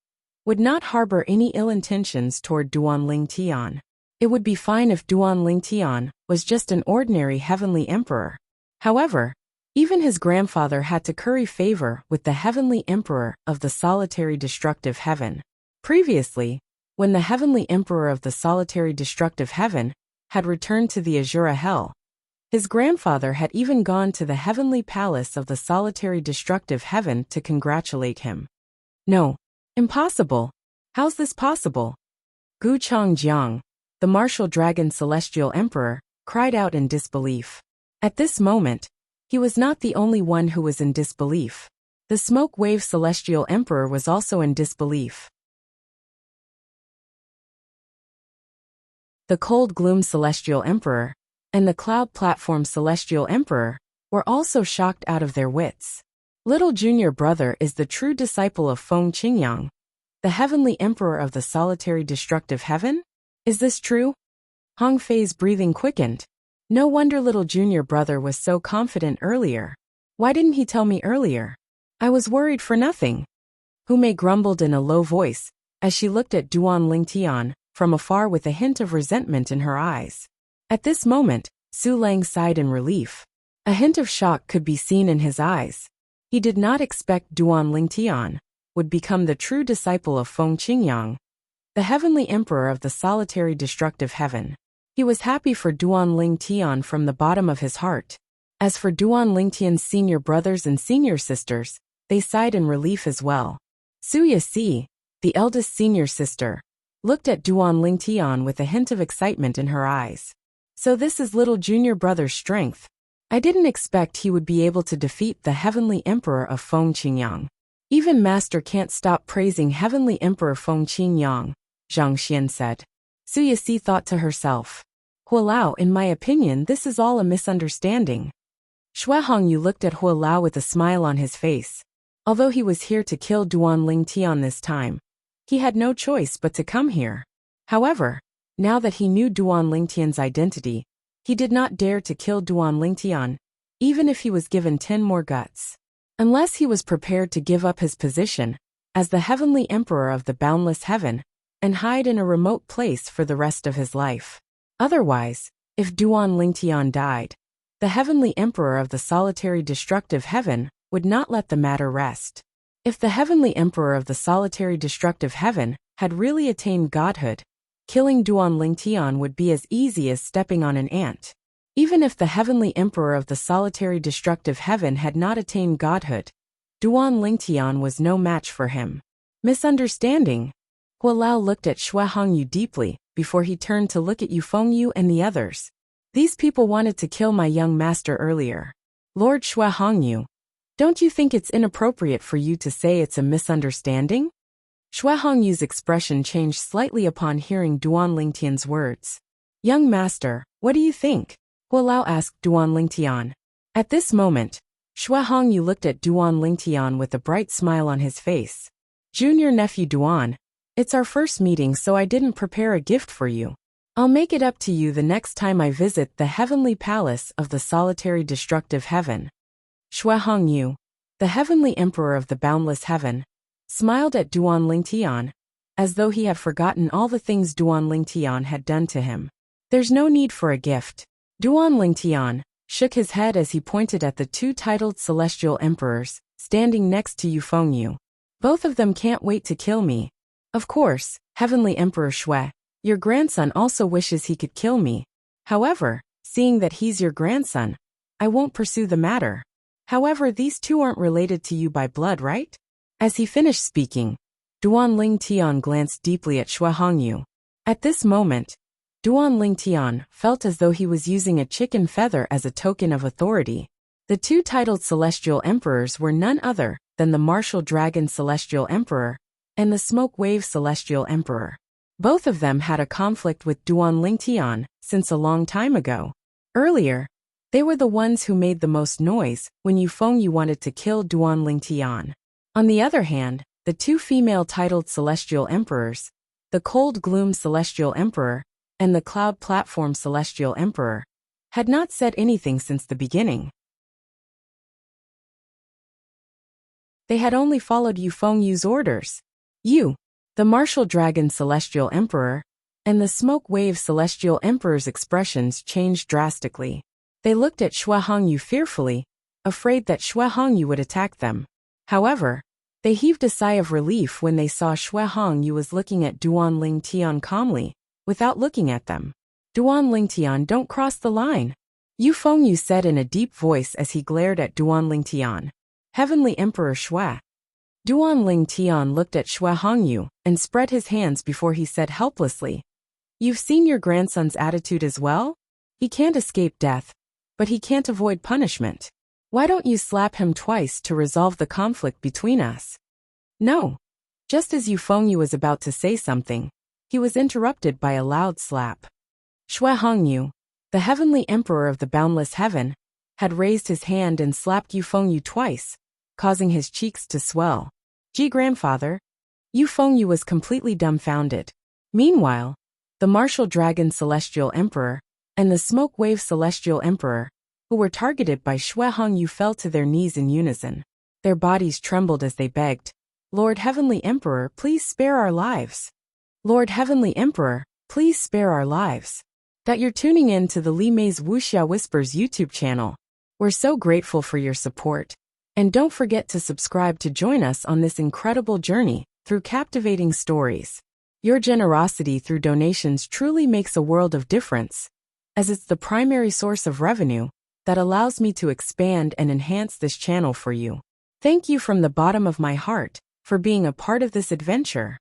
would not harbor any ill intentions toward Duan Lingtian. It would be fine if Duan Lingtian was just an ordinary Heavenly Emperor. However, even his grandfather had to curry favor with the Heavenly Emperor of the solitary destructive heaven. Previously, when the Heavenly Emperor of the solitary destructive heaven had returned to the Azura Hell, his grandfather had even gone to the Heavenly Palace of the solitary destructive heaven to congratulate him. No, impossible. How's this possible? Gu Changjiang, the martial dragon celestial emperor, cried out in disbelief. At this moment, he was not the only one who was in disbelief. The smoke wave celestial emperor was also in disbelief. The cold gloom celestial emperor and the cloud platform celestial emperor were also shocked out of their wits. Little junior brother is the true disciple of Feng Qingyang, the heavenly emperor of the solitary destructive heaven? Is this true? Hong Fei's breathing quickened. No wonder little junior brother was so confident earlier. Why didn't he tell me earlier? I was worried for nothing. Hu Mei grumbled in a low voice as she looked at Duan Lingtian from afar with a hint of resentment in her eyes. At this moment, Su Lang sighed in relief. A hint of shock could be seen in his eyes. He did not expect Duan Lingtian would become the true disciple of Feng Qingyang, the heavenly emperor of the solitary destructive heaven. He was happy for Duan Lingtian from the bottom of his heart. As for Duan Lingtian's senior brothers and senior sisters, they sighed in relief as well. Su Yasi, the eldest senior sister, looked at Duan Lingtian with a hint of excitement in her eyes. So this is little junior brother's strength. I didn't expect he would be able to defeat the heavenly emperor of Feng Qingyang. Even master can't stop praising heavenly emperor Feng Qingyang, Zhang Xian said. Su Yasi thought to herself. Hua Lao, in my opinion, this is all a misunderstanding. Xue Hongyu looked at Hua Lao with a smile on his face. Although he was here to kill Duan Lingtian this time, he had no choice but to come here. However, now that he knew Duan Lingtian's identity, he did not dare to kill Duan Lingtian, even if he was given 10 more guts. Unless he was prepared to give up his position as the heavenly emperor of the boundless heaven, and hide in a remote place for the rest of his life. Otherwise, if Duan Lingtian died, the heavenly emperor of the solitary destructive heaven would not let the matter rest. If the heavenly emperor of the solitary destructive heaven had really attained godhood, killing Duan Lingtian would be as easy as stepping on an ant. Even if the heavenly emperor of the solitary destructive heaven had not attained godhood, Duan Lingtian was no match for him. Misunderstanding? Hualao looked at Xue Hongyu deeply before he turned to look at Yu Fengyu and the others. These people wanted to kill my young master earlier. Lord Xue Hongyu, don't you think it's inappropriate for you to say it's a misunderstanding? Xue Hongyu's expression changed slightly upon hearing Duan Lingtian's words. Young master, what do you think? Hualao asked Duan Lingtian. At this moment, Xue Hongyu looked at Duan Lingtian with a bright smile on his face. Junior nephew Duan, it's our first meeting, so I didn't prepare a gift for you. I'll make it up to you the next time I visit the heavenly palace of the solitary destructive heaven. Xue Hongyu, the heavenly emperor of the boundless heaven, smiled at Duan Lingtian, as though he had forgotten all the things Duan Lingtian had done to him. There's no need for a gift. Duan Lingtian shook his head as he pointed at the two titled celestial emperors, standing next to Yu Fengyu. Both of them can't wait to kill me. Of course, Heavenly Emperor Xue, your grandson also wishes he could kill me. However, seeing that he's your grandson, I won't pursue the matter. However, these two aren't related to you by blood, right? As he finished speaking, Duan Lingtian glanced deeply at Xue Hongyu. At this moment, Duan Lingtian felt as though he was using a chicken feather as a token of authority. The two titled celestial emperors were none other than the martial dragon celestial emperor and the smoke wave celestial emperor. Both of them had a conflict with Duan Lingtian since a long time ago. Earlier, they were the ones who made the most noise when Yu Fengyu wanted to kill Duan Lingtian. On the other hand, the two female titled celestial emperors, the cold gloom celestial emperor and the cloud platform celestial emperor, had not said anything since the beginning. They had only followed Yu Fengyu's orders. Yu, the martial dragon celestial emperor, and the smoke wave celestial emperor's expressions changed drastically. They looked at Xue Hongyu fearfully, afraid that Xue Hongyu would attack them. However, they heaved a sigh of relief when they saw Xue Hongyu was looking at Duan Lingtian calmly, without looking at them. Duan Lingtian, don't cross the line, Yu Fengyu said in a deep voice as he glared at Duan Lingtian. Heavenly Emperor Xue. Duan Lingtian looked at Xue Hongyu and spread his hands before he said helplessly, "You've seen your grandson's attitude as well? He can't escape death, but he can't avoid punishment. Why don't you slap him twice to resolve the conflict between us?" No. Just as Yu Fengyu was about to say something, he was interrupted by a loud slap. Xue Hongyu, the heavenly emperor of the boundless heaven, had raised his hand and slapped Yu Fengyu twice, causing his cheeks to swell. Gee, grandfather. Yu Fengyu was completely dumbfounded. Meanwhile, the martial dragon celestial emperor and the smoke wave celestial emperor, who were targeted by Xue Hongyu, fell to their knees in unison. Their bodies trembled as they begged, "Lord Heavenly Emperor, please spare our lives. Lord Heavenly Emperor, please spare our lives." That you're tuning in to the Li Mei's Wuxia Whispers YouTube channel. We're so grateful for your support. And don't forget to subscribe to join us on this incredible journey through captivating stories. Your generosity through donations truly makes a world of difference, as it's the primary source of revenue that allows me to expand and enhance this channel for you. Thank you from the bottom of my heart for being a part of this adventure.